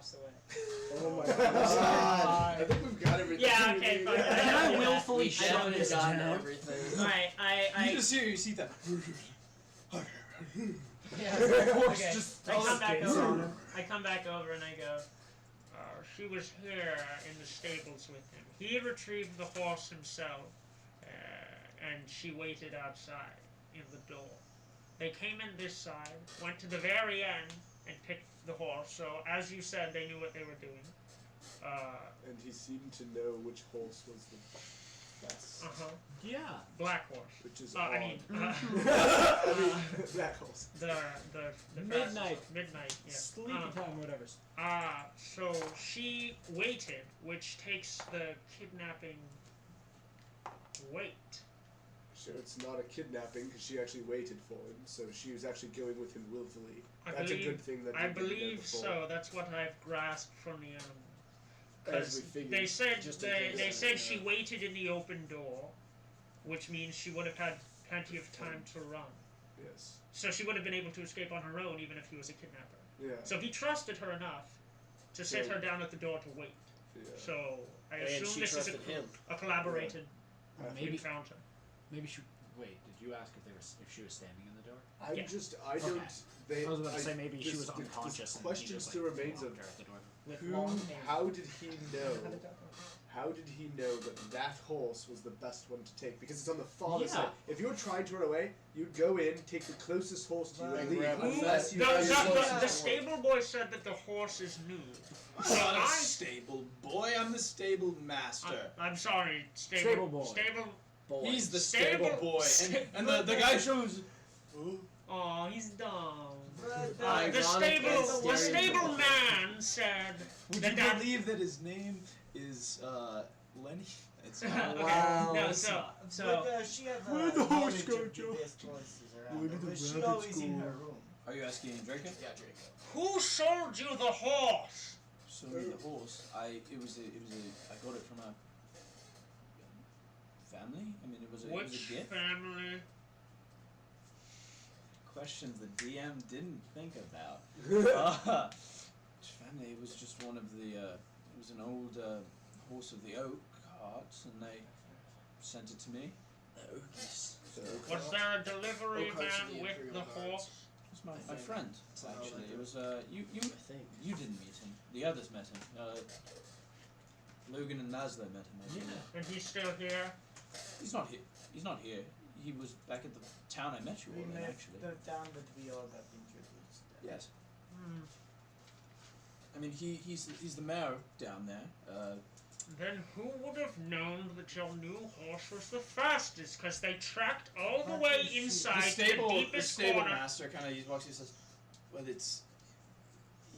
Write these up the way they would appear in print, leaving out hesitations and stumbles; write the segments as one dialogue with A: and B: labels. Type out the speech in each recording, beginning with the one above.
A: walks away.
B: Oh my god. I think we've got everything.
A: Yeah, okay, fine.
C: I willfully shove
D: We've
C: his
D: gotten
C: down.
D: everything.
A: Alright,
E: You see that.
A: Yeah.
E: Horse
A: Okay.
E: just
A: I come back
E: skates on
A: over.
E: him.
A: I come back over and I go. She was here in the stables with him. He retrieved the horse himself, and she waited outside in the door. They came in this side, went to the very end, and picked the horse. So, as you said, they knew what they were doing.
B: And he seemed to know which horse was the best.
C: Yeah.
A: Black horse.
B: Which is
A: I mean,
B: black horse.
A: The
C: Midnight.
A: fastest. Midnight. Yeah.
C: Sleepy time, whatever.
A: So she waited, which takes the kidnapping wait.
B: Sure, it's not a kidnapping because she actually waited for him, so she was actually going with him willfully. That's a good thing that
A: I
B: we didn't know
A: believe
B: before.
A: so. That's what I've grasped from the animal.
B: As we
A: Because
B: figured,
A: they said
B: just in case,
A: they said she waited in the open door, which means she would have had plenty of time to run.
B: Yes.
A: So she would have been able to escape on her own, even if he was a kidnapper.
B: Yeah.
A: So he trusted her enough to sit her down at the door to wait.
B: Yeah.
A: So I
D: And
A: assume
D: she
A: this is
D: trusted him.
A: a collaborated
C: Maybe.
A: encounter.
C: Maybe she. Wait, did you ask if she was standing in the door?
B: I
A: Yeah.
B: I don't.
C: Okay.
B: They,
C: I was about to say maybe she was
B: this
C: unconscious.
B: question
C: and he just,
B: still remains
C: locked
B: of
C: her at the door.
A: With
B: who.
A: long hair.
B: How did he know? How did he know that that horse was the best one to take? Because it's on the farther
C: Yeah.
B: side. If you were trying to run away, you'd go in, take the closest horse to you, and leave.
D: grab a
B: Unless you
A: The,
B: had your
A: the
B: horse.
A: stable boy said that the horse is new.
E: I'm not a stable boy. I'm the stable master.
A: I'm sorry,
C: Stable boy.
A: Stable.
D: Boy.
E: He's the
A: Stable-
E: stable boy,
A: stable
E: and the guy shows.
A: Oh, he's dumb.
D: Ironic
A: The
D: and
A: stable
D: stereotypical.
A: man said
E: Would
A: that
E: you
A: that.
E: believe that his name is Lenny? It's
A: Okay,
D: Wow.
A: no,
D: it's
A: so
F: She had
B: Where'd the horse go,
F: Joe?
B: Joe?
F: Best voices around.
B: Where did the
F: But she
B: rabbits
F: always in
B: go?
F: her room.
E: Are you asking Draco?
D: Yeah, Draco.
A: who sold you the horse?
E: So me the horse. I got it from a family. I mean, it was a
A: Which
E: gift.
A: family?
E: Questions the DM didn't think about. Which family? It was just one of the. It was an old horse of the oak cart, and they sent it to me.
D: The Okies.
A: Was there a delivery
D: Oh, cards of
A: man
D: the
A: with
D: Imperial
A: the
D: Guards.
A: horse?
E: It was my
D: think.
E: friend,
D: Oh,
E: actually.
D: like
E: It was you
D: I think.
E: you didn't meet him. The others met him. Logan and Laszlo met him. I think.
A: And he's still here?
E: He's not here. He's not here. He was back at the town I met you all
F: We
E: in,
F: met
E: actually.
F: the town that we all got introduced.
E: Yes.
A: Hmm.
E: I mean, he's the mayor down there.
A: Then who would have known that your new horse was the fastest? Because they tracked all the
F: But
A: way
F: you see-
A: inside
E: the
A: the deepest
E: stable
A: corner.
E: master kind of he walks. He says, "Well, it's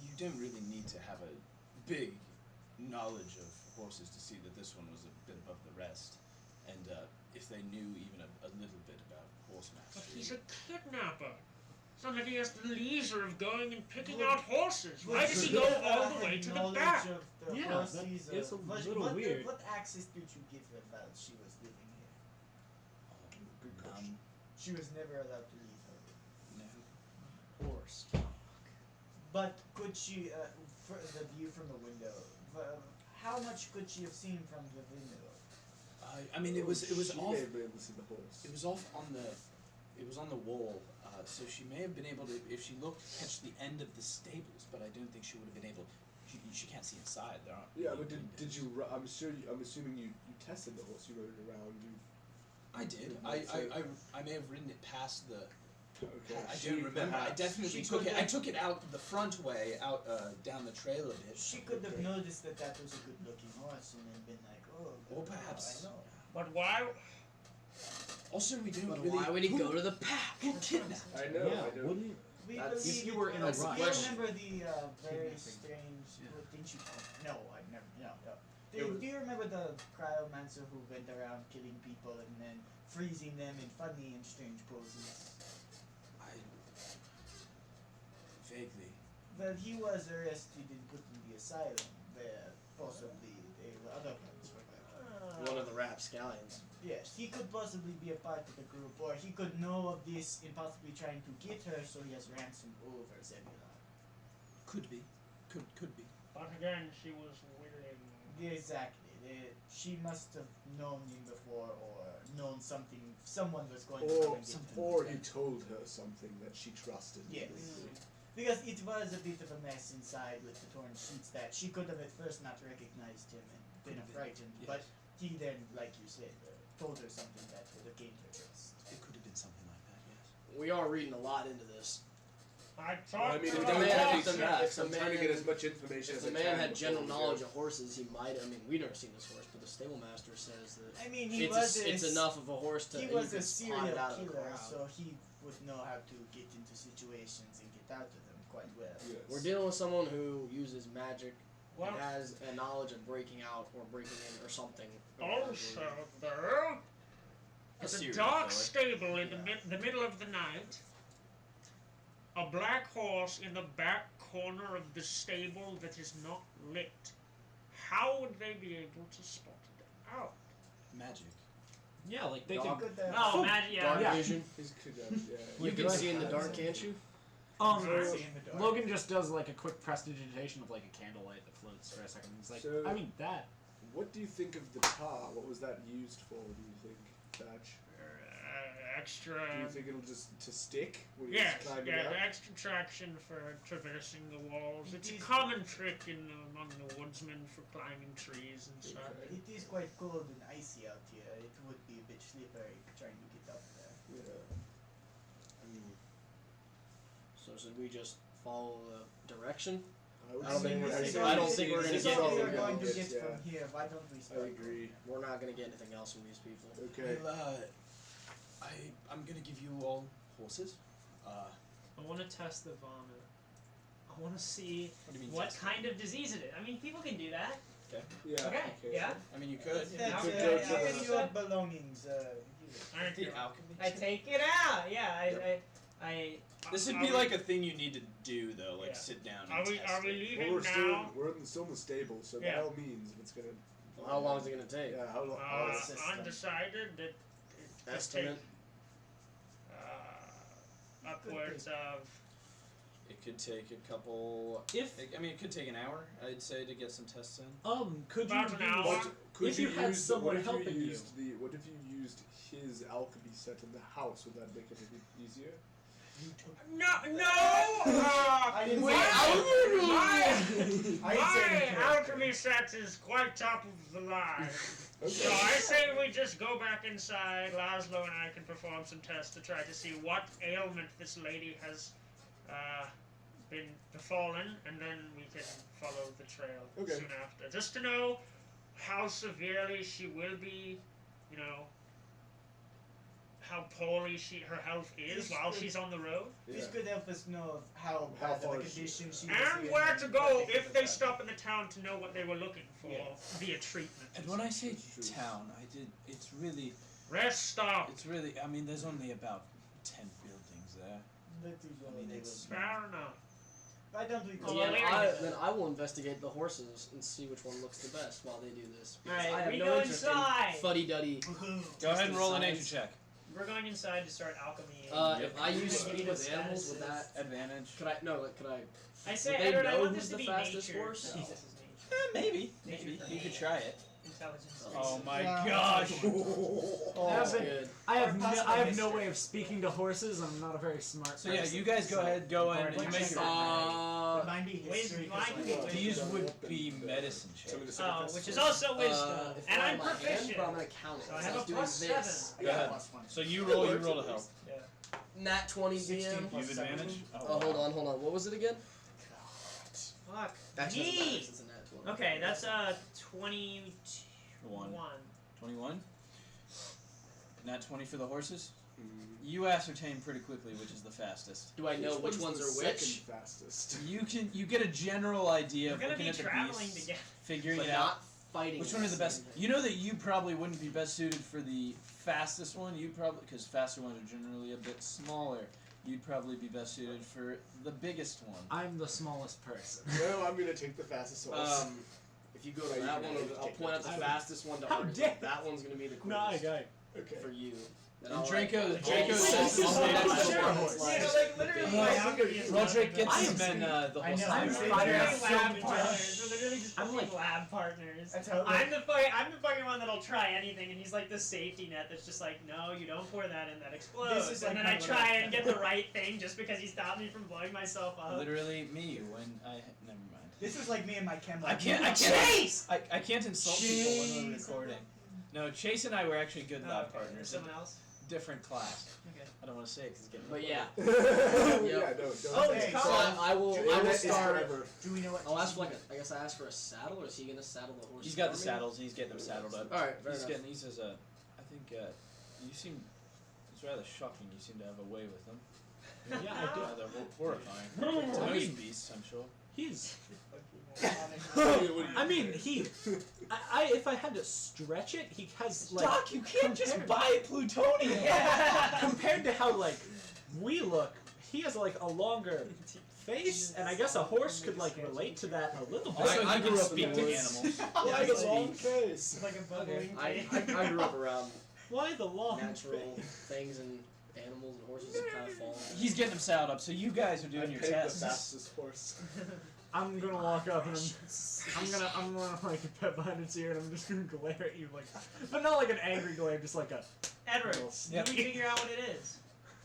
E: you don't really need to have a big knowledge of horses to see that this one was a bit above the rest, and if they knew even a little bit about horse
A: But
E: mastery."
A: he's a kidnapper. It's not like he has the leisure of going and picking out horses. Why does he go all the way to the back?
F: Of the
C: Yeah,
F: horses,
C: that is a
F: what,
C: little
F: what,
C: weird.
F: What access did you give her while she was living here?
B: Good question.
F: She was never allowed to leave her room.
E: No.
C: Horse.
F: But could she, for the view from the window, how much could she have seen from the window?
E: I mean, it was
B: She
E: off.
B: may have been able to see the horse.
E: It was off on the. It was on the wall, so she may have been able to, if she looked, catch the end of the stables. But I don't think she would have been able. She can't see inside. There aren't.
B: Yeah,
E: really
B: but
E: windows.
B: did you? I'm assuming you tested the horse. You rode it around.
E: I did. I may have ridden it past the.
B: Okay.
E: I
B: She
E: don't remember. I
B: perhaps-
E: definitely
F: She
E: took
F: could
E: it. I
F: have-
E: took it out the front way, out down the trail a bit.
F: She could have noticed that that was a good-looking horse and then been like, oh,
E: Or perhaps.
F: I know.
A: But why?
E: Also, we don't
D: But
E: really.
D: why would he go to the pack?
E: Who kidnapped?
B: I know.
C: Yeah,
B: I know.
C: wouldn't.
F: We
D: That's-
F: believe
C: if you were in a
F: you
C: rush.
F: remember the very
C: Kidnapping.
F: strange things you No, I never. No.
B: It
F: Do
B: was-
F: you remember the cryomancer who went around killing people and then freezing them in funny and strange poses?
E: I vaguely.
F: Well, he was arrested and put in the asylum where possibly the other ones were like.
D: One of the rapscallions.
F: Yes, he could possibly be a part of the group, or he could know of this and possibly trying to get her, so he has ransomed over Zebulon.
E: Could be. Could be.
A: But again, she was willing.
F: Yeah, exactly. She must have known him before, or known something. Someone was going to come and get him.
B: Or he told her something that she trusted.
F: Yes. Because it was a bit of a mess inside with the torn sheets that she could have at first not recognized him and been frightened.
E: Yes.
F: But he then, like you said, told her something that would have gained her trust.
E: It could have been something like that, yes.
D: We are reading a lot into this.
A: I
B: Well, I
A: talked
B: mean,
A: to
B: if
D: the
A: her
D: man-
A: boss.
D: if the man-
B: I'm trying to get as much information
D: If
B: as
D: the
B: I
D: man
B: can
D: had
B: before
D: general
B: we go.
D: knowledge of horses, he might. I mean, we've never seen this horse, but the stable master says that
F: I mean, it's
D: enough of a horse to.
F: He
D: you
F: was
D: can
F: a
D: spot
F: serial
D: it out of the
F: killer,
D: crowd.
F: so he would know how to get into situations and get out of them quite well.
B: Yes.
D: We're dealing with someone who uses magic
A: Well,
D: and has a knowledge of breaking out or breaking in or something.
A: also, though,
E: A
A: at the
E: serial
A: dark
E: killer.
A: stable in the middle of the night, a black horse in the back corner of the stable that is not lit. How would they be able to spot it out?
E: Magic.
C: Yeah, like they
D: Dog.
C: can.
F: Good,
A: Oh, man, yeah.
D: Dark
C: Yeah.
D: vision.
B: His could, yeah.
D: You can see in the dark, can't you?
F: See in the dark.
C: Logan just does like a quick prestidigitation of like a candlelight that floats for a second. He's like,
B: So-
C: I mean that.
B: What do you think of the tar? What was that used for, do you think, Thatch?
A: Extra.
B: Do you think it'll just to stick when you
A: Yes,
B: just climb
A: yeah,
B: it up?
A: extra traction for traversing the walls. It's a
F: It is-
A: common trick among the woodsmen for climbing trees and such.
B: Okay.
F: It is quite cold and icy out here. It would be a bit slippery trying to get up there.
B: Yeah.
D: So should we just follow the direction?
B: would
D: I don't
B: say-
D: think we're
B: I'd
D: gonna
B: say
D: get- I don't
B: it's-
D: think we're
B: it's
D: gonna
F: It's
D: get
F: all
B: all
F: we
D: all
F: are
D: we
F: going to
B: yes,
F: get
B: yeah.
F: from here. Why don't we start?
B: I agree.
D: We're not gonna get anything else from these people.
B: Okay.
E: Well, I'm gonna give you all horses.
G: I want to test the vomit. I want to see
E: What do you mean?
G: what
E: test?
G: kind of disease it is. I mean, people can do that.
B: Yeah.
G: Okay, yeah.
E: I mean, you could.
F: That's
B: could go to
F: give
B: the-
F: your belongings.
A: Thank you.
E: alchemy.
G: I take it out. Yeah, I
E: This would
A: Are
E: be
A: we-
E: like a thing you need to do though, like
G: Yeah.
E: sit down.
A: Are
E: And
A: we
E: test
A: are we
E: it.
A: leaving
B: Well,
A: now?
B: still in the stable, so by
A: Yeah.
B: all means, if it's gonna.
D: Well, how long is it gonna take?
B: Yeah. How long?
A: Undecided. It could
D: Estimate.
A: take upwards of.
E: It could take a couple.
C: If
E: I mean, it could take an hour, I'd say, to get some tests in.
C: could you
A: About an hour.
C: use?
B: But could
C: If you had
B: use
C: someone
B: what if
C: helping
B: you
C: you.
B: used the what if you used his alchemy set in the house? Would that make it a bit easier?
A: No.
F: I didn't
A: my,
F: say
A: my,
F: I didn't say
A: my
F: anything.
A: alchemy set is quite top of the line. So I say we just go back inside. Laszlo and I can perform some tests to try to see what ailment this lady has been befallen, and then we can follow the trail
B: Okay.
A: soon after. Just to know how severely she will be, how poorly her health is
F: This
A: while
F: could-
A: she's on the road.
F: This could help us know how
B: How
F: bad of
B: far
F: a
B: is she-
F: condition she was
A: And
F: in
A: where
F: and
A: to
F: what
A: go
F: could
A: if
F: have
A: they
F: done.
A: stop in the town to know what they were looking for
F: Yes.
A: via treatment.
E: And when I say
B: True.
E: town, it's really,
A: Rest stop.
E: I mean, there's only about 10 buildings there.
F: That is
E: I
F: all
E: mean,
F: they
E: it's-
F: will-
A: Fair enough.
F: Why don't we go?
A: Well,
D: Then I will investigate the horses and see which one looks the best while they do this. Because
G: Alright,
D: I have
G: we
D: no
G: go
D: interest
G: inside.
D: in fuddy-duddy.
E: Go ahead and roll a nature
D: Science.
E: check.
G: We're going inside to start alchemy.
D: If I use
G: Maybe
D: speed
G: what
D: with animals, would
G: status
D: that?
E: Advantage.
D: Could I?
G: I say,
D: would they
G: Edward, I
D: know
G: want
D: who's
G: this to
D: the
G: be
D: fastest
G: nature.
D: horse?
G: No, this is nature.
E: Maybe.
G: Maybe.
E: You could try it.
G: Intelligence.
E: Oh my
F: Yeah.
E: gosh.
D: Oh,
C: That's
D: that's
C: it.
D: good.
C: I have
F: Or
C: I have no
F: possibly
C: way of speaking to horses. I'm not a very smart.
E: So yeah,
C: person.
E: you guys go ahead, go in, and you
G: What's
E: make
G: your-
E: your.
F: Remind me history.
G: Mine
F: because
G: would be
F: I-
G: wisdom.
E: These would be medicine checks.
B: Somebody to
G: Oh,
B: say
G: which is
B: that's-
G: also wisdom.
D: If
G: And
D: I
G: I'm
D: have my hand,
G: proficient.
D: but I'm gonna count it.
G: So I
D: So
G: have
D: was
G: a
D: doing
G: plus
D: this.
G: 7.
E: Go ahead. So you roll to help.
G: Yeah.
D: Nat 20
F: 16
D: DM.
E: You
F: plus
E: have
F: 7.
E: advantage?
D: Oh, hold on. What was it again?
G: Fuck.
D: Actually, it doesn't matter,
G: Me.
D: since it's a nat 20.
G: Okay, that's 21.
E: 21. Nat 20 for the horses.
B: Mm.
E: You ascertain pretty quickly which is the fastest.
D: Do I know which ones
B: the
D: are
B: second
D: which?
B: fastest?
E: You get a general idea
G: We're
E: of
G: gonna
E: looking
G: be
E: at the
G: traveling
E: beasts,
G: together.
E: figuring
D: But
E: it out.
D: not fighting.
E: Which one is the best? You know that you probably wouldn't be best suited for the fastest one. You probably, because faster ones are generally a bit smaller. You'd probably be best suited for the biggest one.
C: I'm the smallest person.
B: Well, I'm gonna take the fastest horse.
D: If you go to
B: Yeah, you
D: that
B: can
D: one,
B: take
D: I'll
B: that.
D: point out the
C: I would-
D: fastest one to
C: How
D: Arthur.
C: dare-
D: That one's gonna be the
C: No,
D: quickest
B: Okay.
D: for you. Then
E: And
D: I'll,
E: Draco
D: like,
E: says,
D: I'll stay next to
A: Sure.
D: the one
A: Yeah,
D: that's
A: like, literally,
D: base.
A: my
E: Roderick gets
G: I
E: his
G: am
E: men the
F: I
E: whole
F: know,
E: time.
G: I'm
F: They're
G: fighting
A: literally
G: so
A: lab
G: much.
A: partners. We're literally just
G: I'm
A: fucking
G: like-
A: lab partners.
F: That's how
A: I'm the fucking one that'll try anything, and he's like the safety net that's just like, no, you don't pour that in, that explodes.
F: This is
A: And
F: like
A: then I
F: my
A: try
F: little-
A: and get the right thing just because he stopped me from blowing myself up.
E: Literally me when I never mind.
F: This is like me and my chem
E: I
F: lab.
E: can't
A: Chase!
E: I can't insult people when we're
A: Jeez.
E: recording. No, Chase and I were actually good
A: Oh,
E: lab
A: okay.
E: partners.
A: Someone else?
E: Different class.
A: Okay.
E: I don't want to say it because it's getting
D: But
E: recorded.
D: yeah,
B: Yeah, no, don't.
A: Oh,
B: say
A: it's
B: it.
D: so
A: Colin.
D: I will
B: Internet is
D: start.
B: forever.
F: Do we know what?
D: I'll ask for I guess I ask for a saddle, or is he gonna saddle the horse?
E: He's got the
D: for me?
E: saddles and he's getting them saddled up.
D: All right, fair
E: He's
D: enough.
E: getting. He says, I think you seem. It's rather shocking. You seem to have a way with them.
G: Yeah, I do.
E: Rather horrifying. To most beasts, I'm sure.
G: He's.
B: What
G: I mean, if I had to stretch it, he has like.
E: Doc, you can't just
G: compared-
E: buy plutonium.
G: Compared to how like we look, he has like a longer face, and I guess a horse could like relate to that a little bit.
E: Also,
B: I
E: he
B: grew
E: can
B: up in
E: speak
B: the
E: to
B: woods.
E: animals.
B: Yeah,
D: he
B: the long
D: speaks.
B: face.
A: Like a bubbling
D: I grew up around
G: Why the long
D: natural
G: face?
D: things and animals and horses that kind of fall.
E: He's getting them saddled up, so you guys are
B: I
E: doing your
B: pegged the
E: tests.
B: fastest horse.
G: I'm gonna walk up and I'm gonna like pet behind its ear and I'm just gonna glare at you like, but not like an angry glare, just like a.
A: Edward,
E: Yep.
A: do we figure out what it is?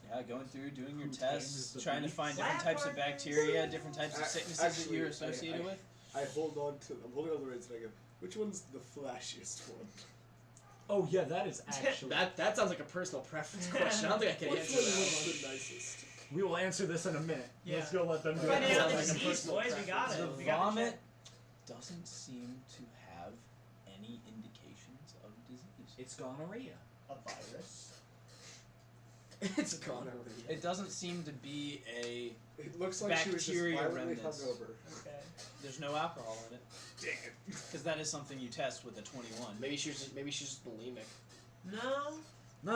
E: Yeah, going through, doing your
G: Who
E: tests,
G: tames the
E: trying to
G: beast?
E: find different
A: Lab
E: types of
A: partners.
E: bacteria, different types of sicknesses that
B: Actually,
E: you're associated with.
B: I'm holding on to the reins and I go, which one's the flashiest one?
G: Oh yeah, that is actually.
D: That sounds like a personal preference question. I don't think I can
B: Which
D: answer
B: one
D: that
B: looks
D: one.
B: the nicest?
G: We will answer this in a minute.
A: Yeah.
G: Let's go let them do
A: Find
G: it.
A: out the
D: Sounds like a
A: disease,
D: personal
A: boys. We got
E: The
A: it. We got
E: vomit doesn't seem to have any indications of disease.
G: It's gonorrhea.
F: A virus.
D: It's gonorrhea.
E: It doesn't seem to be a.
B: It looks like she was just
E: Bacteria
B: violently
E: remnants.
B: hungover.
A: Okay.
E: There's no alcohol in it,
B: Dang it.
E: because that is something you test with a 21.
D: Maybe she's just bulimic.
A: No,
G: No.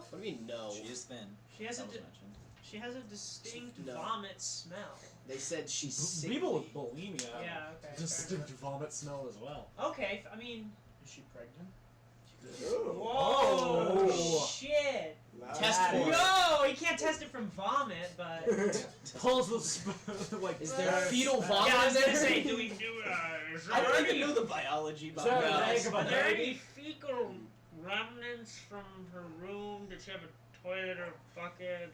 D: What do you mean no?
E: She is thin.
A: she has a
E: That was
A: di-
E: mentioned.
A: she has a distinct
D: No.
A: vomit smell.
D: They said she's sickly.
G: People with bulimia.
A: Yeah. Okay.
G: Distinct vomit smell as well.
A: Okay. I mean,
F: Is she pregnant?
B: Oh.
A: whoa,
G: Oh.
A: shit.
B: Loud.
E: Test
G: That
E: for it.
A: No, he can't test it from vomit, but.
G: Pulls the like.
D: Is there fetal vomit
A: Yeah, I
D: in
A: was gonna
D: there?
A: say, do we do? Is
E: I
A: there
E: don't even
A: any-
E: know the biology
G: Is
E: behind
G: there an
E: that.
G: egg of a
A: Are there
G: baby?
A: any fecal remnants from her room? Did she have a toilet or bucket?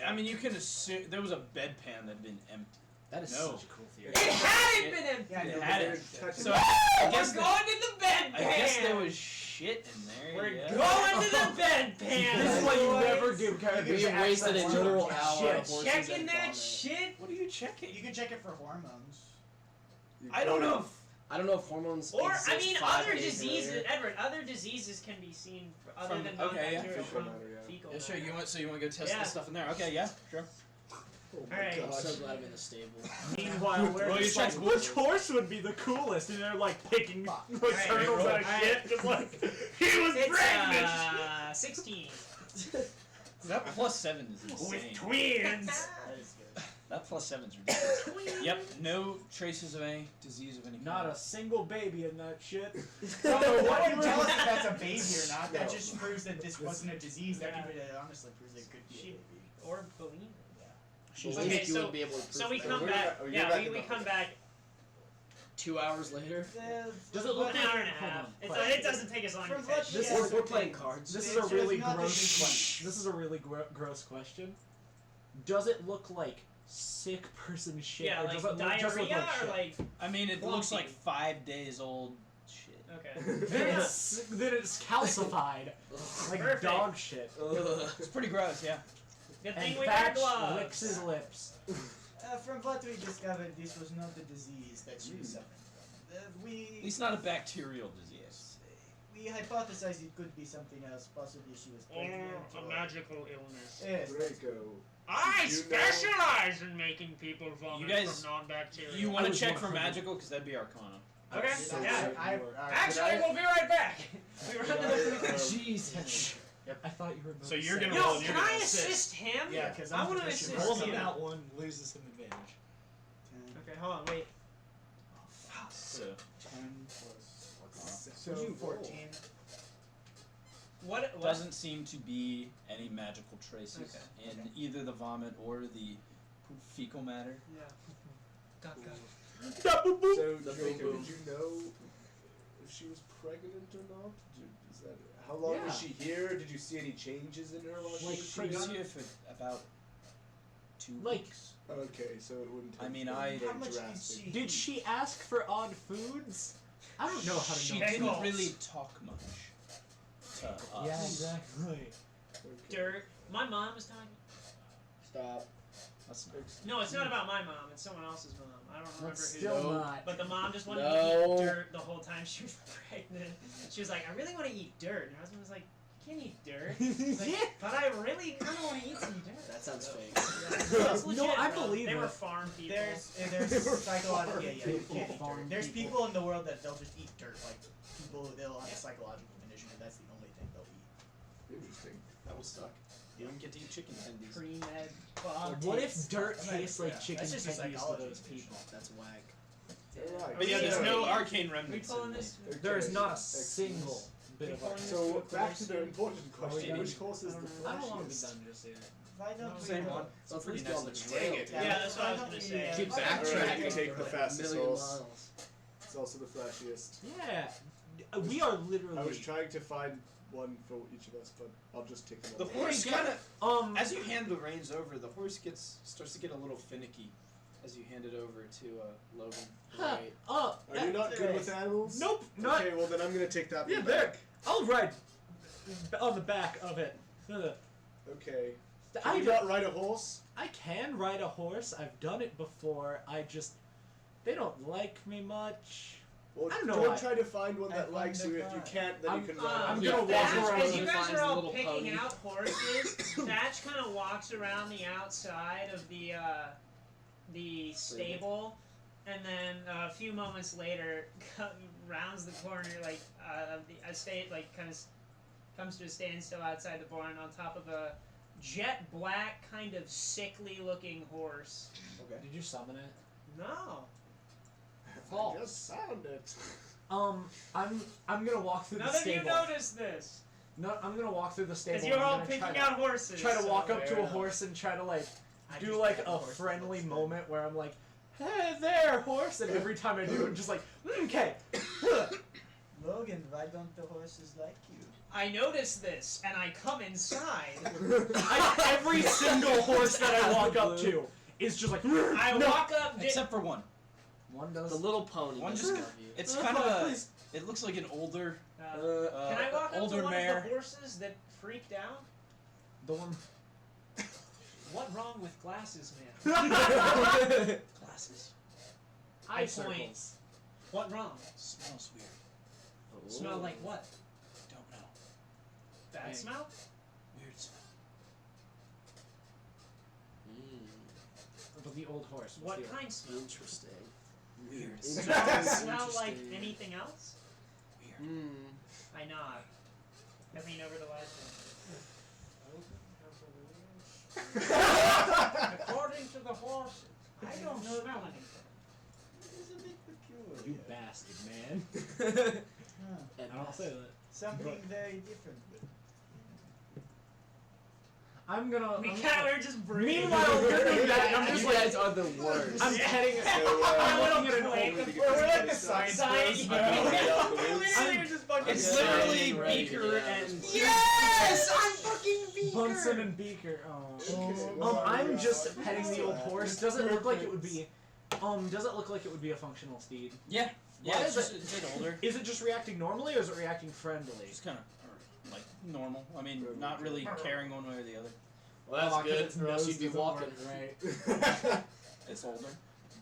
E: I mean, you can assume there was a bedpan that had been empty.
D: That is
E: No.
D: such a cool theory.
A: It hadn't been empty.
F: Yeah, I
E: It
F: know.
E: had
B: They're
E: it.
B: touching
E: So
B: it.
E: I guess
A: we're
E: that-
A: going to the bedpan.
E: I guess there was shit in there.
A: We're
E: yeah.
A: going to the bedpan.
G: This is what you
A: boys.
G: never give characters.
D: We wasted a
G: access
D: literal
G: to
D: hour
G: shit.
D: of horses
A: Checking
D: and
A: that
D: vomit.
A: shit.
E: What are you checking?
F: You can check it for hormones.
B: You
E: I don't
B: go
E: know.
D: I don't know if hormones.
A: Or
D: exist
A: I mean,
D: 5
A: other
D: days
A: diseases.
D: later.
A: Edward, other diseases can be seen other
E: From-
A: than
E: okay, yeah,
A: non-bacterial
B: fecal
A: from
B: matter, yeah.
A: fecal
E: Yeah, sure.
A: matter.
E: You want to go test
A: Yeah.
E: the stuff in there? Okay, yeah, sure.
B: Oh my
A: Alright.
D: I'm
B: gosh.
D: so glad I'm in the stable.
G: Meanwhile, we're
E: Roll
G: just
E: your
G: like,
E: checks,
G: which horse would be the coolest? And they're like picking like
A: Alright,
G: turtles
E: roll.
G: out of shit. Just like, he was
A: It's
G: pregnant!
A: 16
E: That +7 is
G: With
E: insane.
G: twins!
F: That is good.
E: That +7's ridiculous. Yep, no traces of any disease of any kind.
G: Not a single baby in that shit.
F: No,
G: No,
F: no
G: what
F: one
G: you
F: tell us
G: were-
F: if that's a baby or not. That
B: No.
F: just proves that this wasn't a disease. That
A: Yeah.
F: honestly proves it could be a
A: She-
F: baby.
A: or bulimia.
D: She's
A: Okay,
D: okay, you
A: so-
D: wouldn't be able to prove
A: So we
D: that.
A: come
B: We're
A: back.
B: back- oh, you're
A: Yeah,
B: back
A: we
B: in the-
A: come back
D: 2 hours later.
G: Does it look
A: an hour and a
G: hold
A: half.
G: on,
A: It
G: question.
A: doesn't take as long to
F: From
A: catch.
F: what
G: This
F: she
G: is-
F: has
D: We're
F: to
D: playing
F: take-
D: cards.
G: This is
F: It's
G: a really
F: just not the
G: gross
F: disease.
G: question. This is a really gross question. Does it look like sick person shit?
A: Yeah,
G: or
A: like
G: does it just look
A: diarrhea
G: like
A: or
G: shit?
A: like.
E: I mean, it looks
A: Clumpy.
E: like 5 days old shit.
A: Okay.
G: Then it's calcified. Like
A: Perfect.
G: dog shit.
D: Ugh.
E: It's pretty gross, yeah.
A: Good thing
G: And
A: we got
G: Thatch
A: gloves.
G: licks his lips.
F: From what we discovered, this was not the disease that she was suffering from.
E: At
F: We
E: least not a bacterial disease.
F: hypothesized it could be something else. Possibly she was
A: Or
F: pregnant.
A: a magical illness.
F: Yes.
B: Draco.
A: I
B: Did you know-
A: specialize in making people vomit
E: You guys-
A: from non-bacterial.
E: You want
G: I
E: to
G: was
E: check for
G: 100.
E: magical? Because that'd be Arcana.
A: Okay.
G: So
A: Yeah.
G: sick you were.
A: Actually, we'll be right back. We were
G: Jesus. I thought you were about
E: So
G: to
E: you're
G: say-
E: gonna
A: Yo,
E: roll and
A: can
E: you're
A: I
E: gonna
A: assist him?
F: Yeah, 'cause
A: I
F: I'm
A: want to
F: proficient.
A: assist
G: Rolls
A: you.
G: him out one, loses an advantage.
A: Okay, hold on, wait.
E: So,
B: 10 plus.
F: So
B: What'd you roll?
F: 14.
A: What?
H: Doesn't seem to be any magical traces
A: Okay,
H: in
A: okay.
H: either the vomit or the fecal matter.
A: Yeah. Gaga.
B: So,
D: The
B: Draco,
D: boom boom.
B: did you know if she was pregnant or not? Is that how long
G: Yeah.
B: was she here? Did you see any changes in her while
H: Like,
B: she
H: she
B: was
H: was
B: here?
H: here for about 2
G: Like-
H: weeks.
B: Okay, so it wouldn't.
H: I
B: have
H: mean,
B: been
H: I-
B: very
F: How much did
B: drastic.
F: she?
G: Did she ask for odd foods? I don't know how to
H: She
G: know.
H: didn't
A: Pickles.
H: really talk much to us.
G: Yeah, exactly.
B: Okay.
A: Dirt. My mom was talking.
D: Stop.
H: That's nice.
A: No, it's not about my mom. It's someone else's mom. I don't remember
G: That's
A: who.
G: still
D: No.
G: not.
A: But the mom just wanted to
D: No.
A: eat dirt the whole time she was pregnant. She was like, I really want to eat dirt. And her husband was like, you can't eat dirt. He's like,
G: Yeah.
A: but I really kind of want to eat some dirt.
D: That sounds fake.
A: That's legit,
G: No, I
A: bro.
G: believe
A: They were
G: it.
A: farm people.
F: There's psychological. Yeah, you
G: people.
F: can't eat
G: Farm
F: dirt. There's
G: people.
F: people in the world that they'll just eat dirt. Like people, they'll have a psychological condition, and that's the only thing they'll eat.
B: Interesting.
E: That would suck. You don't get to eat chicken tendies.
A: Pre-med.
G: What if dirt
F: I'm not-
G: tastes like
F: yeah,
G: chicken
F: that's just a
G: tendies to
F: psychology
G: those
F: condition.
G: people?
D: That's whack.
B: Alright.
E: But yeah, there's
A: Yeah.
E: no arcane
A: We
E: remnants.
A: pulling
E: in
A: this?
B: Okay,
G: There is not a
B: excellent.
G: single bit of
A: Before
G: art.
B: So back to the important
G: Are we
B: question:
G: done?
B: which horse is
A: I
B: the
A: don't know.
G: I don't want to be
B: flashiest?
G: done just yet.
F: Why don't
E: Same
F: we?
E: one.
D: So let's
E: Pretty
D: get on the
E: nice.
D: trail.
E: Dang it.
A: Yeah, that's what I was gonna say.
D: Keep
B: Alright,
D: backtracking.
B: you take the fastest
D: Million
B: horse.
D: miles.
B: It's also the flashiest.
G: Yeah. We are literally.
B: I was trying to find one for each of us, but I'll just take them
E: The
B: all.
E: horse
G: Hey,
E: kind of, as you hand the reins over, the horse starts to get a little finicky as you hand it over to Logan.
D: Right.
B: Are you not good with animals?
G: Nope, not.
B: Okay, well then I'm gonna take that
G: Yeah,
B: one
G: there.
B: back.
G: I'll ride on the back of it.
B: Okay.
G: I
B: Can you
G: don't-
B: not ride a horse?
G: I can ride a horse. I've done it before. They don't like me much.
B: Well,
G: I don't know
B: don't
G: why.
B: try to find one that
F: I
B: likes
F: find
B: you.
F: it
B: If you
F: fun.
B: can't, then
G: I'm-
B: you can ride.
G: I'm
D: Yeah,
G: gonna walk
A: Thatch,
G: around.
A: as you guys
D: Finds
A: are
D: the
A: all
D: little
A: picking
D: pony.
A: out horses, Thatch kind of walks around the outside of the stable, and then a few moments later rounds the corner of the estate, kind of comes to a standstill outside the barn on top of a jet black, kind of sickly looking horse.
B: Okay.
G: Did you summon it?
A: No.
G: False.
B: I just found it.
G: I'm gonna walk through
A: None
G: the
A: of you
G: stable.
A: noticed this.
G: No, I'm gonna walk through the stable.
A: Because you're
G: and I'm
A: all
G: gonna
A: picking
G: try
A: out horses.
G: Try to
A: so-
G: walk up to
B: fair
G: a
B: enough.
G: horse and try to
F: I
G: do
F: just
G: like
F: got
G: a
F: horse
G: friendly
F: instead.
G: moment where I'm like, hey there, horse, and every time I do, I'm just like, okay.
F: Logan, why don't the horses like you?
A: I noticed this, and I come inside.
G: Every single horse that I walk up to is just like,
A: I
G: no.
A: walk up.
H: Except for one.
G: One does.
D: The little pony.
H: One
D: doesn't
H: just-
D: love you.
H: It's
G: Oh,
H: kind of a.
G: please.
H: It looks like an older,
A: Can I walk up
H: older
A: to one
H: mare.
A: of the horses that freaked out?
G: The one.
A: What wrong with glasses, man?
H: Glasses.
A: I
G: Eye
A: point.
G: circles.
A: What wrong?
H: Smells weird.
A: Smell like what?
H: Don't know.
A: Bad
G: Hey.
A: smell?
H: Weird smell.
G: But the old horse. what's
A: What
G: the old-
A: kind smell?
D: Interesting.
H: Weird.
A: Smell like
D: Interesting.
A: anything else?
H: Weird.
A: I nod. I lean over the ledge. According to the horse, I don't smell anything.
F: It's a bit peculiar.
G: You bastard, man.
F: Huh.
G: I don't say that.
F: Something very different.
G: I'm gonna.
A: We
G: I'm
A: can't,
G: gonna
A: we're just breathing.
G: meanwhile, you're doing that, and I'm just
D: You
G: like,
D: guys are the worst.
G: I'm heading.
B: So,
G: I'm looking at an
A: Quake.
G: old.
F: We're like the science
A: Science.
F: bros,
B: I'm
F: bro.
B: gonna get out the
F: We
B: woods.
F: literally are just fucking.
H: It's
D: Yeah.
H: literally
D: Right,
H: Beaker
D: yeah.
H: and.
F: Yes, I'm fucking Beaker.
G: Bunsen and Beaker.
B: Okay.
G: I'm just petting the old horse. Does it look like it would be? Does it look like it would be a functional steed?
H: Yeah.
G: Why
H: Yeah, it's
G: is
H: just a bit older.
G: Is it just reacting normally, or is it reacting friendly?
H: Just kind of like normal. I mean, not really caring one way or the other.
D: Well, that's
G: Lock in
D: good.
G: its
D: Or else
G: nose
D: you'd be
G: doesn't
D: walking.
G: work right.
H: It's older.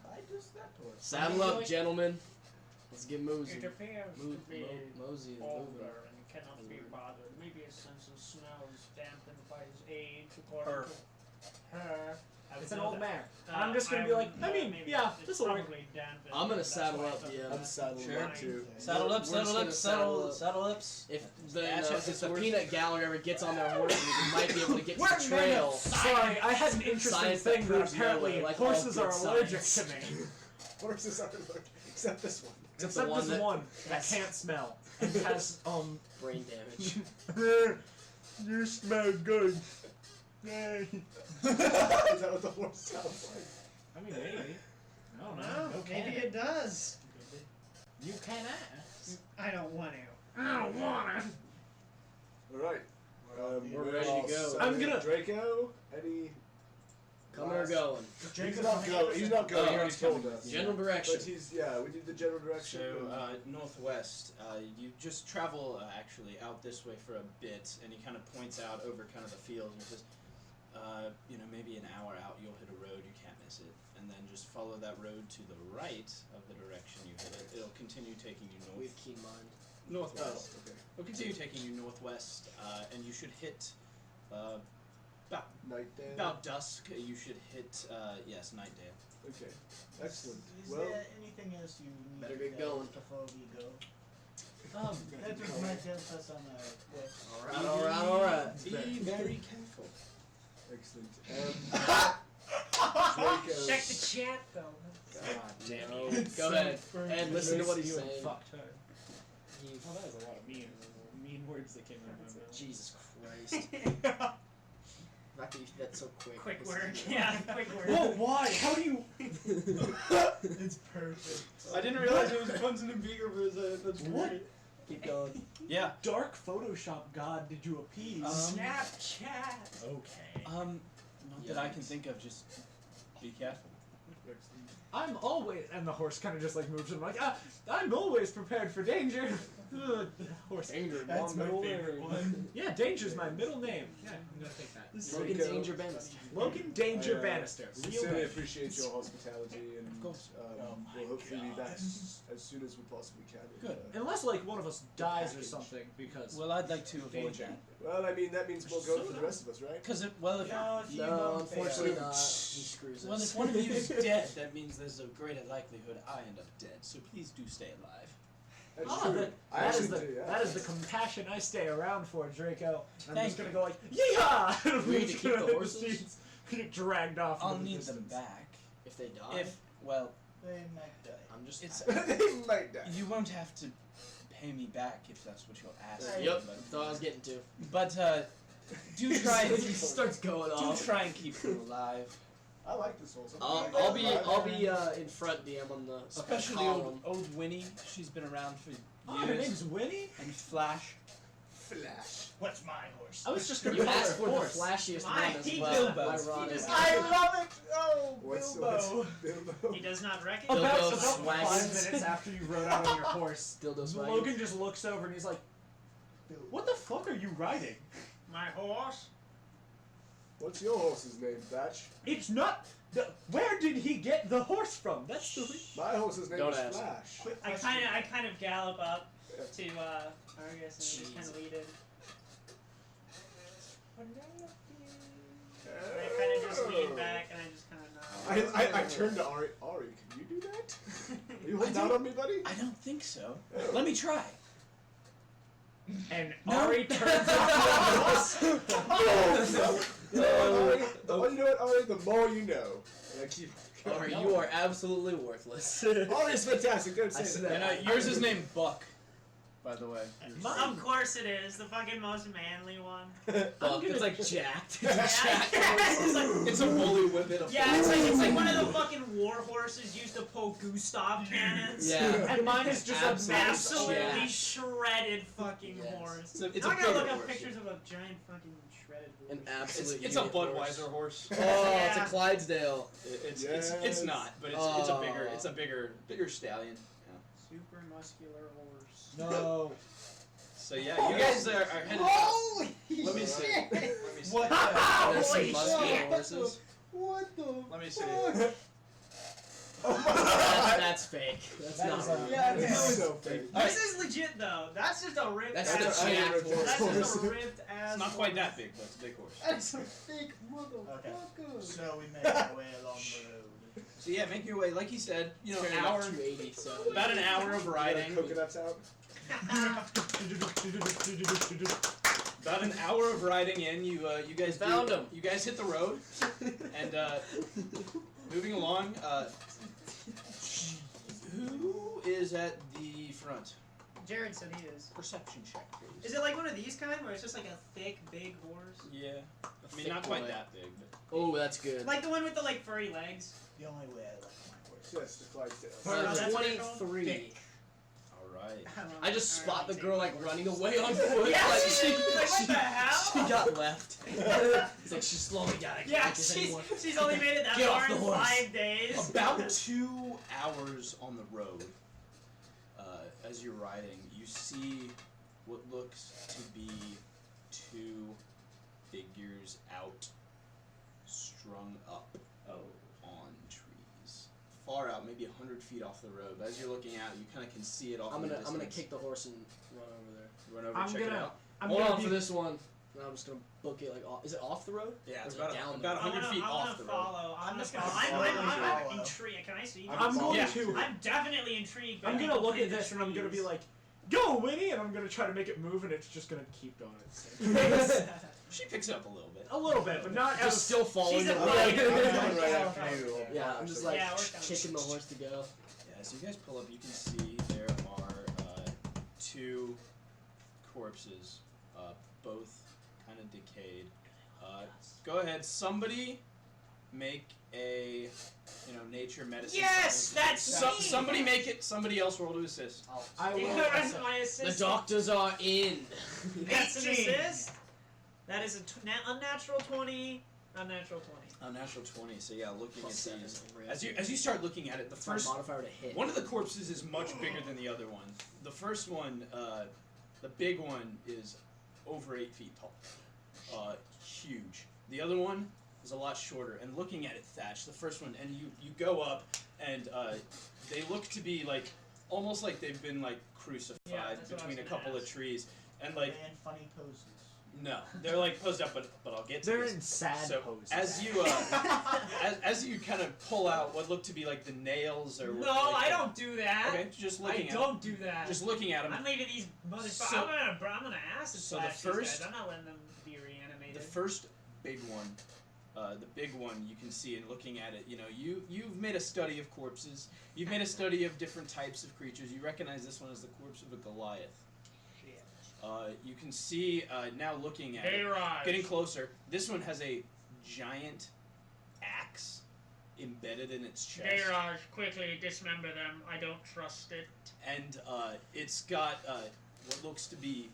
F: I just that horse.
D: Saddle up, gentlemen. Let's get mosey.
A: It appears to be
D: Mosey is moving.
A: older and cannot be bothered. Maybe his sense of smell is dampened by his age, according
H: Her.
A: to her. I
G: It's
A: would
G: an
A: know
G: old
A: that.
G: mare. I'm just gonna be like, I mean,
A: maybe
G: yeah,
A: it's
G: this'll work.
A: probably dampened,
D: I'm gonna
A: that's
D: saddle
A: why it
D: up,
A: doesn't
D: yeah.
B: I'm saddling
H: Sure.
B: up too.
H: Saddle up,
D: We're
H: saddle
D: just
H: up,
D: gonna saddle up.
H: saddle ups.
D: If
H: If
D: the peanut gallery ever gets on their horse, we might be able to get to
A: We're
D: the trail.
G: Sorry, I had an interesting
D: Science
G: thing
D: that
G: that
D: proves
G: apparently
D: no, like all
G: horses
D: good
G: are allergic
D: science.
G: to me.
B: Horses are allergic, except this one.
D: Except the
G: Except
D: one
G: this
D: that
G: one that
D: has
G: can't smell and has
D: brain damage.
G: You smell good. Yay.
B: Is that what the horse sounds like?
G: I mean, maybe. I don't know.
F: Well,
G: No
F: maybe
G: can.
F: it does.
G: You can ask.
F: I don't want to.
G: I don't want it.
B: Alright.
D: We're ready to
B: all
D: go.
B: set.
G: I'm gonna-
B: Draco, any...
D: Coming or going?
B: He's not going. He's not going.
D: Oh,
B: He already
E: he's
B: told
E: coming.
B: us.
D: General direction.
B: But he's, we need the general direction.
E: So, northwest, you just travel actually out this way for a bit, and he kind of points out over kind of the fields and says, maybe an hour out you'll hit a road, you can't miss it. And then just follow that road to the right of the direction you hit it. It'll continue taking you
D: We have keen mind.
E: northwest.
B: okay.
E: It'll continue taking you northwest, and you should hit
B: Nightdale.
E: about dusk. You should hit Nightdale.
B: Okay. Excellent.
F: Is
B: Well,
F: there anything else you need
D: Better
F: to
D: get
F: know
D: going.
F: before we go?
G: That
F: That might help us on our quest.
D: Alright.
E: Be very careful.
B: excellent.
A: Check the chat though.
G: God damn
D: No.
G: it.
D: Go ahead and listen to what he's
G: You
D: saying.
G: fucked her.
D: He,
G: Oh, that was a lot of mean words that came out of my mouth.
D: Jesus Christ. The fact that you did that so quick.
A: Quick
D: This
A: work.
D: is-
A: Yeah, quick work.
G: Whoa, why? How do you...
F: It's perfect.
E: I didn't realize it was Bunsen and Beaker for a second. That's
G: What?
E: great.
D: Keep going.
E: Yeah.
G: Dark Photoshop god did you appease?
A: Snapchat.
G: Okay.
E: Not that I can think of. Just be careful.
B: Excellent.
G: I'm always... And the horse kind of just like moves and I'm like, I'm always prepared for danger. Ugh, horse.
D: Danger,
F: That's my
D: middle
F: favorite
D: name.
F: one.
G: Yeah, Danger's my middle name. Yeah, I'm gonna take that.
D: Logan
B: Draco.
D: Danger Bannister.
G: Logan Danger
B: I,
G: Bannister. Real
B: Sincerely
G: name.
B: appreciate your hospitality, and
E: Of course.
B: we'll hopefully be back as soon as we possibly can.
E: Good.
G: Unless like one of us dies or something, because...
E: Well, I'd like to avoid
G: Danger.
E: that.
B: Well, I mean, that means we'll go for the rest of us, right?
E: Because if
F: No, if you
D: No,
F: don't
D: unfortunately
F: fail.
D: not. He screws us.
E: well, if one of you is dead, that means there's a greater likelihood I end up dead. So please do stay alive.
B: That's
G: Ah,
B: true.
G: that,
B: I
G: that is
B: actually
G: the
B: do, yeah.
G: that is the compassion I stay around for, Draco. I'm
E: Thank
G: just gonna
E: you.
G: go like, yeehaw!
D: We need to keep the horses?
G: Get dragged off.
E: I'll
G: into the
E: need them
G: distance.
E: back.
D: If they die,
E: If well,
F: They might die.
D: I'm just.
E: it's
B: They might die.
E: you won't have to pay me back if that's what you're asking.
D: Yep, that's what I was getting to.
E: But do try and
D: He starts going
E: do
D: off.
E: try and keep them alive.
B: I like this horse.
D: I'll be in front DM on the
E: Especially
D: column.
E: old Winnie. She's been around for years.
G: Oh, her name's Winnie?
E: And Flash.
B: Flash.
F: What's my horse?
G: I was just gonna
D: You
G: call her
D: asked for the
G: horse.
D: flashiest
A: My
D: one as
A: Bilbo.
D: well.
E: Bilbo's.
D: Ironic.
F: I love it! Oh,
B: What's
F: Bilbo.
B: Bilbo?
A: He does not reckon.
D: Bilbo
G: About
D: swaggins.
G: 5 minutes after you rode out on your horse,
D: Dildo swag.
G: Logan just looks over and he's like, what the fuck are you riding?
A: My horse.
B: What's your horse's name, Thatch?
G: It's not... Where did he get the horse from? That's the...
B: My horse's name
D: Don't
B: is
D: ask.
B: Flash.
A: I kind of gallop up
B: Yeah.
A: to Argus and just kind of lead in. And I kind of just lean back and I just kind of nod.
B: I turned to Ari. Ari, can you do that? Are you holding out on me, buddy?
E: I don't think so. Let me try.
G: And
E: No.
G: Ari turns into
B: No, Ari, you know what, Ari? The more you know. And I keep.
D: Or you are absolutely worthless.
B: Ari's fantastic. Don't
D: I
B: say
D: see
B: that.
D: that.
E: And yours is named Buck, by the way.
A: Of course it is, the fucking most manly one.
D: Fuck, it's like jacked.
A: Yeah. It's like-
E: It's a woolly whippet.
A: Yeah, it's like one of the fucking war horses used to poke Gustav cannons.
D: Yeah.
G: And mine is just
D: Absolutely.
G: a
A: Absolutely
D: Yeah.
A: shredded fucking
D: Yes.
A: horse.
E: It's
A: I'm
E: a
A: gonna
E: bigger
A: look up
E: horse.
A: pictures of a giant fucking shredded horse.
D: An absolute.
E: It's a
D: unit
E: Budweiser horse.
D: Oh,
A: Yeah.
D: it's a Clydesdale.
E: It's
B: Yes.
E: not, but it's a bigger stallion. Yeah.
A: Super muscular horse.
G: No.
E: So yeah, you guys are headed.
F: Holy
E: Let me see.
F: shit!
E: Let me see.
F: What
D: There's some
A: Holy
D: muscular
A: shit.
D: horses.
F: What the
E: Let me see.
F: fuck?
D: That's fake. That's
G: That
D: not
G: is
D: real.
F: Yeah,
B: It's
F: no,
B: so fake.
A: This is legit though. That's just a ripped
D: That's
A: ass.
D: the jacked
B: horse.
A: That's
D: horse.
A: just a ripped ass.
E: It's not quite
A: horse.
E: that big, but it's a big horse.
F: That's a fake motherfucker. So we make our way along the road.
E: So yeah, make your way. Like he said, you know, an
D: Turning
E: hour,
D: up 280, so.
E: about an hour of riding.
B: Coconuts out.
E: About an hour of riding in, you guys
D: Found
E: do-
D: 'em.
E: You guys hit the road, and moving along. Who is at the front.
I: Jared said he is.
E: Perception check, please.
I: Is it like one of these kind where it's just like a thick, big horse?
E: Yeah. I mean,
D: thick
E: not quite
D: boy.
E: that big, but.
D: Oh, that's good.
I: Like the one with the like furry legs?
F: The only way I like my horse.
B: Yes, the Clydesdale.
I: Oh, that's what they're
D: 23.
F: Thick.
E: Alright.
D: I just
I: Alright,
D: spot the
I: take
D: girl like
I: horse.
D: running away on foot.
I: Yeah,
D: like,
I: she's like, what the hell?
D: She got left. He's like, she's slowing down. I can't
I: Yeah,
D: make this anymore.
I: she's only made it that
D: Get
I: far
D: off the
I: in
D: horse.
I: 5 days.
E: About 2 hours on the road, as you're riding, you see what looks to be 2 figures out, strung up on trees. Far out, maybe 100 feet off the road. But as you're looking out, you kind of can see it off in the distance.
D: I'm gonna kick the horse and run over there.
E: Run over,
G: I'm
E: check it
G: gonna-
E: out.
G: I'm
D: Hold
G: gonna
D: on
G: be,
D: for this one. And I'm just gonna book it like off. Is it off the road?
E: Yeah,
D: Or
E: it's
D: is it
E: about,
D: down
E: about
D: the road?
E: 100 feet
I: I'm
E: off
I: gonna
E: the road.
I: follow.
F: I'm just
I: I'm
F: follow.
I: intrigued. Can I see?
B: I'm
G: I'm going
E: Yeah.
G: to.
I: I'm definitely intrigued. by
G: I'm gonna
I: people
G: look
I: in
G: at
I: the
G: this and I'm gonna be
I: trees.
G: like, "Go, Winnie!" and I'm gonna try to make it move, and it's just gonna keep going.
E: She picks it up a little bit.
G: A little bit, but not
D: Just
G: as.
D: still following
I: She's
D: the
I: a
D: road.
I: fighter.
B: I'm
I: Yeah.
B: coming right after you.
D: Yeah, I'm just like
I: Yeah, we're coming.
D: kicking the horse to go.
E: Yeah, as you guys pull up, you can see there are 2 corpses, both kind of decayed. Go ahead, somebody make a nature medicine.
I: Yes, that's
E: Somebody make it. Somebody else roll to assist.
G: I will.
I: Ignorance my
D: The
I: assist.
D: doctors are in.
I: That's an
F: 18.
I: assist. That is a unnatural 20. Unnatural 20.
E: Unnatural 20. So yeah, looking
D: Plus
E: at
D: 7.
E: these. As you start looking at it, the
D: It's my
E: first
D: modifier to hit.
E: one of the corpses is much bigger than the other one. The first one, the big one, is over 8 feet tall. Huge. The other one is a lot shorter. And looking at it, Thatch, the first one, and you go up, and they look to be like almost like they've been like crucified
I: Yeah, that's what I
E: between a
I: was
E: couple
I: gonna
E: of
I: ask.
E: trees, and like
F: And funny poses.
E: no, they're like posed up, but I'll get to
G: They're
E: this.
G: in sad
E: So
G: poses.
E: as you as you kind of pull out what look to be like the nails or
I: No,
E: like
I: I don't do that.
E: Okay, just looking
I: I
E: at
I: don't do that.
E: just looking at them.
I: I'm leaving these motherfuckers.
E: So-
I: I'm gonna acid
E: so the
I: slash these
E: first-
I: guys. I'm not letting them be reanimated.
E: The first big one, the big one, you can see and looking at it, you've made a study of corpses. You've made a study of different types of creatures. You recognize this one as the corpse of a Goliath. You can see now looking at
A: Hey,
E: it,
A: Raj.
E: getting closer. This one has a giant axe embedded in its chest,
A: Hey, Raj, quickly dismember them. I don't trust it.
E: and it's got what looks to be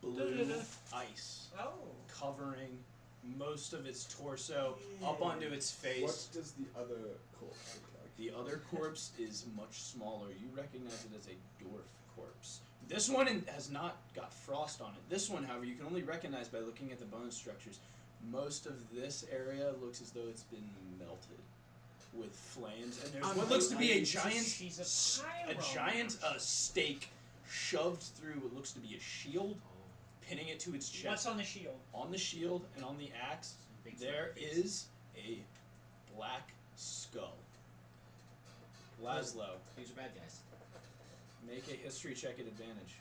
E: blue ice
I: Oh.
E: covering most of its torso up onto its face.
B: What does the other corpse look like?
E: The other corpse is much smaller. You recognize it as a dwarf corpse. This one has not got frost on it. This one, however, you can only recognize by looking at the bone structures. Most of this area looks as though it's been melted with flames, and there's what looks to be a giant,
I: She's a pyro.
E: stake shoved through what looks to be a shield, pinning it to its chest.
I: What's on the shield?
E: On the shield and on the axe, there is a black skull. Laszlo,
C: These are bad guys.
E: make a history check at advantage.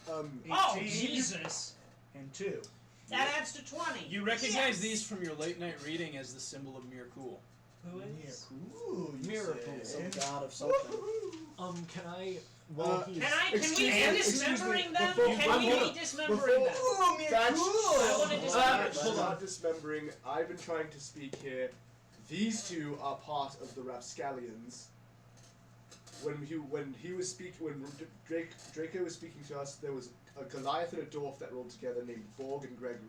I: Oh
F: 18
I: Jesus!
F: and 2.
I: That adds to 20.
E: You recognize
I: Yes!
E: these from your late night reading as the symbol of Mirkul.
I: Who is?
F: Ooh, you
G: Miracle.
F: say.
D: Some god of something.
G: Can I? Well, he's.
I: Can we
B: Excuse
I: be
B: me,
I: dismembering them?
B: before-
I: Can
B: I'm
I: we
B: gonna-
I: be dismembering them?
F: Ooh,
B: That's
I: I wanna dismember
B: Hold on. Dismembering. I've been trying to speak here. These two are part of the Rapscallions. When he was speaking, when Draco was speaking to us, there was a Goliath and a dwarf that rolled together named Borg and Gregory.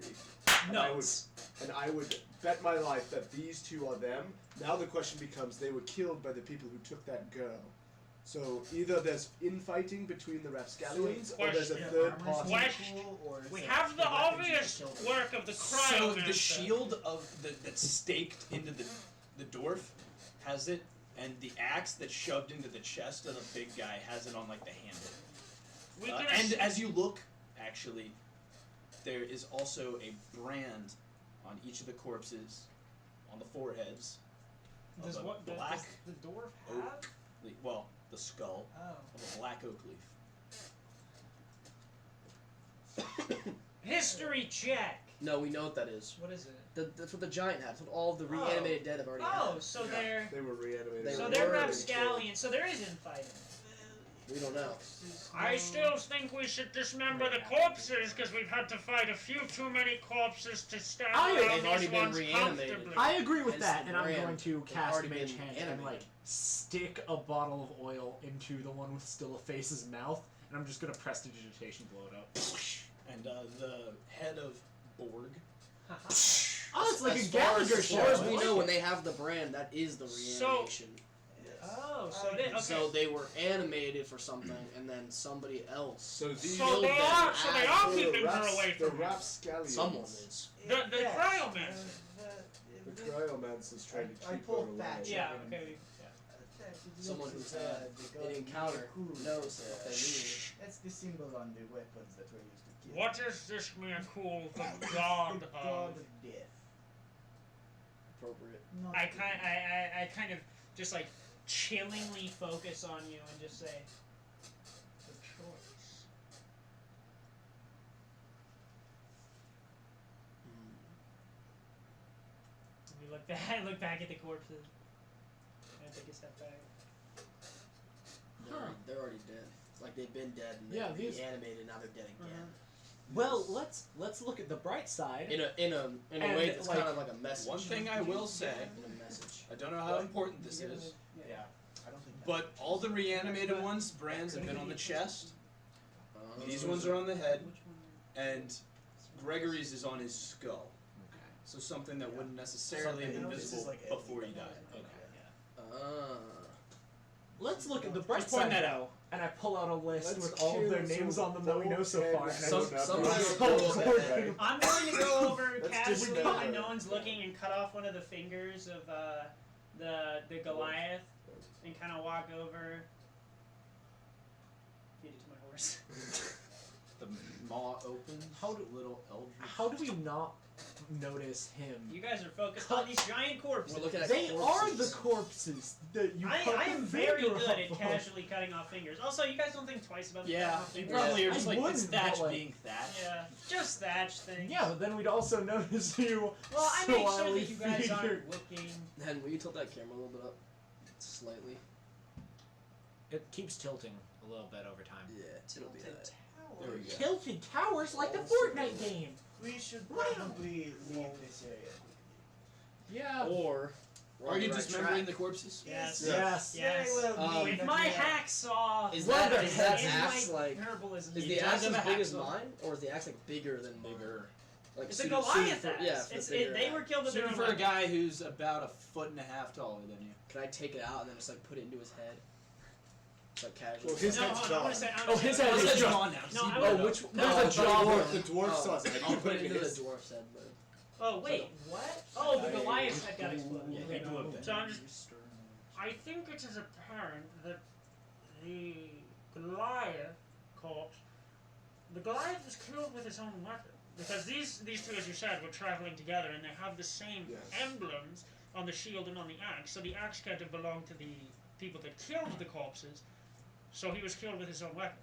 I: Notes.
B: And I would bet my life that these two are them. Now the question becomes, they were killed by the people who took that girl. So either there's infighting between the Rapscallions, or there's a
A: Question.
B: third party.
A: Question. We have the obvious work of the
E: So
A: cryomancer.
E: the shield of that's staked into the dwarf has it, and the axe that's shoved into the chest of the big guy has it on like the handle.
A: We can
E: And
A: ass-
E: as you look, actually, there is also a brand on each of the corpses, on the foreheads,
I: Does
E: of a
I: what?
E: black
I: Does the dwarf have?
E: oak. Well, the skull
I: Oh.
E: of a black oak leaf.
A: History check.
D: No, we know what that is.
I: What is it?
D: That's what the giant had. That's what all of the reanimated dead have already
I: Oh,
D: had.
I: so
B: Yeah,
I: they're
B: they were reanimated.
D: They
I: so
D: were
I: they're
D: already
I: rapscallions. So there is infighting.
D: We don't know.
A: I still think we should dismember the corpses because we've had to fight a few too many corpses to stand
G: They've
A: around
D: already
A: these
D: been
A: ones
D: reanimated.
A: comfortably.
G: I agree with
D: Hence
G: that,
D: the
G: and I'm
D: brand.
G: going to
D: They've
G: cast
D: already
G: Mage
D: been
G: Hand and
D: animated.
G: like stick a bottle of oil into the one with still a face's mouth, and I'm just gonna prestidigitation blow it up.
E: And the head of Borg.
G: Oh, it's like
D: As
G: a
D: far
G: Gallagher
D: as
G: show.
D: far as
G: I
D: we
G: like
D: know,
G: it.
D: when they have the brand, that is the reanimation.
I: Oh, so it is. Okay.
D: So they were animated for something, and then somebody else.
B: So these
A: So
D: killed
A: they
D: them
A: are, so they
D: as
A: are
B: the
A: keeping her
B: raps-
A: away
B: the
A: from him.
B: rapscallions.
D: Someone is.
A: The
F: Yes,
A: cryomancer.
B: The cryomancer's trying to
F: I
B: keep
F: pulled
B: her
F: back.
B: away.
A: Yeah, okay.
D: Someone who's had an encounter knows what they mean.
F: That's the symbol on the weapons that were used to kill.
A: What is this Miracle, the god
F: The
A: of?
F: god of death.
D: Appropriate.
F: Not
I: I kind of just like chillingly focus on you and just say,
A: The choice.
I: we look back. I look back at the corpses. I take a step back.
D: They're already dead. Like they've been dead and
G: Yeah,
D: they're
G: these-
D: reanimated. Now they're dead again.
G: Well, let's look at the bright side.
D: In a
G: And,
D: way that's
G: like,
D: kind of like a message.
E: One thing I will say,
D: In a message.
E: I don't know how important this is,
G: Yeah.
F: I don't think
E: but all the reanimated ones, brands have been on the chest. These ones are on the head, and Gregory's is on his skull.
G: Okay.
E: So something that wouldn't necessarily have been
F: This is
E: visible
F: like
E: before he
F: everything.
E: died.
G: Let's look at the bright
I: Just point
G: side.
I: that out.
G: And I pull out a list
B: Let's
G: with all of their
B: kill
G: names
B: some
G: on them that we know so
B: bullhead
G: far. And I
D: Some-
G: just-
D: somebody
G: so
D: will go
G: bored.
D: ahead.
I: I'm going to go over
B: Let's
I: casually
B: dismember.
I: when no one's looking and cut off one of the fingers of the Goliath and kind of walk over. Feed it to my horse.
E: The maw opens.
G: How do-
E: little eldritch?
G: How do we not notice him?
I: You guys are focused on these giant corpses.
D: We're looking at
G: They are the
D: corpses.
G: corpses that you cut
I: I
G: the
I: am very
G: finger
I: good at
G: off of.
I: casually cutting off fingers. Also, you guys don't think twice about
E: Yeah,
I: cutting off
E: you
I: fingers.
E: probably are
G: I
E: just like, it's
G: wouldn't,
E: Thatch
G: but, like-
E: being Thatch.
I: Yeah, just thatch things.
G: Yeah, but then we'd also notice you.
I: Well, I make sure
G: slowly
I: that you guys
G: feed your-
I: aren't looking.
D: Hen, will you tilt that camera a little bit up? Slightly.
C: It keeps tilting a little bit over time.
D: Yeah, it'll be that.
E: There we go.
G: Tilted towers like the Fortnite game.
F: We should
G: Wow.
F: probably leave this area.
G: Yeah.
D: Or we're
E: Are
D: on
E: you
D: the right
E: dismembering the
D: track.
E: corpses?
I: Yes.
G: Yes.
I: Yes.
F: Very well.
D: Um,
F: be,
I: If
F: but
I: my
F: yeah.
I: hacksaw
D: Is
G: Well,
D: that, is that
I: is
D: axe
I: my
D: like?
I: herbalism,
D: Is
E: He
D: the
E: does
D: axe
E: have
D: as
E: a
D: big as
E: hacksaw.
D: mine, or is the axe like bigger than mine?
E: Bigger.
D: Like
I: it's a
D: suited-
I: Goliath
D: suited for-
I: axe.
D: Yeah, for
I: It's,
D: the bigger
I: they
D: axe.
I: were killed with their
E: Suited
I: own
E: for a
I: weapon.
E: guy who's about 1.5 taller than you.
D: Can I take it out and then just like put it into his head? Just like casually.
B: Well, his
I: No,
B: head's
I: hold on, I
B: gone.
I: want to say.
G: Oh, his head
E: His
G: is
E: head's
G: just-
E: gone now.
I: No, I
D: Oh,
I: would-
D: which?
G: There's
D: no,
G: a
D: I thought
G: jaw.
D: you were-
B: The dwarf
D: oh,
B: sauce.
D: I'll put it into the dwarf's head, but
I: Oh wait, what? Oh, the Goliath head got exploded.
E: Yeah, he
I: Okay.
E: blew up there.
A: So I'm just, I think it is apparent that the Goliath corpse, the Goliath was killed with his own weapon. Because these two, as you said, were traveling together and they have the same
B: Yes.
A: emblems on the shield and on the axe. So the axe can't have belonged to the people that killed the corpses. So he was killed with his own weapon.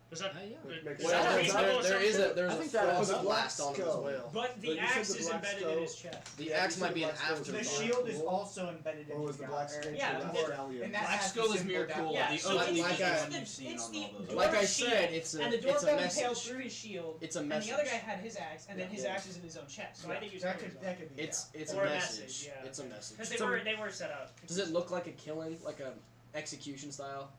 A: Does that?
C: Yeah.
A: is
B: Makes
A: that
D: well,
A: a
B: sense.
A: reasonable
D: there is a
A: assumption?
D: there's
G: I
D: a
G: think that
D: frost
G: was
B: a
D: blast
B: black
D: on him as
B: skull.
D: well.
I: But
B: But
I: the
B: you said
I: axe
B: the
I: is
B: black
I: embedded
B: skull-
I: in his chest.
D: The
B: Yeah,
D: axe
B: you
D: might
B: said
D: be
B: the
D: an
B: black skull was
F: The
B: a
D: afterthought.
F: shield is
B: black
F: also embedded in
B: What was the
F: the
B: black
F: ground.
B: skull?
I: Yeah,
B: The
I: but-
B: Rapscallion.
F: and that
E: Black
F: has
E: Skull
F: the
E: is
F: symbol
E: mere
F: down
E: cool.
I: Yeah,
E: The
I: so
E: OG
I: it's,
D: like
I: it's,
D: I-
E: one
I: the,
E: you've seen
I: it's
E: on
I: the
E: all those.
I: dwarf
D: Like I
I: shield,
D: said, it's a
I: and the dwarf
D: it's a
I: got impaled
D: message.
I: through his shield,
D: It's a
I: and
D: message.
I: the other guy had his axe, and then his
D: Yeah.
I: axe is in his own chest. So I think he was
F: that
I: killing
F: could be.
D: It's
I: Or
D: a
I: a
D: message.
I: message, yeah.
D: It's a message.
I: because
G: So-
I: they were set up.
D: Does it look like a killing, like a execution style?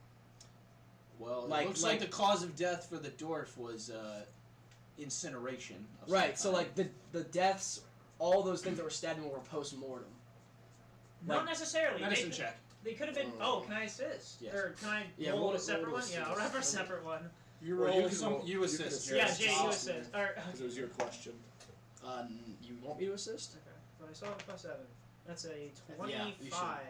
E: Well,
D: Like-
E: it looks like
D: like-
E: the cause of death for the dwarf was incineration. Of some
D: Right. So
E: kind.
D: like the deaths, all those things that were stabbed him were post mortem.
I: Not
D: Like-
I: necessarily.
E: medicine
I: They,
E: check.
I: they could have been. Oh, can I assist?
E: Yes.
I: Or can I
D: Yeah,
I: roll
D: roll-
I: a separate
D: roll
I: one?
D: to
I: Yeah, I'll
D: assist.
I: have a separate one.
E: You
B: Well,
E: roll
B: you can
E: some.
B: roll-
E: You
B: you
E: assist.
B: can assist.
I: Yeah,
B: Yes,
I: Jay, you
B: awesome.
I: assist. Or,
B: Because it was your question.
D: You want me to assist?
I: Okay, so I saw a plus 7. That's a
D: Yeah, you should.
I: 25.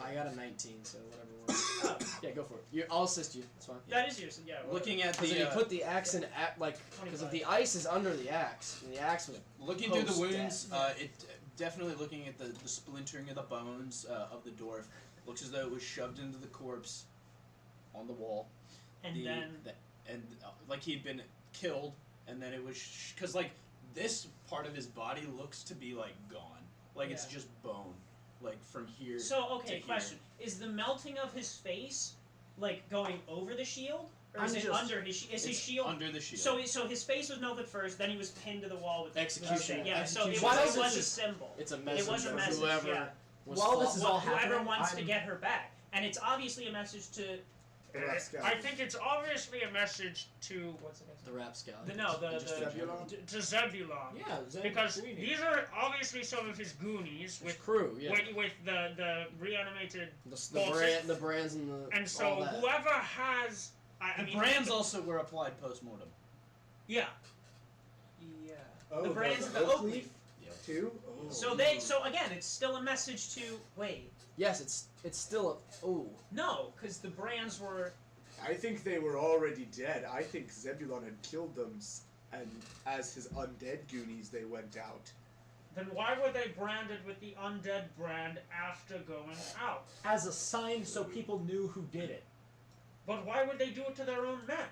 D: I got a 19, so whatever works. Yeah, go for it. I'll assist you. It's fine.
I: That is yours. Yeah.
E: Looking at
D: Because if
E: the
D: you put the axe in, like, because if the ice is under the axe, and the axe was
E: looking through the
D: post-death.
E: wounds, it definitely looking at the splintering of the bones of the dwarf. Looks as though it was shoved into the corpse on the wall.
I: And then
E: Like he'd been killed, and then it was because like this part of his body looks to be like gone, like it's
I: Yeah.
E: just bone, like from here.
I: So
E: to
I: okay,
E: here.
I: question: is the melting of his face like going over the shield, or is
G: I'm
I: it
G: just-
I: under his? Is his
E: It's
I: shield?
E: under the shield.
I: So his face was melted first, then he was pinned to the wall with
D: Execution.
I: Yeah, so it
D: Execution.
I: was,
G: Why
I: it
G: doesn't
I: was a
D: this-
I: symbol.
D: It's a
I: It
D: message
I: was a
D: for
I: message.
D: whoever
I: Yeah.
D: was
G: While this
D: fought-
G: is all
I: Whoever
G: happening,
I: wants to
G: I'm-
I: get her back, and it's obviously a message to
B: The rapscallions.
A: I think it's obviously a message to
I: what's the next?
D: the rapscallion.
B: Zebulon?
A: to Zebulon.
G: Yeah, Zeb
A: Because
G: Queenie.
A: these are obviously some of his goonies
D: His
A: with
D: crew, yeah.
A: with the reanimated,
D: The brands and the
A: and
D: all
A: so
D: that.
A: whoever has I
H: The
A: mean,
H: brands also were applied post-mortem.
A: yeah.
I: Yeah.
B: Oh,
I: The brands of the
B: oak
I: oak
B: leaf
I: leaf.
B: too. Oh.
I: So again, it's still a message to wait.
D: Yes, it's still a
I: No, because the brands were.
B: I think they were already dead. I think Zebulon had killed them, and as his undead goonies, they went out.
A: Then why were they branded with the undead brand after going out?
G: as a sign so people knew who did it.
A: But why would they do it to their own men?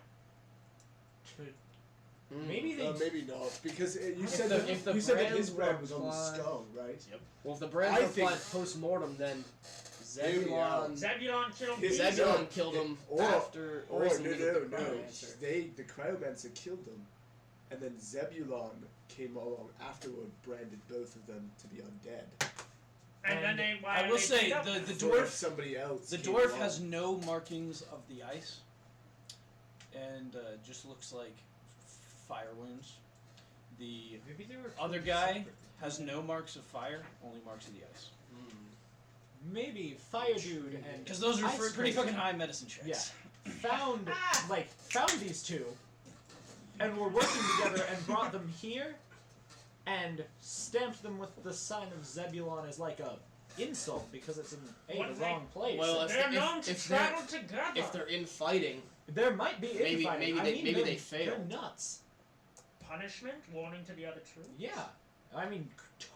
G: Maybe they.
B: Maybe not, because you
D: If
B: said
D: the-
B: that
D: if the
B: you said that his
D: brands
B: brand
D: were
B: was on the
D: applied-
B: skull, right?
D: Well, if the brands
B: I
D: were
B: think-
D: applied post-mortem, then
B: Hear me out.
D: Zebulon
A: Zebulon killed
B: His-
A: Bezos.
D: Zebulon killed him
B: Or-
D: after
B: Or
D: isn't
B: no,
D: he
B: no,
D: the
B: no.
D: Cryomancer?
B: The Cryomancer killed them, and then Zebulon came along afterward, branded both of them to be undead.
A: And then they. Why
H: I
A: are
H: will
A: they
H: say
A: beat up?
H: the
B: Or if
H: dwarf
B: somebody else.
H: the
B: came
H: dwarf
B: along.
H: has no markings of the ice, and just looks like fire wounds. The
G: Maybe they were
H: other guy has no marks of fire, only marks of the ice.
G: Maybe Fire Dude and
H: Because those are
G: Ice
H: pretty
G: Person
H: fucking high medicine checks.
G: Yeah. found these two and were working together and brought them here and stamped them with the sign of Zebulon as like a insult because it's in
A: What
G: the
A: is they-
G: wrong place.
D: Well,
A: They're known to
D: if they're-
A: travel together.
D: If they're infighting,
G: there might be
D: maybe-
G: infighting.
D: maybe
G: I
D: they-
G: mean,
D: maybe
G: they're-
D: they failed.
G: They're nuts.
A: Punishment, warning to the other troops.
G: Yeah, I mean,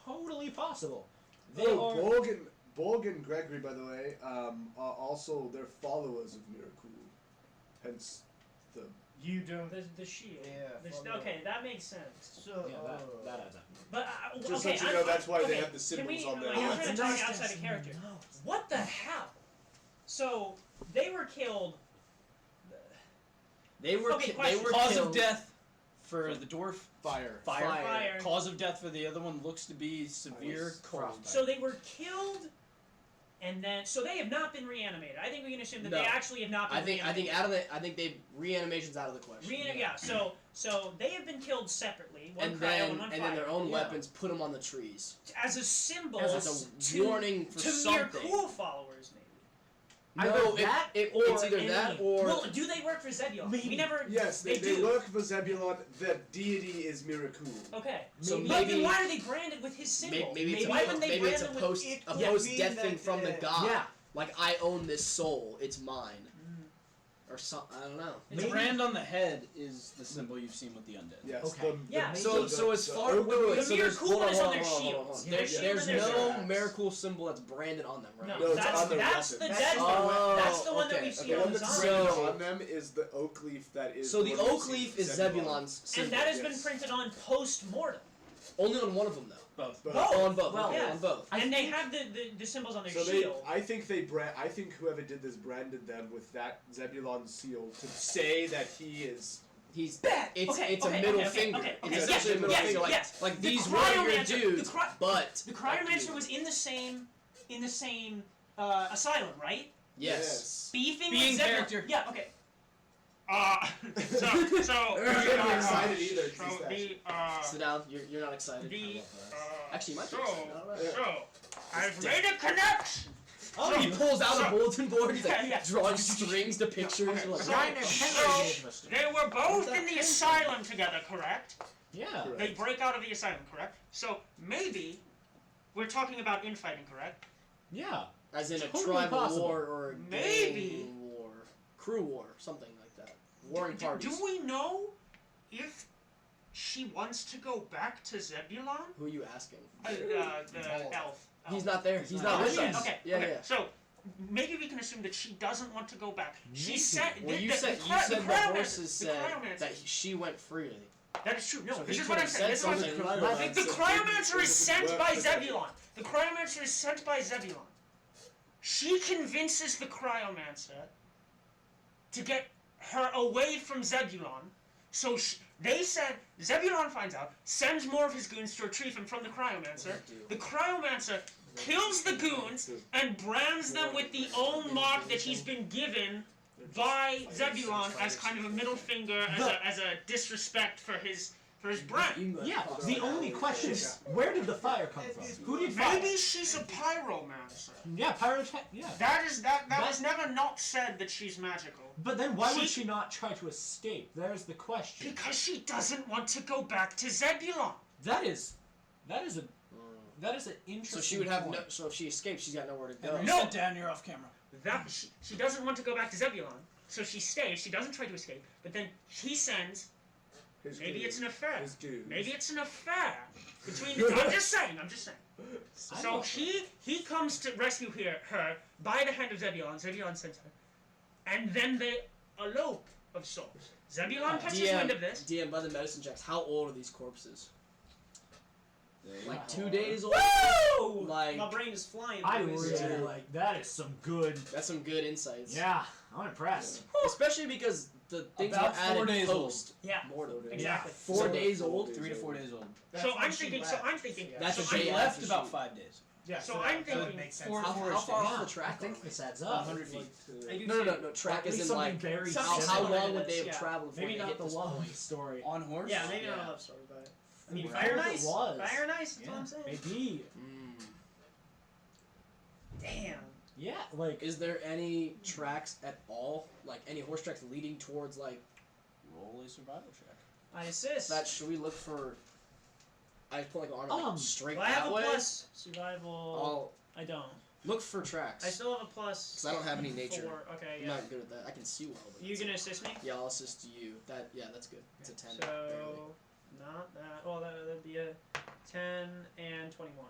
G: totally possible. They
B: Oh,
G: are.
B: Borg and Gregory, by the way, are also they're followers of Miracool. Hence, the
F: You don't.
I: The shield.
F: Yeah.
I: The
F: follow.
I: okay, that makes sense.
F: So.
G: Yeah, that adds up.
I: But
B: just
I: okay,
B: so you know, that's why
I: okay,
B: they have the
I: can we,
B: symbols on their.
I: I'm
F: Oh,
I: trying
F: it's
I: to talk
F: nice
I: outside
F: to
I: of character.
F: know.
I: What the hell? So they were killed.
D: they were
I: Okay,
D: they
I: question.
D: were
H: Cause
D: killed.
H: of death for the dwarf.
B: Fire.
I: Fire.
H: Cause of death for the other one looks to be severe
B: Ice.
H: cold.
G: Frostbite.
I: So they were killed, and then so they have not been reanimated. I think we can assume that
D: No.
I: they actually have not been.
D: I think I think they reanimation's out of the question.
I: Yeah. So they have been killed separately. One
D: and
I: cryo
D: then
I: and one
D: and
I: fire.
D: then their own
G: Yeah.
D: weapons put them on the trees
I: as a symbol,
D: as a
I: to,
D: warning for
I: to
D: something.
I: mere cool followers, maybe.
G: Either
D: No,
G: that
D: it's
G: or
D: either
G: any-
D: that or
I: Well, do they work for Zebulon? We
G: Maybe.
I: never.
B: Yes, they
I: do.
B: work for Zebulon. The deity is Miracool.
I: Okay.
D: so
G: Maybe-
I: But then
D: maybe
I: why are they branded with his symbol?
D: maybe it's
I: Why
D: a,
I: wouldn't they
D: maybe
I: brand
D: it's a
I: them with
D: post
F: it
D: a
F: could
D: post
F: be
D: death
F: that,
D: thing from the
F: uh,
D: god.
G: Yeah.
D: Like I own this soul, it's mine. Or some I don't know.
H: The
G: Maybe-
H: brand on the head is the symbol you've seen with the undead.
B: Yes.
G: Okay.
I: Yeah.
D: So as far
B: wait,
I: The
D: so there's
I: Miracool
D: hold
I: is on
D: hold
I: their
D: hold
I: shields.
D: hold
I: Their
D: There's,
I: shield
D: there's
I: and their
D: no
B: shield.
D: Miracool symbol that's branded on them, right?
I: No,
B: No, it's
I: that's
B: on their
I: that's the
B: weapons.
I: dead
D: Oh,
I: one. That's the one that
D: okay,
I: we
D: okay.
I: see
B: The
I: on
B: one
I: the
B: that's
I: zombie.
B: printed
D: So-
B: on them is the oak leaf that is.
D: So the
B: one we
D: oak
B: see
D: leaf
B: in
D: is
B: Zebulon.
D: Zebulon's symbol.
I: And that has
B: Yes.
I: been printed on post-mortem.
D: Only on one of them though.
H: Both.
B: But-
I: Both.
D: On both.
G: Well,
D: okay,
I: yeah.
D: on both.
I: And they have the symbols on their
B: So they,
I: shield.
B: I think I think whoever did this branded them with that Zebulon seal to say that he is.
D: He's
I: Bet.
D: it's
I: Okay,
D: it's
I: okay,
D: a middle
I: okay, okay,
D: finger.
I: okay,
D: It's
I: okay.
D: essentially
I: Yes,
D: a middle
I: yes,
D: finger. Like,
I: yes.
D: like
I: The
D: these warrior
I: cryomancer-
D: dudes, but
I: The cryomancer was in the same asylum, right?
D: yes.
I: Beefing
H: Being
I: with Zebulon.
H: character.
I: Yeah. Okay.
A: So
B: You're not excited either,
A: So
B: he's
A: the
D: Sit down. You're not excited.
A: the
D: Actually, you might be
A: so
D: excited. I don't know.
A: so I've made a connection.
D: Oh, he pulls out
A: so-
D: a bulletin board. He's like
I: Yeah.
D: drawing strings to pictures.
A: Okay,
D: Like,
A: so-
G: Guy named Henry gave us to.
A: They were both in the asylum together, correct?
G: Yeah.
A: They break out of the asylum, correct? So maybe we're talking about infighting, correct?
G: Yeah.
D: as in a
G: Totally
D: tribal
G: possible.
D: war or a
A: Maybe.
D: gang war, crew war, something like that. Warring
A: Do
D: parties.
A: we know if she wants to go back to Zebulon?
D: Who are you asking?
A: The elf.
D: He's not there. He's
A: Oh,
D: not with
A: shit,
D: us.
A: Okay,
D: Yeah,
A: okay.
D: yeah.
A: So maybe we can assume that she doesn't want to go back. She
G: Maybe.
A: said.
D: Well, you
A: the
D: said
A: cryomancer-
D: the horses
A: the
D: said
A: cryomancer-
D: that she went freely.
A: That is true. No,
D: So
A: this
D: he
A: is what
D: could
A: I'm
D: have
A: saying. This is what I'm
D: said
A: saying.
D: something.
A: I think the cryomancer is sent by Zebulon. The cryomancer is sent by Zebulon. She convinces the cryomancer to get her away from Zebulon. So they said, Zebulon finds out, sends more of his goons to retrieve him from the Cryomancer. The Cryomancer kills the goons and brands them with the own mark that he's been given by Zebulon as kind of a middle finger, as a disrespect for his brand.
G: Yeah, the only question is, where did the fire come from? Who did fire?
A: Maybe she's a pyromancer.
G: Yeah, pyrotech. Yeah.
A: That was never not said that she's magical.
G: But then why would she not try to escape? There's the question.
A: Because she doesn't want to go back to Zebulon.
G: That is an interesting.
D: So she would have
G: point.
D: no. So if she escapes, she's got nowhere to go.
H: Henry,
A: No.
H: sit down. You're off camera.
A: That she doesn't want to go back to Zebulon, so she stays. She doesn't try to escape, but then he sends. Maybe it's an affair. Maybe it's an affair between the two. I'm just saying. So he comes to rescue her by the hand of Zebulon. Zebulon sends her, and then they elope of sorts. Zebulon catches wind of this.
D: DM, by the medicine checks, how old are these corpses?
E: They-
D: Like 2 days old?
I: Woo!
D: Like,
I: My brain is flying.
G: I
I: boys.
G: really like that. Is some good.
D: that's some good insights.
G: Yeah, I'm impressed.
D: Especially because the things
H: About
D: were added
H: 4 days old.
D: post.
I: Yeah.
D: Mortem.
I: Exactly.
D: 4 days old?
E: 3 to 4 days old.
A: So I'm
F: when she
A: thinking.
F: left.
D: That's
A: so
D: a
A: I'm
D: day
H: She
D: after
H: left
D: she-
H: about 5 days.
F: Yeah,
A: So
F: so
A: I'm
F: that would
A: thinking
F: make sense.
H: four-
D: How
H: four
D: far off
G: Yeah,
D: the track
G: I think
D: are
G: this adds
E: About
G: up.
E: 100 feet.
I: I do
D: No,
I: too.
D: track
G: At
D: is
G: least
D: in
G: something
D: like,
G: very
D: how
G: similar.
D: long would they have
I: Yeah.
D: traveled before
G: Maybe
D: they
G: not
D: hit
G: the
D: this
G: love
D: point?
G: story.
E: On horse?
I: Yeah, maybe not
E: Yeah.
I: a love story, but I mean,
G: Who
I: fire
G: cares?
I: nice.
G: It was.
I: Fire nice. That's
G: Yeah,
I: what I'm saying.
G: maybe.
I: Damn.
G: Yeah, like
D: Is there any tracks at all? Like any horse tracks leading towards like
E: Roll a survival check.
I: I assist.
D: that? Should we look for? I put like an arm like, straight
I: Well, I have
D: that
I: a
D: way.
I: plus survival.
D: I'll
I: I don't.
D: look for tracks.
I: I still have a plus.
D: 'Cause I don't have any nature.
I: 4. Okay,
D: I'm
I: yeah.
D: not good at that. I can see well. But
I: You gonna assist me?
D: Yeah, I'll assist you. That's good. It's a 10.
I: So
D: barely.
I: not that. Well, that'd be a 10 and 21.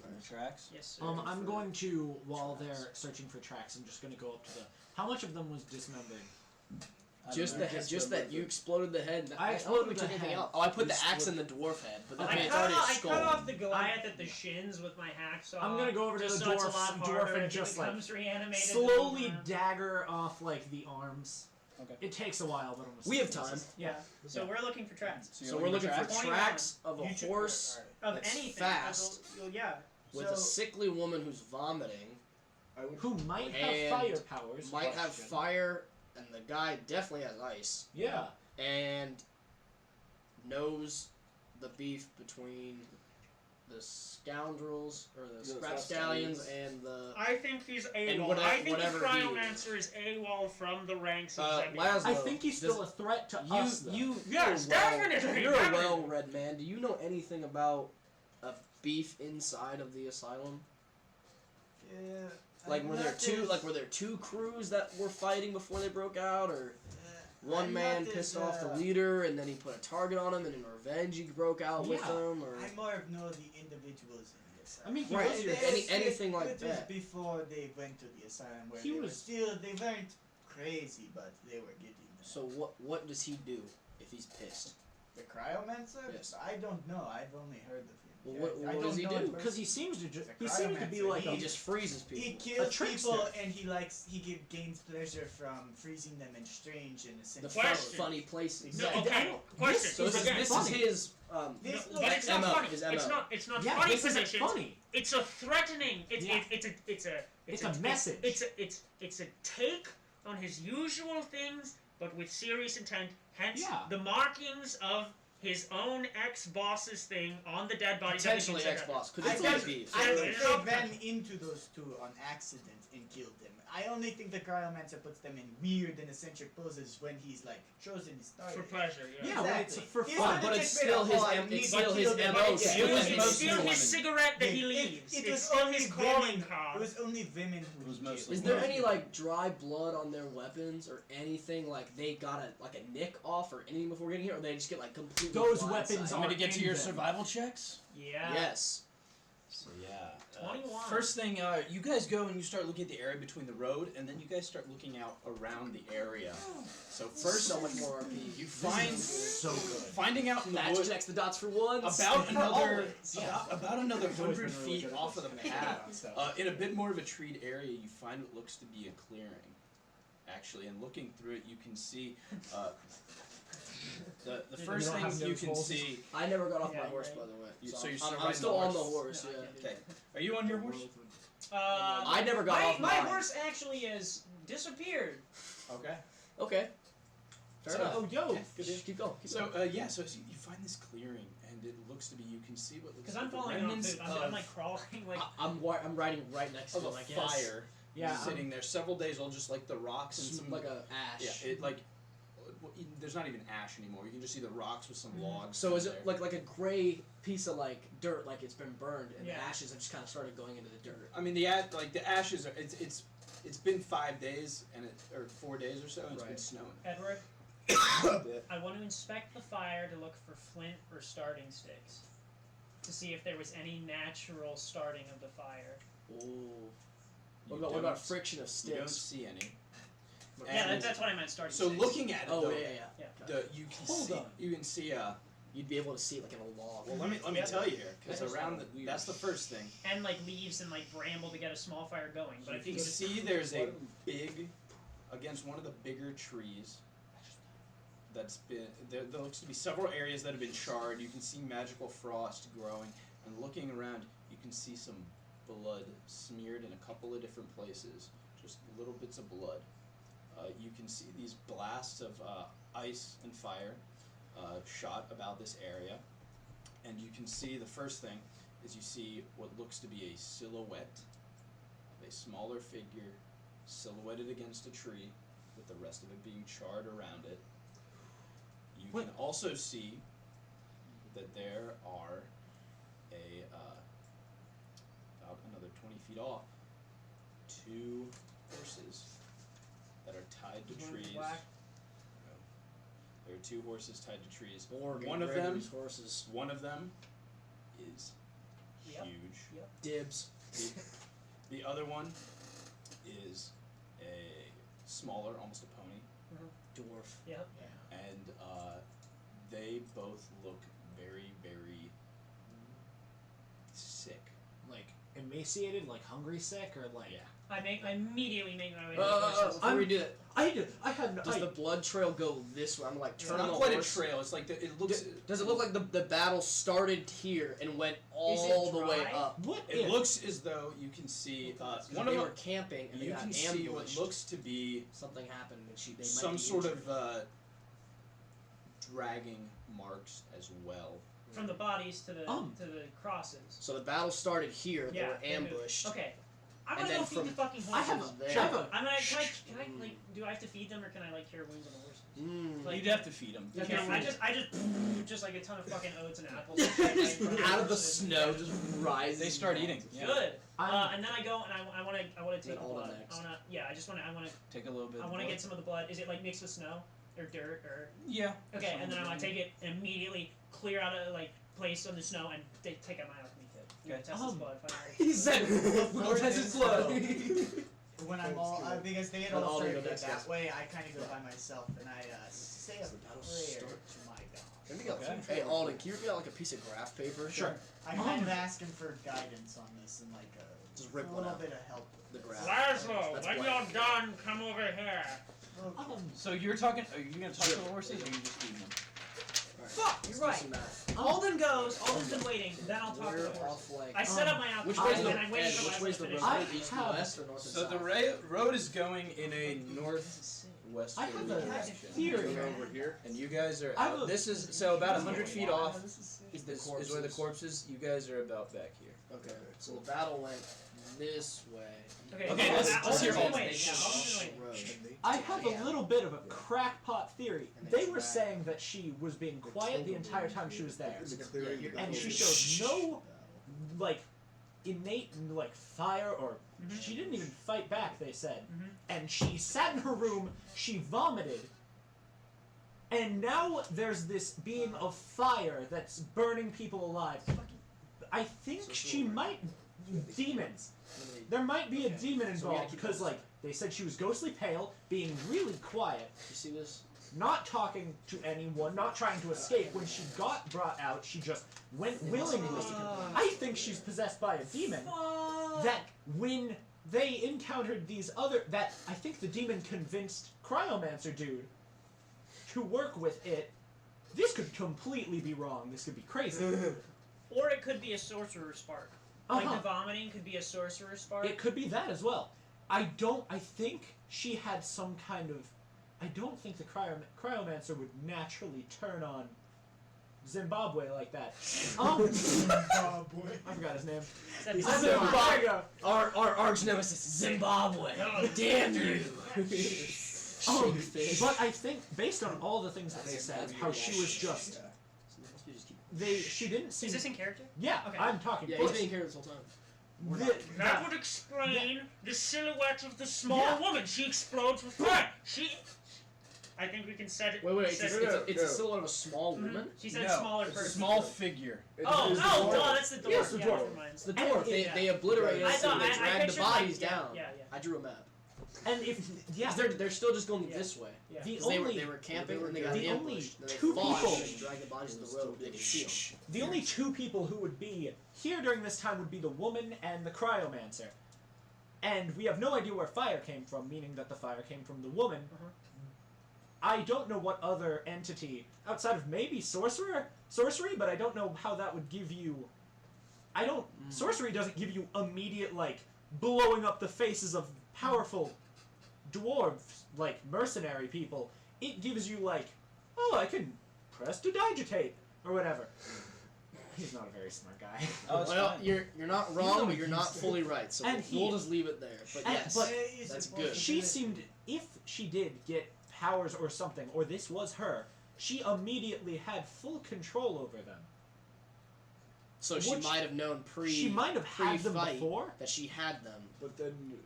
E: On the tracks?
I: Yes, sir.
G: I'm going to, while they're searching for tracks, I'm just going to go up to the. How much of them was dismembered?
E: I
D: Just
E: don't
D: the
E: know.
D: head, just that you exploded the head.
G: I
D: don't
G: exploded
D: think we
G: the
D: took anything
G: head.
D: else. Oh, I put
G: You
D: the axe in
G: split-
D: the dwarf head, but
G: Okay.
D: I mean,
I: I
D: it's
I: cut,
D: already a
I: off, I
D: skull.
I: cut off the Goliath at the shins with my hacksaw.
G: I'm gonna go over to
I: just
G: the
I: so it's a
G: dwarf,
I: lot harder
G: and
I: if
G: just
I: it
G: like
I: becomes reanimated
G: slowly
I: around.
G: dagger off like the arms.
E: Okay.
G: It takes a while, but almost.
D: We have time.
I: Yeah. So we're looking for tracks
D: So we're looking for
E: tracks?
D: tracks of a
I: You took-
D: horse
I: of
D: That's
I: anything.
D: fast.
I: Yeah.
D: with
I: so,
D: a sickly woman who's vomiting,
G: Who might have
D: And
G: fire powers?
D: might have
G: question.
D: fire, and the guy definitely has ice,
G: Yeah.
D: and knows the beef between the scoundrels or the rapscallions and the.
A: I think he's
D: And
A: AWOL. I think the
D: whatever he
A: Cryomancer is AWOL from the ranks of Zebulon.
D: Laszlo,
G: I think he's still a threat to us. Though.
A: Yes, definitely,
D: You're
A: definitely.
D: a well-read man. Do you know anything about a beef inside of the asylum?
F: Yeah.
D: Like were there two crews that were fighting before they broke out, or one
F: I'm
D: man
F: not
D: pissed
F: as,
D: off the leader and then he put a target on him, and in revenge he broke out with
G: Yeah.
D: them, or
F: I more know the individuals in the asylum.
G: I mean, he
D: Right,
G: was
D: it-
G: your
D: anything like
F: it
D: that.
F: was before they went to the asylum where
G: He
F: they were
G: was-
F: still they weren't crazy, but they were getting there.
D: So what does he do if he's pissed?
F: The cryomancer?
D: Yes.
F: I don't know. I've only heard of him.
D: Well,
F: Yeah,
D: what
F: I
D: does
F: don't
D: he
F: know
D: do?
F: in
G: because he
F: person.
G: seems to just
F: He's a
G: he seems to be
F: cryomancer.
G: like
D: He
G: a
D: just freezes people.
F: He kills
G: trickster.
F: people and he gains pleasure from freezing them in strange and
D: The
F: essential.
A: Question.
D: funny places.
A: No,
F: Exactly.
A: okay. Question.
D: So this
G: Again,
D: is
G: funny.
D: his
F: This
A: No, but it's
D: MO,
A: not funny.
D: his
A: It's
D: MO.
A: not. It's not
G: yeah,
A: funny
G: this isn't
A: positions.
G: funny.
A: It's a threatening. It's
G: Yeah.
A: it's
G: a message.
A: It's a take on his usual things, but with serious intent. Hence
G: Yeah.
A: the markings of his own ex-boss's thing on the dead body.
D: Potentially ex-boss. Could
F: I
D: it
F: think,
D: be?
F: I
A: Yeah,
F: think
A: it's not
F: they ran into those two on accident and killed them. I only think the cryomancer puts them in weird and eccentric poses when he's like chosen his
A: for
F: target.
A: pleasure. Yeah.
G: Yeah, well, it's for
F: He
G: fun.
F: would've
D: But
F: just
D: it's
F: been
D: still
F: a
D: his
F: whole, I
D: M-
F: need
D: it's
F: to
D: still
F: kill
D: his
F: them.
D: MO.
A: But it's
D: Yeah,
A: still,
D: yeah,
A: it's
D: most
A: still
E: women.
A: his cigarette that he
F: It-
A: leaves.
F: it
A: It's
F: was
A: still
F: only
A: his
F: women.
A: calling
F: It
A: card.
F: was only women who
E: It was
F: he
E: mostly
F: killed.
D: Is there any like dry blood on their weapons or anything like they got a nick off or anything before getting here, or they just get like completely
G: Those
D: blindsided?
G: weapons
E: I'm
G: are
E: gonna get to
G: in
E: your
G: them.
E: survival checks.
I: Yeah.
D: Yes.
E: So yeah.
A: 21.
E: First thing, you guys go and you start looking at the area between the road, and then you guys start looking out around the area. So first,
D: So much more RP.
E: you find
G: so good.
E: finding out in the
D: That
E: woods
D: connects the dots for once.
E: about another
G: Yeah.
E: about another
G: I've always
E: 100
G: been really
E: feet
G: good at
E: off
G: this.
E: of the path, in a bit more of a treed area, you find what looks to be a clearing. actually, and looking through it, you can see the
G: You
E: first
G: don't have
E: thing you
G: nose
E: can
G: holes?
E: see.
D: I never got off
I: Yeah,
D: my horse,
I: right.
D: by the way.
E: You-
D: So,
E: so you're
D: I'm,
E: still
D: I'm
E: riding
D: still
E: the
D: on the
E: horse?
D: horse.
I: No, I
D: Yeah.
I: can't do
E: Okay,
I: it.
E: are you on your horse?
D: I never got off
I: my
D: mine.
I: horse actually has disappeared.
E: Okay.
D: Okay. Fair
E: So-
D: enough.
G: Oh, yo!
D: Good deal. Keep going. Keep
E: So
D: going.
E: yeah, so you find this clearing, and it looks to be you can see what looks
I: Because
E: like
I: I'm
E: the
I: falling off
E: remnants
I: food.
E: of,
I: I'm like crawling. Like
D: I'm riding right next
E: of
D: to
E: a
D: him, I guess.
E: fire
G: Yeah,
E: sitting there several days old, just like the rocks and some
D: Like a ash.
E: yeah, it like there's not even ash anymore. You can just see the rocks with some logs.
D: So is
E: in
D: it
E: there.
D: like a gray piece of like dirt, like it's been burned, and
I: Yeah.
D: the ashes have just kind of started going into the dirt?
E: I mean the ashes are it's been 5 days or 4 days or so. And it's been
D: Right.
E: snowing.
I: Edward,
E: A bit.
I: I want to inspect the fire to look for flint or starting sticks, to see if there was any natural starting of the fire.
D: Oh.
E: You
D: What about
E: don't-
D: friction of
E: You don't
D: sticks?
E: see any.
I: Yeah,
E: And
I: that's what I meant. Starting
E: so
I: sticks.
E: looking at it
D: Oh
E: though,
D: yeah.
E: you can
G: Hold
E: see
G: on.
E: you can see
D: You'd be able to see it like in a log.
E: well let me
I: Yeah.
E: tell you here because
D: That's
E: around
D: weird.
E: that's the first thing.
I: And like leaves and like bramble to get a small fire going. But if
E: You
I: you
E: can
I: could just
E: see there's a big against one of the bigger trees that's been there looks to be several areas that have been charred. You can see magical frost growing, and looking around you can see some blood smeared in a couple of different places, just little bits of blood. You can see these blasts of ice and fire shot about this area, and you can see the first thing is you see what looks to be a silhouette of a smaller figure silhouetted against a tree with the rest of it being charred around it. You
G: What?
E: can also see that there are about another 20 feet off, 2 horses that are tied to
I: One
E: trees.
I: black.
E: No. There are 2 horses tied to trees.
D: Morgan
E: One of
D: Gregory's
E: them
D: horses.
E: One of them is
I: Yep.
E: huge.
D: Dibs.
E: The other one is a smaller, almost a pony,
D: Dwarf.
I: Yep.
E: and they both look very, very sick.
G: Like, emaciated, like hungry sick, or like...
E: Yeah.
I: I immediately make my way to the horses.
D: Before we do that,
G: I have no...
D: does the blood trail go this way? I'm like
E: It's
D: turn
E: not
D: on the
E: quite
D: horse.
E: a trail. It's like it looks.
D: Does it look like the battle started here and went all the way
I: dry?
D: up?
G: What
E: It
G: if...
E: looks as though you can see one
D: they
E: of
D: were
E: them.
D: camping and they
E: You
D: got
E: can
D: ambushed.
E: see what looks to be
D: Something happened and they might
E: some
D: be
E: sort
D: injured.
E: of dragging marks as well.
I: From the bodies to the crosses.
D: So the battle started here.
I: Yeah,
D: they were ambushed.
I: Okay. I'm
D: And
I: gonna
D: then
I: go feed
D: from-
I: the fucking
G: I
I: horses.
G: have
D: there.
G: I have a...
I: I'm gonna. Can I like? Do I have to feed them or can I like cure wounds on the horses?
D: Mm.
I: Like-
E: You'd have to feed them.
I: Okay, I just like a ton of fucking oats and apples. Right in front the
D: Out of the
I: horses.
D: snow, just rises.
E: They start eating. Yeah.
I: Good.
G: I'm-
I: And then I go and I want to take
D: Then
I: the
D: all the
I: blood.
D: next.
I: I want to
E: Take a little bit.
I: get some of the blood. Is it like mixed with snow or dirt or?
E: Yeah.
I: Okay, and then I want to take it and immediately clear out a like place on the snow and take out my alchemy kit. You know, test his blood. Find out.
D: He said, "We'll test his blood."
F: When I'm all because they had
D: Then
F: all
D: Alden
F: started
D: go
F: to
D: next,
F: get
D: guys.
F: that way, I kind of go by myself and I say a
D: So the battle
F: prayer
D: starts.
F: to my God.
D: Let me go.
E: Okay.
D: Hey Alden, can you read out like a piece of graph paper?
G: Sure.
F: I kind of ask him for guidance on this and like
D: Just rip
F: a
D: one
F: little
D: out.
F: bit of help.
D: The graph.
A: Laszlo,
D: That's
A: when
D: blank.
A: you're done, come over here.
E: So you're talking? Are you gonna talk to the horses, or are you just feeding them?
D: Alright,
I: Fuck,
D: let's
I: you're
D: do
I: right.
D: some math.
I: Alden's been waiting. Then I'll talk to
D: We're
I: the horses.
D: off like.
I: I set up my alchemy
D: Which way's
I: and
D: the
I: then I waited for
D: which way's the
I: my
D: road?
I: finish.
G: I
D: East
G: have-
D: and west or north and
E: So
D: south?
E: the road is going in a northwest
G: I have a
E: direction.
G: theory.
B: Go over here.
E: And you guys are
G: I have
E: out.
G: a-
E: This is so about 100 feet off.
D: Is the
E: This is where the corpses. You guys are about back here.
D: Okay, so the battle went this way.
I: Okay,
E: Okay,
I: let's
E: hear
I: Alden's
E: Alden.
I: been waiting. Yeah, Alden's been waiting.
D: Road.
G: I have a little bit of a crackpot theory.
D: And
G: They
D: it's
G: were
D: back.
G: saying that she was being quiet the entire time she was there.
B: In the clearing.
D: Yeah,
G: And she
D: Shh.
G: showed no, like, innate, like, fire or...
I: Mhm.
G: She didn't even fight back, they said.
I: Mhm.
G: And she sat in her room, she vomited, and now there's this being of fire that's burning people alive. I think
D: So
G: she
D: we're-
G: might... Demons. There might be a demon
D: So we gotta
G: involved,
D: keep
G: because,
D: this.
G: like, they said she was ghostly pale, being really quiet,
D: You see this?
G: not talking to anyone, not trying to escape. When she got brought out, she just went willingly. I think she's possessed by a demon that when they encountered these other that I think the demon convinced Cryomancer dude to work with it. This could completely be wrong. This could be crazy.
I: Or it could be a sorcerer spark. Like
G: Uh-huh.
I: the vomiting could be a sorcerer spark.
G: It could be that as well. I think she had some kind of. I don't think the Cryomancer would naturally turn on Zimbabwe like that.
F: Zimbabwe.
G: I forgot his name.
I: Is that
D: He's
I: Zimbabwe?
G: There you go.
D: Our arch nemesis, Zimbabwe. Damn you. Shellfish.
G: But I think, based on all the things that they said, how she was just. She didn't seem.
I: Is this in character?
G: Yeah,
I: Okay.
G: I'm talking.
D: Yeah, he's being carried this whole time.
A: That would explain the silhouette of the small
G: Yeah.
A: woman. She explodes with fire. I think we can set it.
D: Wait,
A: set
D: it's a silhouette of a small woman?
I: She said
E: No,
I: smaller
E: it's a
I: person.
E: small figure.
I: Oh,
B: It's the
I: oh,
B: dwarf.
I: duh, that's the dwarf.
D: Yeah, it's the
I: Yeah,
D: dwarf.
I: never mind.
D: It's the dwarf.
I: Yeah.
D: They obliterated
A: I
D: it, so
A: thought-
D: they
A: I
D: dragged the
I: pictured,
D: bodies
I: like,
D: down.
I: yeah.
D: I drew a map.
G: And if yeah,
D: 'Cause they're still just going
I: Yeah.
D: this way.
I: Yeah.
G: the
D: 'Cause they
G: only
D: were camping and they got
G: the only
D: ambushed. Then they
G: two
D: fought
G: people-
D: and they dragged the bodies to the road. They could see them.
G: the only two people who would be here during this time would be the woman and the Cryomancer, and we have no idea where fire came from, meaning that the fire came from the woman. I don't know what other entity outside of maybe sorcery, but I don't know how that would give you. Sorcery doesn't give you immediate like blowing up the faces of powerful dwarves like mercenary people. It gives you like, oh, I can press to digitate or whatever. He's not a very smart guy.
E: Oh, it's
D: Well,
E: fine.
D: you're not wrong, but you're not fully right. So
G: And
D: we'll just leave it there. But
G: and-
D: yes,
G: but
D: that's good.
G: She seemed, if she did get powers or something, or this was her, she immediately had full control over them.
D: So she
G: Which-
D: might have known
G: She might have had them
D: pre-fight
G: before.
D: that she had them
B: But then,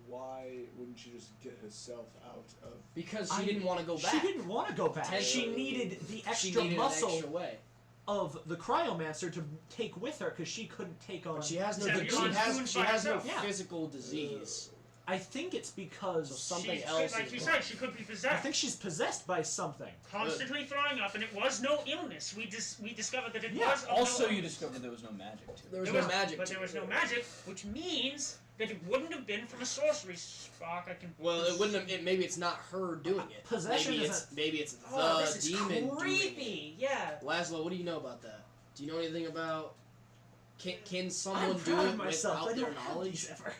B: why wouldn't she just get herself out of?
D: because she didn't want to go back.
G: She didn't want to go back. She
D: Potentially.
G: needed the
D: She
G: extra
D: needed
G: muscle
D: an extra way.
G: of the Cryomancer to take with her because she couldn't take on.
D: But she has no.
A: Yeah,
D: She
A: you're on
D: has.
A: food
D: She
A: by
D: has no
A: herself.
G: Yeah.
D: physical disease.
G: I think it's because
D: So something
A: She-
D: else
A: Like
D: is
A: you
D: wrong.
A: said, she could be
G: I
A: possessed.
G: think she's possessed by something.
A: Constantly throwing up, and it was no illness. We discovered that it
G: Yeah,
A: was. Of
E: Also,
A: no
E: you
A: illness.
E: discovered there was no magic to it.
D: There was
A: There
D: no magic.
A: But
D: to
A: there was
D: it.
A: no magic, which means that it wouldn't have been from a sorcery spark. I can.
D: Well, it wouldn't have. Maybe it's not her doing it.
G: Possession
D: maybe
G: isn't-
D: maybe it's
I: Oh,
D: the
I: this is
D: demon doing it.
I: creepy. Yeah.
D: Laszlo, what do you know about that? Do you know anything about? Can
G: I'm
D: someone do
G: proud of
D: it
G: myself. I
D: without their
G: don't have
D: knowledge?
G: these ever.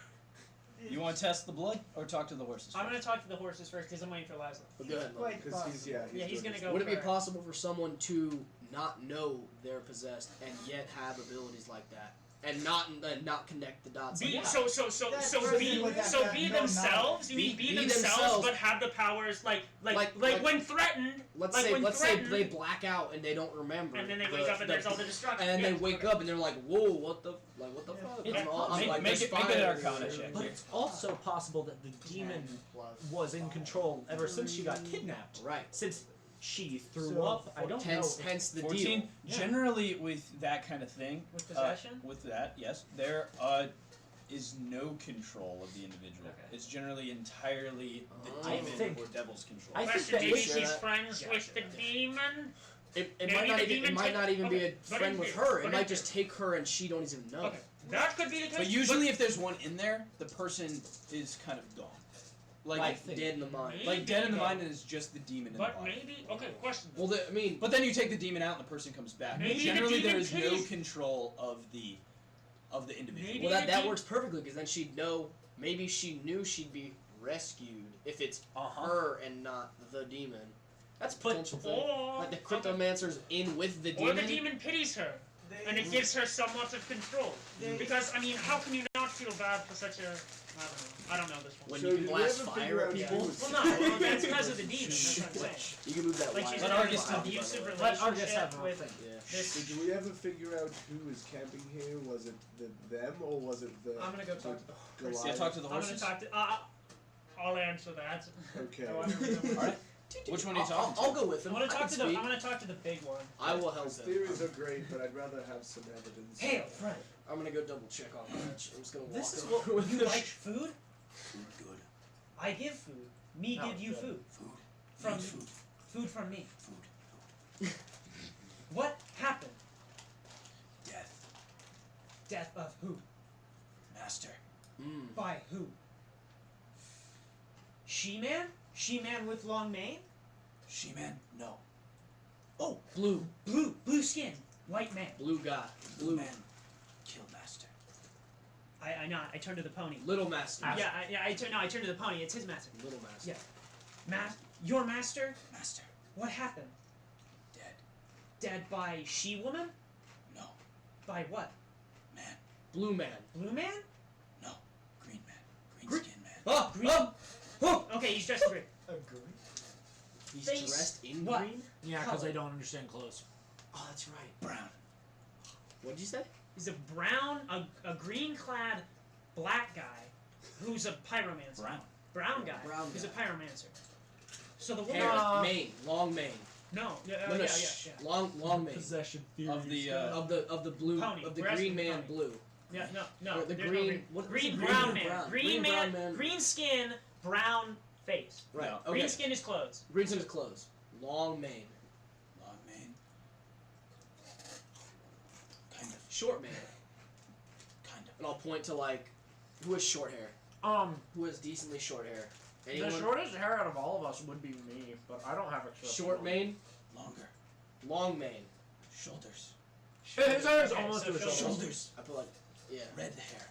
E: You want to test the blood or talk to the horses?
I: I'm
E: first?
I: gonna talk to the horses first because I'm waiting for Laszlo.
D: But go ahead.
F: Quite
B: Because he's
F: possible.
I: Yeah, he's
B: doing
I: gonna
B: his-
I: go.
D: Would it be
I: for
D: possible for someone to not know they're possessed and yet have abilities like that, and not connect the dots?
A: Be,
D: like that?
A: so
F: That
A: be
F: person would have to have
A: be
F: no
A: themselves. You mean
D: Be
A: be
D: themselves.
A: themselves, but have the powers like
D: Like
A: when threatened.
D: Let's
A: like
D: say
A: when
D: let's say
A: threatened,
D: they black out and they don't remember,
A: and then they wake up and there's all the destruction.
D: and then
A: Yeah,
D: they wake
A: okay.
D: up and they're like, whoa, what the fuck?
I: It's
D: I'm all- I'm
E: Make,
D: like,
E: make,
D: there's
E: it, make it
D: fire
E: an Arcana
D: everywhere.
E: check
G: But
E: here.
G: it's also possible that the demon was in control ever since she got kidnapped.
D: Right.
G: Since she threw
F: So,
G: up, I don't
D: Hence,
G: know.
D: hence the
E: 14.
D: deal.
G: Yeah.
E: Generally, with that kind of thing,
I: With possession?
E: with that, yes, there is no control of the individual.
I: Okay.
E: It's generally entirely the
D: Oh.
G: I
E: demon
G: think-
E: or devil's control.
G: I think
A: Question:
G: that
A: Maybe
G: we
D: should-
A: she's friends
G: Yeah,
A: with the demon.
D: It
A: Maybe
D: might not
A: the
D: even
A: demon
D: it might
A: take-
D: not even be
A: okay,
D: a
A: but
D: friend
A: in
D: with
A: theory-
D: her. It
A: but
D: might
A: in
D: just take her and she don't even know.
A: Okay, that could be the case.
E: But usually, if there's one in there, the person is kind of gone.
D: Like
G: think-
D: dead in the mind.
A: Maybe.
E: Like dead in the mind, and it's just the demon in
A: But
E: the body.
A: maybe okay. Question.
D: Well, I mean,
E: But then you take the demon out, and the person comes back.
A: Maybe
E: But
A: the
E: generally, there
A: demon
E: is no
A: pities-
E: control of the individual.
A: Maybe-
D: well that
A: the
D: works perfectly because then she'd know. Maybe she knew she'd be rescued if it's
E: Uh-huh.
D: her and not the demon. That's a
A: But
D: potential thing.
A: or
D: Like the cryptomancer's in with the
A: or
D: demon.
A: the demon pities her, and it gives her somewhat of control. Because I mean, how can you not feel bad for such a? I don't know this one.
D: When
B: So
D: you can
B: did we
D: blast
B: ever
D: fire
B: figure
D: at
B: out
D: people.
B: who was-
A: Well, no, well, that's because of the demon. That's what I'm saying.
B: You can move that
A: Like
B: line.
A: she's
G: Let
A: in an
G: Argus have
A: abusive
G: Let Argus
A: relationship
G: have a
A: with
G: thing.
D: Yeah.
A: this.
B: So did we ever figure out who was camping here? Was it them or was it the?
I: I'm gonna go talk to the horses.
B: Goliath?
E: Yeah, talk to the
I: I'm gonna
E: horses.
I: talk to.
A: I'll answer that.
B: Okay.
A: No, I don't remember.
E: All right. Which one are you
D: I'll
E: talking
D: I'll go with
I: I'm
D: him.
I: gonna
D: I
I: talk
D: can
I: to the.
D: speak.
I: I'm gonna talk to the big one.
D: I will help
B: His
D: him.
B: theories are great, but I'd rather have some evidence.
I: Hail, friend.
D: I'm gonna go double check on that. I'm just gonna walk
I: This is
D: over
I: what
D: with
I: you
D: the
I: like food.
E: Food good.
I: I give food. Me
G: No,
I: give you
G: good.
I: food.
E: Food.
I: From
E: Need food.
I: Food from me.
E: Food.
I: What happened?
E: Death.
I: Death of who?
E: Master.
I: By who? She-Man? She-Man with long mane?
E: She-Man? No.
D: Oh, blue.
I: Blue skin. White man.
D: Blue guy.
E: Blue man. Kill Master.
I: I not. I turn to the pony.
D: Little master.
I: I turn to the pony. It's his master.
D: Little master.
I: Yeah. Your master?
E: Master.
I: What happened?
E: Dead.
I: Dead by she-woman?
E: No.
I: By what?
E: Man.
D: Blue man.
I: Blue man?
E: No. Green man. Green
D: Green-
E: skin man.
D: Oh,
I: Green- Okay, he's dressed in green.
F: Agree.
D: He's
I: Face-
D: dressed in
I: what?
D: green?
G: Yeah, because
I: Color.
G: they don't understand clothes.
D: Oh, that's right.
E: Brown.
D: What did you say?
I: He's a green-clad black guy who's a pyromancer. Brown guy
D: Brown
I: who's
D: guy.
I: a pyromancer. So the woman.
D: Hair, mane, long mane.
I: No.
D: No,
I: Yeah.
D: long mane.
G: Possession theory.
H: Of the
D: Of the blue
I: Pony.
D: of the
I: We're asking
D: green
I: the
D: man
I: pony.
D: blue.
I: Yeah, no.
D: Or the
I: there's
D: green-
I: no
D: what-
I: green
D: what's
I: brown
D: green
I: man.
D: brown?
I: Green
D: Green
I: man.
D: brown man.
I: Green skin, brown face.
D: Right.
H: No.
D: Okay.
I: Green skin is clothes.
D: Green skin is clothes. Long mane.
E: Long mane. Kind of.
D: Short mane.
E: Kind of.
D: And I'll point to like who has short hair. Who has decently short hair. Anyone?
G: The shortest hair out of all of us would be me, but I don't have a
D: Short mane.
E: Longer.
D: Long mane.
E: Shoulders.
G: His hair is
I: Okay,
G: almost
I: so
G: to his shoulders.
E: Shoulders.
D: I put like yeah.
E: Red hair.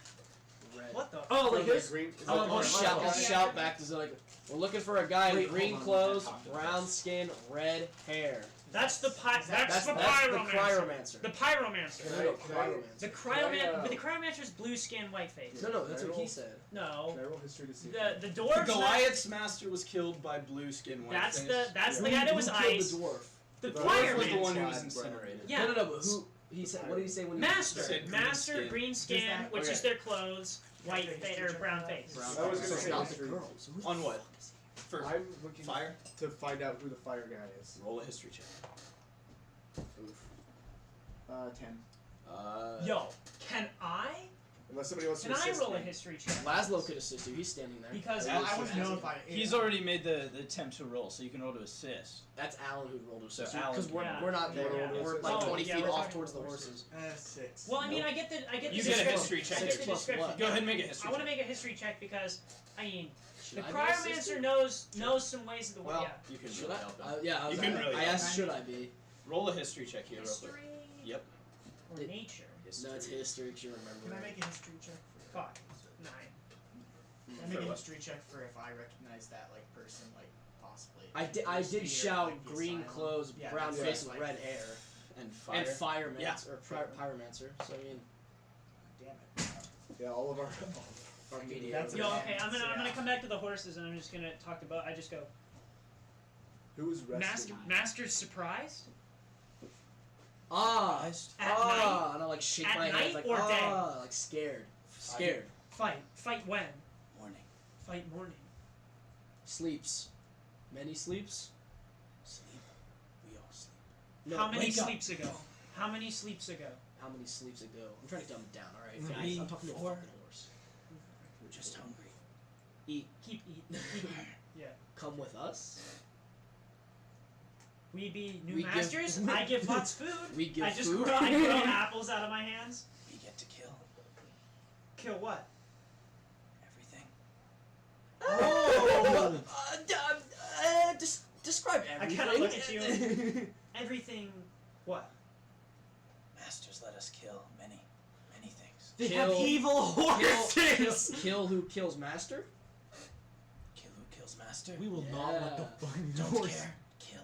D: Red.
I: What the?
G: Oh, like his?
B: green. Is
G: Oh,
B: that
G: oh,
B: green?
G: shout-
D: I'll shout back to like we're looking for a guy in
G: Wait,
D: green
G: hold on,
D: clothes,
G: we can't talk to
D: brown
G: this.
D: skin, red hair.
I: That's the that's
D: That's
I: the
D: the
I: pyromancer.
D: cryomancer.
I: The pyromancer.
B: Can I- can I-
I: The
B: Can I,
I: but the cryomancer's blue skin, white face.
D: No, that's what he said.
I: No.
B: Can I roll history to see?
I: The
E: The
I: dwarves.
E: Goliath's master was killed by blue skin white
I: That's
E: face.
I: the
B: Yeah.
I: the guy that was
D: Who killed
I: ice.
D: the dwarf?
I: The
B: The
E: dwarf was the
I: pyromancer.
E: one who was
B: Brown.
E: incinerated.
I: Yeah.
D: No, but who he said? What did he say when he
I: Master,
E: Said green
I: master,
E: skin.
I: green skin,
F: that-
I: which
D: okay.
I: is their clothes, white
F: Okay,
I: face or
F: history
I: brown
F: check
I: face.
F: for that.
B: I was gonna
D: It's
B: say
D: not the
B: history.
D: girl. So who the
E: On what?
D: fuck is he?
E: For
B: I'm looking
E: fire?
B: to find out who the fire guy is.
E: Roll a history check.
F: 10.
I: Yo, can I?
B: Unless somebody wants
I: Can
B: to
I: I
B: assist
I: roll a
B: me.
I: history check?
D: Laslo could assist you. He's standing there.
I: Because
B: Yeah,
F: I want to know if I.
H: He's already made the attempt to roll, so you can roll to assist.
D: That's Alan who rolled
H: So
D: assist.
H: Alan
D: Because
H: can-
D: we're,
I: Yeah.
D: we're not there.
B: Yeah.
D: We're like
I: Oh,
D: 20
I: yeah,
D: feet
I: we're
D: off
I: talking
D: towards the
I: about
D: horses.
F: 6.
I: Well, I mean,
D: Nope.
I: I get the
H: You get a
I: description.
H: history check.
I: I get the
D: 6 plus
I: description.
D: what?
H: Go ahead and make a history
I: I want to
H: check.
I: make a history check because I mean
D: Should
I: the
D: I be assisted?
I: cryomancer knows some ways of the
D: Well,
I: yeah.
E: You can
D: Should
E: really
D: I?
E: help him.
D: Yeah,
E: You can really
D: I
E: help.
D: asked, should I be?
E: Roll a history check here real
I: History
E: quick. Yep.
I: or
D: It-
I: nature.
E: History.
D: No, it's history. 'Cause you remember.
F: Can I
D: it.
F: make a history check for
I: 5, 9.
F: Can I make a history check for if I recognize that like person, like possibly?
D: I did
F: Here,
D: shout
F: like, the
D: green
F: asylum?
D: clothes,
F: Yeah,
D: brown
F: that's
D: face,
F: what
D: and
F: I was
D: red hair,
E: And fire.
D: and firemancer
E: Yeah.
D: or pyromancer. So I mean,
F: Damn it.
B: Yeah, all of our.
D: our mediator.
F: That's
I: Yo,
F: Yeah.
I: okay, I'm gonna
F: Yeah.
I: come back to the horses and I'm just gonna talk about. I just go.
B: Who was resting?
I: Master's surprised
D: Ah,
E: Eyes.
I: at
D: and
I: night.
D: I like shake
I: At
D: my
I: night
D: head like
I: or day?
D: like scared, scared.
I: Fight when?
E: Morning.
I: Fight morning.
D: Sleeps, many sleeps.
E: Sleep. We all sleep.
D: No,
I: How many
E: wake up.
I: sleeps ago? How many sleeps ago?
D: How many sleeps ago? I'm trying to dumb it down. All right,
E: 3,
D: guys, I'm talking to a
E: 4.
D: fucking horse.
E: We're just hungry.
D: Eat.
I: Keep eating. Yeah.
D: Come with us.
I: We be new
D: We give-
I: masters. I give lots food.
D: We give
I: I just
D: food.
I: I grow apples out of my hands.
E: We get to kill
I: Kill what?
E: everything.
D: Oh! Describe
I: I
D: everything.
I: kinda look at you. Everything. What?
E: Masters let us kill many, many things.
G: They
D: Kill-
G: have evil horses!
D: Kill who kills master?
E: Kill who kills master.
G: We will not let the
D: Yeah.
G: fucking
E: Don't
G: horse.
E: care. Kill.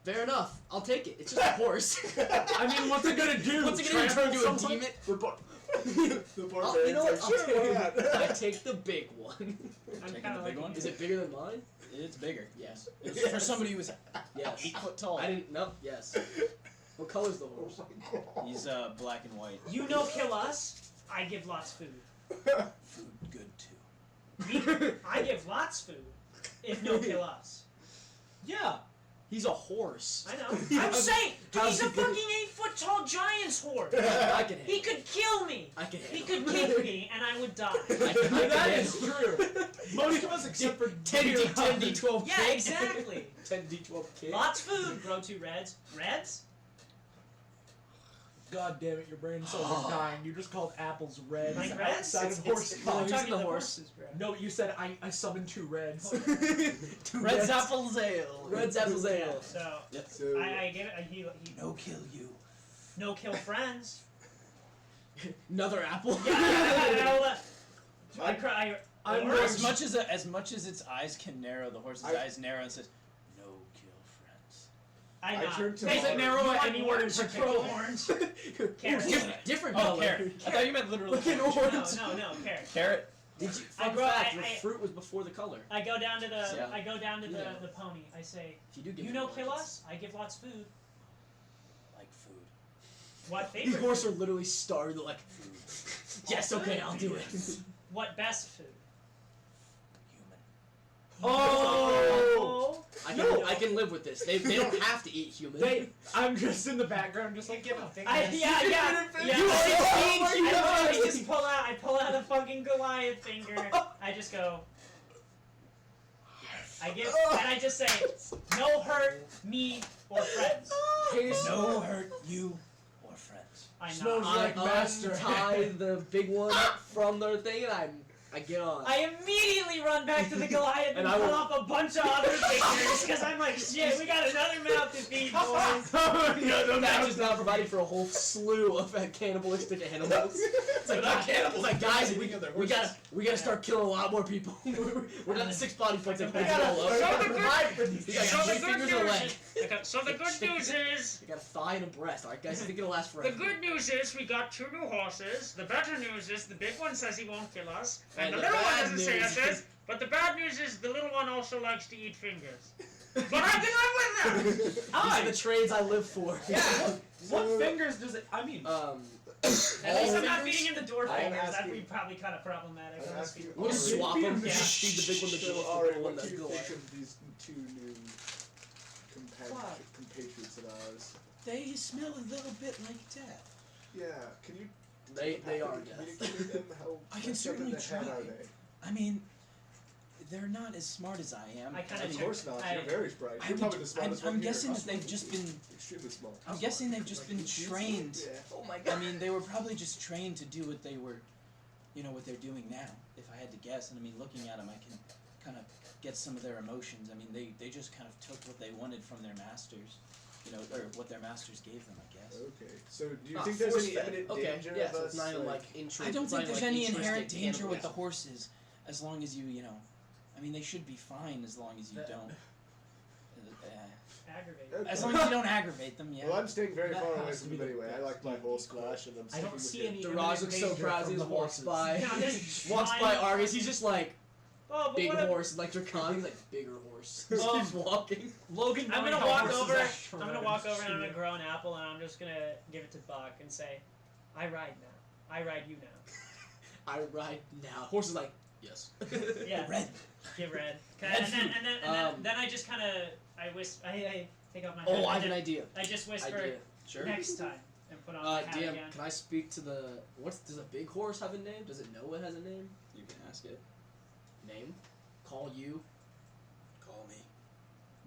D: Fair enough. I'll take it. It's just a horse.
G: I mean, what's it gonna do?
D: What's it gonna do? Turn into a
G: Trample
D: demon?
B: The barbarian's
D: You know what?
B: like,
D: I'll
B: sure,
D: take,
B: why not?
D: I take the big one.
I: I'm
E: Taking
I: kinda
E: the big
I: like-
E: one?
D: Is it bigger than mine?
E: It's bigger.
D: Yes.
E: It's for somebody who's
D: Yes.
E: 8 foot tall.
D: I didn't. No. Yes. What color's the horse?
H: He's black and white.
I: You know, kill us. I give lots food.
E: Food good too.
I: I give lots food. If no kill us.
D: Yeah. He's a horse.
I: I know. I'm saying
D: how's
I: he's a
D: he gonna-
I: fucking 8-foot tall giant's horse.
D: I can
I: He
D: handle.
I: could kill me.
D: I can
I: He
D: handle.
I: could kick me and I would die.
D: I
G: That
D: can
G: is true. Most of us, except for
D: 10d12
I: Yeah,
D: kid.
I: exactly.
D: 10d12 kid.
I: Lots food. Grow 2 reds. Reds?
G: God damn it, your brain cells are dying. You just called apples red
I: Like reds?
G: outside of
D: It's-
G: horse
D: it's-
I: I'm
G: cars.
I: talking
D: the
I: to
D: horse.
I: horses, bro.
G: No, you said I summoned 2 reds.
D: Two
H: Red's apples ale.
D: Red's apples
I: Yeah,
D: ale.
I: so
B: So
I: I get it. He
H: No kill you.
I: no kill friends.
D: Another apple.
I: Yeah, I cry.
G: I'm
I: Or-
H: As much as its eyes can narrow, the horse's eyes narrow and says, "No kill friends."
I: I
B: I
I: know.
B: turned to
I: Does
B: Mark.
I: it narrow
G: You
I: at
G: want
I: anywhere in
G: orange or
I: particular?
G: pro?
I: Orange.
D: Ooh,
I: Carrot.
D: different
H: Oh,
D: color.
H: carrot. I thought you meant literally.
D: Looking
H: orange.
D: orange.
I: No, carrot.
H: Carrot.
D: Did you?
I: I
D: Fun
I: grow-
D: fact:
I: I-
D: the fruit was before the color.
I: I go down to the
H: Yeah.
I: I go down to
D: You know.
I: the pony. I say,
D: If you do give
I: you
D: me
I: know,
D: oranges.
I: kill us. I give lots food.
H: Like food.
I: What
D: These
I: favorite?
D: horses are literally starved. They're like, yes, okay, I'll do it.
I: What best food?
H: Human.
G: Oh!
D: I can live with this. They don't have to eat human.
G: I'm just in the background, just like,
F: give
G: "Oh."
F: a finger.
I: Yeah.
D: You
I: I pull out a fucking Goliath finger. I just go. I give and I just say, no hurt me or friends.
H: No hurt you or friends.
I: I know.
G: Smells
D: I
G: like master.
D: untie the big one from their thing, and I get on.
I: I immediately run back to the Goliath and
D: And I
I: pull
D: will-
I: off a bunch of other fingers because I'm like, shit, we got another mouth to feed, boys.
D: That is now providing for a whole slew of cannibalistic animals. It's like,
E: They're not cannibals,
D: it's like
E: they're
D: guys,
E: eating other
D: we
E: horses.
D: gotta start killing a lot more people. We're not at 6 body points like
I: We
D: we
I: gotta-
D: gotta
I: so
G: the good-
D: You got
A: so
D: 3
A: the
D: fingers
A: good
D: and a
A: news
D: leg.
A: So the good news is,
D: You got a thigh and a breast. Alright, guys, I think it'll last
A: the
D: forever.
A: good news is we got 2 new horses. The better news is the big one says he won't kill us,
D: And
A: and the
D: the
A: little one
D: bad
A: doesn't say
D: news
A: us.
D: is-
A: But the bad news is the little one also likes to eat fingers. But I can live with that.
D: These are the trades I live for.
G: Yeah. What fingers does it? I mean,
I: At least I'm not
D: fingers?
I: feeding him the door
B: I'm
I: fingers. That'd
B: asking-
I: be probably kind of problematic.
B: I'm
I: Unless
B: asking-
I: we-
D: We'll just swap them.
I: Yeah.
D: Feed the big one the
B: So,
D: door,
B: Ari,
D: the one
B: what do
D: that
B: you
D: go
B: think
D: away.
B: of these 2 new
F: What?
B: compatriots of ours?
E: They smell a little bit like death.
B: Yeah, can you
D: They are
B: communicate
D: death.
B: with them? How
E: I can
B: messed up in
E: certainly
B: the head
E: try.
B: are they?
E: I mean, they're not as smart as I am.
I: I kind
B: Of
I: of
B: course not. You're very bright.
E: I
B: You're
E: would-
B: probably the smartest
E: I'm
B: one here.
E: guessing
B: How
E: that they've
B: smart
E: just
B: are you?
E: been.
B: Extremely smart.
E: I'm guessing they've just been trained.
B: Yeah.
D: Oh my
E: I
D: god.
E: mean, they were probably just trained to do what they were, what they're doing now. If I had to guess, and I mean, looking at them, I can kind of get some of their emotions. I mean, they just kind of took what they wanted from their masters, or what their masters gave them, I guess.
B: Okay. So do you
D: Ah,
B: think there's any
D: force-fed.
B: imminent
D: Okay,
B: danger
D: yeah,
B: of
D: so
B: us?
D: it's not even like intrinsic.
E: I don't
D: it's not
E: think
D: even,
E: there's
D: like,
E: any
D: intrinsic
E: inherent danger with the
D: cannibalism.
E: horses, as long as you, I mean, they should be fine as long as you don't.
I: aggravate.
B: Okay.
E: As long as you don't aggravate them, yeah.
B: Well, I'm staying very
G: That
B: far away
G: has to
B: from
G: be
B: them
G: the
B: anyway. I
G: best
B: like my
G: D&D
B: horse
G: class.
B: clash, and I'm
G: I
B: sticking
G: don't
B: with
G: see
B: you.
G: any.
D: Daraj
G: imminent
D: looks so
G: danger
D: proud as
G: from
D: he
G: the
D: just walks
G: horses.
D: by.
I: Yeah, I'm just
D: Walks by
I: trying-
D: Argus, he's just like,
I: Oh, but
D: big
I: what if-
D: horse, like Dracon, he's like, bigger horse. Just
G: Um,
D: keeps walking.
G: Logan,
I: I'm
G: knowing
I: gonna
G: how
I: walk
G: horses
I: over.
G: act
I: I'm gonna
G: around
I: walk over and I'm
G: shooting.
I: gonna grow an apple and I'm just gonna give it to Buck and say, "I ride now. I ride you now."
D: I ride now. Horse is like, yes.
I: Yeah.
E: Red.
I: Give red.
E: Red
I: And then,
D: Um,
I: then I just kind of I take off my.
D: Oh,
I: hat
D: I have
I: and
D: an idea.
I: I just whisper
D: Idea. Sure.
I: next time and put on my hat
D: DM,
I: again.
D: can I speak to the, does a big horse have a name? Does it know it has a name?
E: You can ask it.
D: Name? Call you?
E: Call me.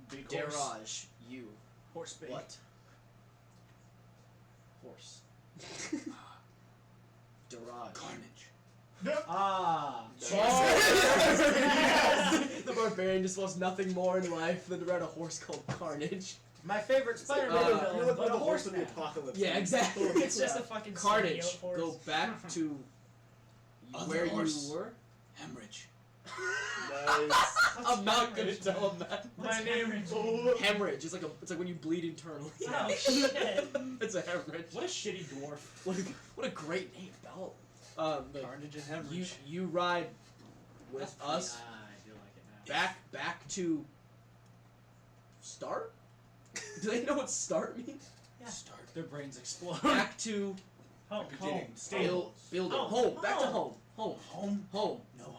G: Big horse.
D: Daraj, you.
G: Horse big.
D: What? Horse. Daraj.
E: Carnage.
G: Ah.
D: Yes! The barbarian just wants nothing more in life than to ride a horse called Carnage.
G: My favorite Spider-Man
D: Uh,
B: You're
G: villain,
B: like
G: but a
B: the
G: horse
B: horse of the
G: now.
B: apocalypse.
D: Yeah, exactly.
I: It's just a fucking
D: Carnage.
I: symbiote horse.
D: Go back to
E: Other
D: where
E: horse.
D: you were.
E: Hemorrhage.
B: Nice.
D: I'm not gonna tell him that.
I: My name.
D: Hemorrhage. It's like when you bleed internally.
I: Oh shit!
D: It's a hemorrhage.
G: What a shitty dwarf.
D: What a great name, Bell. But
E: Carnage and hemorrhage.
D: you ride with us
G: I do like it now.
D: back to start. Do they know what start means?
I: Yeah.
E: Start.
G: Their brains explode.
D: Back to
I: Home.
G: Home.
D: build, building.
I: Home.
D: Home. Back to
I: Home.
D: home. Home.
E: Home.
D: Home.
E: No home.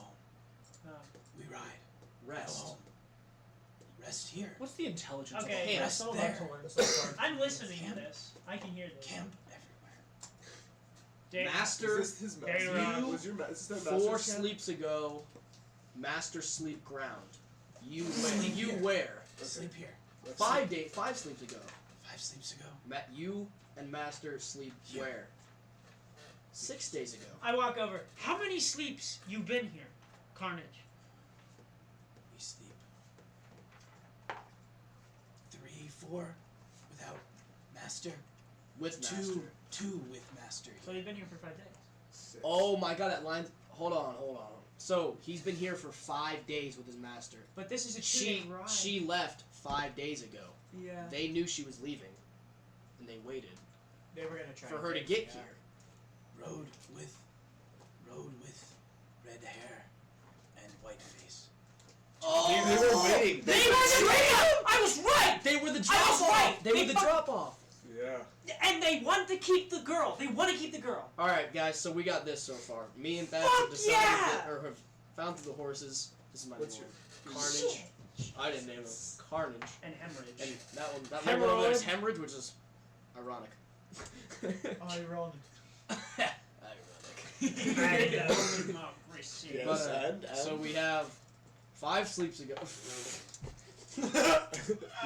I: Oh.
E: We ride. No
D: Rest.
E: home. Rest here.
G: What's the intelligence
I: Okay.
G: of a
D: Hey,
G: horse?
D: rest
G: So
E: there.
G: hard to learn so far.
I: I'm listening
E: Camp.
I: to this. I can hear this.
E: Camp everywhere.
I: Dave,
D: Master.
B: Is this his
I: Hey,
B: master?
D: you-
B: Was your is this their
D: 4
B: master's camp?
D: sleeps ago. Master sleep ground. You
E: Sleep
D: you
E: here.
D: where?
E: Sleep here.
B: Let's
D: 5 sleeps ago.
E: 5 sleeps ago.
D: You And Master sleep where? 6 days ago.
I: I walk over.
A: How many sleeps you been here, Carnage?
E: We sleep 3, 4 without master.
D: With
E: Two,
D: Master.
E: 2 with master.
I: So you've been here for 5 days.
B: 6.
D: Oh my god, that line. Hold on. So he's been here for 5 days with his master.
I: But this is a
D: She
I: 2-day ride.
D: she left 5 days ago.
I: Yeah.
D: They knew she was leaving, and they waited
F: They were gonna try
D: for
F: and
D: her to
F: take
D: get
F: me out.
D: here.
E: Rode with red hair and white face.
D: Oh,
B: They were waiting.
I: They were straight up! I was right!
D: They were the
I: I was
D: drop off.
I: right!
D: They were
I: They
D: the
I: fuck-
D: drop off.
B: Yeah.
I: And they want to keep the girl. They want to keep the girl.
D: All right, guys. So we got this so far. Me and Beth
I: Fuck
D: have decided
I: yeah!
D: or have found through the horses. This is my
B: What's
D: new
B: your-
D: one. Carnage. I didn't name him. Carnage.
I: And hemorrhage.
D: And that one over there is hemorrhage, which is ironic.
F: Ironic.
D: Ironic.
I: Democracy.
B: Yes,
D: But,
B: and
D: So we have 5 sleeps ago.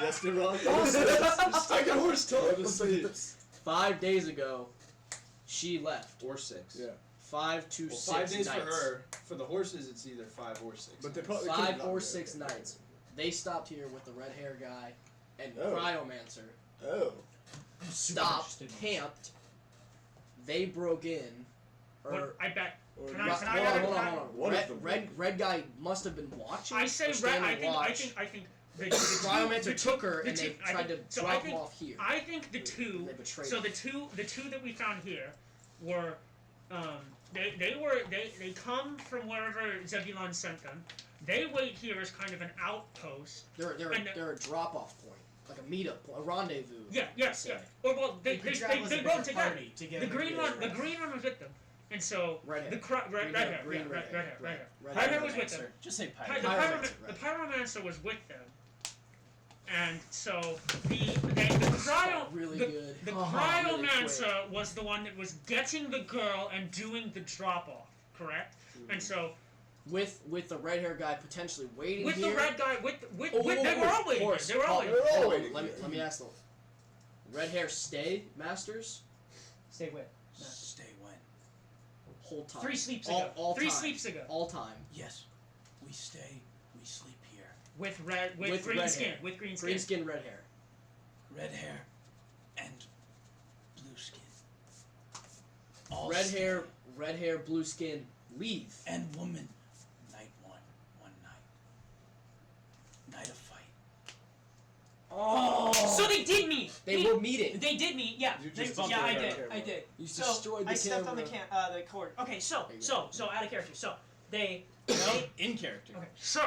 B: yes, they're wrong.
E: I got horse
B: What is sleeps?
D: 5 days ago, she left.
E: Or 6.
B: Yeah.
D: 5 to
E: Well,
D: 6
E: 5 days
D: nights.
E: for her. For the horses, it's either 5 or 6.
B: But they probably
D: 5
B: could've
D: or
B: gone
D: 6
B: there.
D: nights. They stopped here with the red hair guy and
B: Oh.
D: Cryomancer.
B: Oh.
G: I'm super
D: Stopped,
G: interested in this.
D: camped. They broke in. Or
A: What, I bet.
B: Or
A: Can
B: you-
A: I-
D: hold
A: can
D: on,
A: I-
D: hold on.
B: One of
D: Red,
B: them
D: red guy must have been watching.
A: I say
D: or
A: red.
D: standing
A: I think the
D: Cryomancer
A: the
D: took her
A: the
D: and they
A: two- I
D: tried
A: think-
D: to
A: so I
D: drop
A: think-
D: him off here.
A: I think the two.
D: And they betrayed
A: So
D: him.
A: the two that we found here were, they come from wherever Zebulon sent them. They wait here as kind of an outpost.
D: They're
A: and
D: a drop off point, like a meetup point, a rendezvous.
A: Yeah, yes, yeah. Or well, they
F: could travel as a
A: rode
F: different
A: together.
F: party together.
A: The green
F: together.
A: one was with them, and so
D: Red hair.
A: the red
D: Green
A: hair,
D: hair, green
A: yeah,
D: red hair,
A: red hair.
D: red
A: Red
D: hair.
A: hair was with them.
E: Just say
A: The
E: pirate.
D: Pyromancer,
A: Pyromancer was with them, and so the
D: Really
A: the,
D: good.
A: the
D: Really
A: cryomancer was the one that was getting the girl and doing the drop off, correct? And so
D: with the red hair guy potentially waiting
A: with
D: here.
A: the red guy, with
D: Oh,
A: they were all waiting.
D: horse.
A: They were all waiting.
B: They're all
D: Oh,
B: waiting
D: let me
B: here.
D: let me ask them. Red hair stay, Masters,
I: Stay with.
E: Stay when?
D: whole time.
I: 3 sleeps
D: all,
I: ago.
D: all
I: 3
D: time.
I: sleeps ago.
D: All time.
E: Yes. We sleep here.
A: With
D: With
A: green
D: red
A: skin.
D: hair.
A: With green skin.
D: Green skin, red hair.
E: Red hair and blue skin. All
D: Red
E: stay.
D: hair, blue skin, leave.
E: And woman. Night one night. Night of fight.
D: Oh.
I: So they did meet.
D: They were meeting.
I: They did meet. Yeah.
B: You
I: They,
B: just
I: yeah, I
B: bumped
I: did.
B: it on
I: I
B: camera.
I: did.
D: You
I: So
D: destroyed the
I: I stepped on the
D: camera.
I: the cord. Okay. So out of character. So they.
E: In character.
A: Okay. So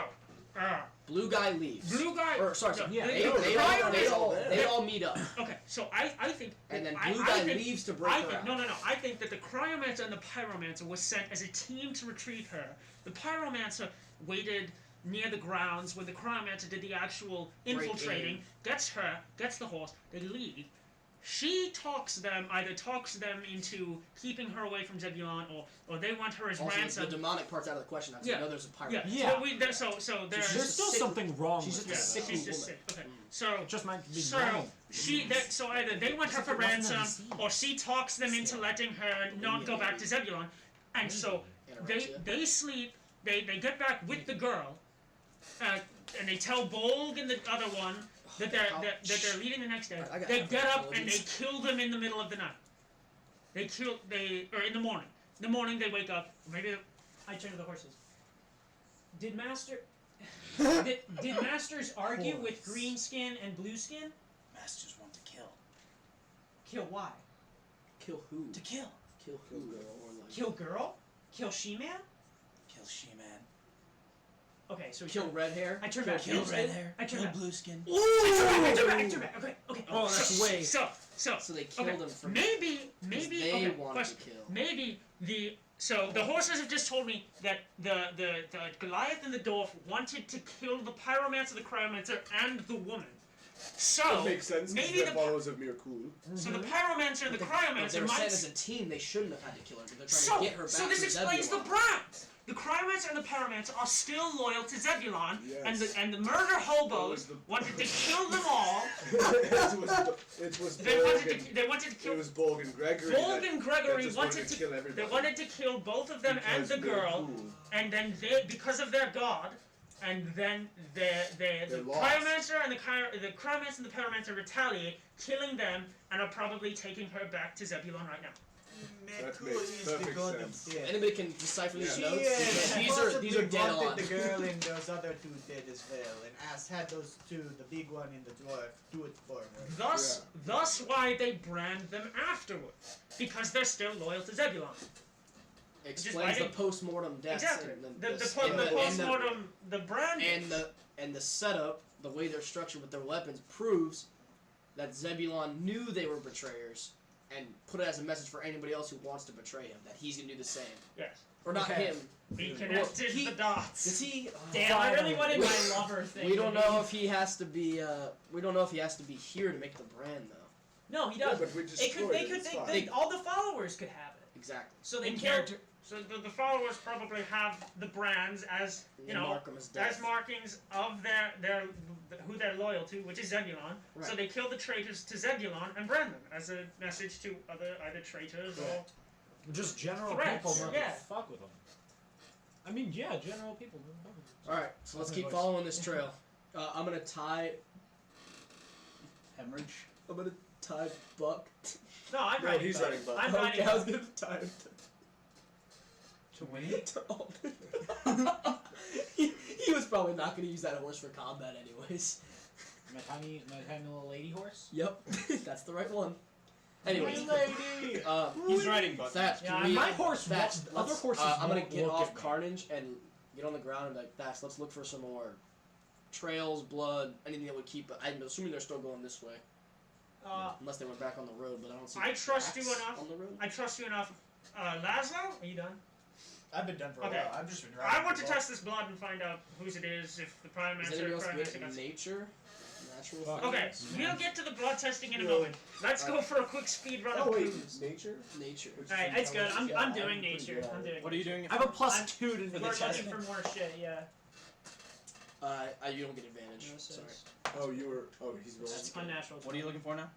D: Blue guy leaves.
A: blue guy.
D: Or sorry,
A: no,
G: yeah,
D: they,
A: the
D: they,
A: cryomancer-
D: all, they all meet up,
A: Okay, so I think
D: and then
A: I
D: blue guy
A: think,
D: leaves to break
A: I
D: her
A: think
D: out.
A: no. I think that the cryomancer and the pyromancer was sent as a team to retrieve her. The pyromancer waited near the grounds when the cryomancer did the actual
D: Break
A: infiltrating.
D: in.
A: Gets her, gets the horse. They leave. She talks them into keeping her away from Zebulon, or they want her as
D: Also,
A: ransom.
D: the demonic part's out of the question now because
A: Yeah.
D: we know there's a pirate.
A: Yeah.
G: Yeah.
A: So there's
G: There's still
D: sick-
G: something wrong
D: she's
G: with
D: just
G: her.
D: a sick
A: she's
D: woman.
A: just sick. Okay. So
G: It just might be
A: so
G: normal.
A: so either they want her for
G: Except it wasn't
A: ransom,
G: on scene.
A: or she talks them into letting her not go back to Zebulon, and so
D: Anorexia.
A: they sleep. They get back with the girl, and they tell Bolg and the other one that they're leaving the next day.
D: I got
A: They
D: half
A: get up and they
D: intelligence.
A: kill them in the middle of the night. Or in the morning. In the morning they wake up. Maybe
I: I turn to the horses. Did masters argue with green skin and blue skin?
E: Masters want to kill.
I: Kill why?
D: Kill who?
E: To kill.
D: Kill who? Or like
I: Kill girl? Kill she-man?
E: Kill she-man.
I: Okay, so we
D: kill
I: turn-
D: red hair.
I: I turn back.
E: Kill
I: Blue
E: red
I: skin?
E: hair.
I: I turn
E: Kill
I: back.
E: blue skin.
A: I turn back. Okay.
G: Oh, that's way.
A: So
D: So they killed
A: okay,
D: him for
A: maybe
D: they
A: okay,
D: wanted
A: question.
D: to kill.
A: Maybe the horses have just told me that the Goliath and the dwarf wanted to kill the pyromancer, the cryomancer, and the woman. So
B: That makes sense.
A: maybe
B: Maybe
A: the
B: followers of Mirkul.
A: so the pyromancer and the
D: If they
A: cryomancer
D: were
A: might.
D: sent as a team, they shouldn't have had to kill her. But they're trying
A: So
D: to get her back
A: so this
D: to
A: explains the
D: Zebulon.
A: brand. the Cryomancer and the Pyromancer are still loyal to Zebulon,
B: Yes.
A: and the murder hobos
B: was the-
A: wanted to kill them all.
B: it was
A: They
B: Borg
A: wanted
B: and,
A: to. They wanted to kill.
B: it was Borg and Gregory.
A: Borg
B: that-
A: and
B: that
A: Gregory
B: just
A: wanted to.
B: kill everybody.
A: They wanted to kill both of them and
B: Because
A: the
B: they're
A: girl,
B: cool.
A: and then they, because of their god, and then the
B: lost.
A: Cryomancer and the Cryomancer and the Pyromancer retaliate, killing them, and are probably taking her back to Zebulon right now.
B: That
F: Meku
B: makes
F: is the
B: perfect
F: god
B: sense.
F: of death.
D: Anybody can decipher these
B: Yeah.
D: notes?
F: She
D: Because these
F: possibly
D: are dead
F: wanted
D: on.
F: the girl and those other two dead as well, and had those two, the big one and the dwarf, do it for her.
A: Thus why they brand them afterwards, because they're still loyal to Zebulon.
D: Explains the post-mortem deaths.
A: Exactly.
D: And
A: The
D: this-
A: po-
D: and
A: the
D: the- and the-
A: postmortem, the brand.
D: and the setup, the way they're structured with their weapons, proves that Zebulon knew they were betrayers and put it as a message for anybody else who wants to betray him, that he's gonna do the same.
A: Yes.
D: Or not
G: Okay.
D: him.
A: He
D: Well,
A: connected
D: he-
A: the dots.
D: Does he?
I: Damn, I really
G: Finally.
I: wanted
D: We-
I: my lover thing.
D: We don't
I: to
D: know
I: be-
D: if he has to be. We don't know if he has to be here to make the brand, though.
I: No, he
B: Yeah,
I: doesn't.
B: but we
I: It
B: destroyed
I: could. They
B: it,
I: could.
B: it's
I: They,
B: fine.
I: they, all the followers could have it.
D: Exactly.
I: So they
A: In
I: killed.
A: character. So the followers probably have the brands as
D: And
A: you
D: then
A: know
D: mark 'em as death.
A: as markings of their who they're loyal to, which is Zebulon. So
D: Right.
A: they kill the traitors to Zebulon and brand them as a message to either traitors or
G: Just general
A: Threats,
G: people not
A: yeah.
G: to fuck with them. I mean, yeah, general people don't fuck with them.
D: All right, so let's keep
G: Voice.
D: following this trail. I'm gonna tie.
H: Hemorrhage.
D: I'm gonna tie Buck.
A: no, I'm
B: No,
A: writing
B: he's
A: Buck.
B: writing Buck.
A: I'm writing
D: Okay, I was
A: Buck.
D: gonna tie him
H: To win.
D: to Alden. he was probably not gonna use that horse for combat, anyways.
G: My tiny little lady horse.
D: Yep, that's the right one. Anyways,
G: lady.
H: He's riding Buck.
D: Thatch,
I: Yeah,
D: can we,
G: my horse
D: Thatch,
G: won't- other
D: let's-
G: horses
D: I'm gonna
G: won't
D: get
G: look
D: off
G: at me.
D: Carnage and get on the ground and be like, Thatch, let's look for some more trails, blood, anything that would keep. I'm assuming they're still going this way, unless they went back on the road. But I don't see.
A: I trust you
D: tracks
A: enough.
D: on the road.
A: I trust you enough. Laszlo, are you done?
F: I've been done for a
A: Okay.
F: while. I've just been riding
A: I want to
F: the ball.
A: test this blood and find out whose it is. If the Prime
D: Is
A: Master
D: anybody
A: or
D: else
A: Prime
D: good
A: Master
D: at
A: got.
D: nature? Natural.
G: Fuck.
A: Okay,
D: things?
A: we'll get to the blood testing in a
B: Yeah.
A: moment. Let's go for a quick speed run
B: Oh
A: of
B: wait,
A: clues.
B: nature.
D: Nature.
B: Which
I: All right,
B: is
I: it's good. I'm
B: intelligence?
I: doing
B: pretty
I: nature.
B: good at
I: I'm
B: it.
I: doing.
H: What are you doing?
G: I have a
I: I'm-
G: +2 to
I: We're
G: nature.
I: looking for more shit. Yeah.
D: You don't get advantage.
I: No
D: Sorry.
I: sense.
B: Oh, you were. Oh, he's rolling.
I: That's unnatural.
H: What are you looking for now?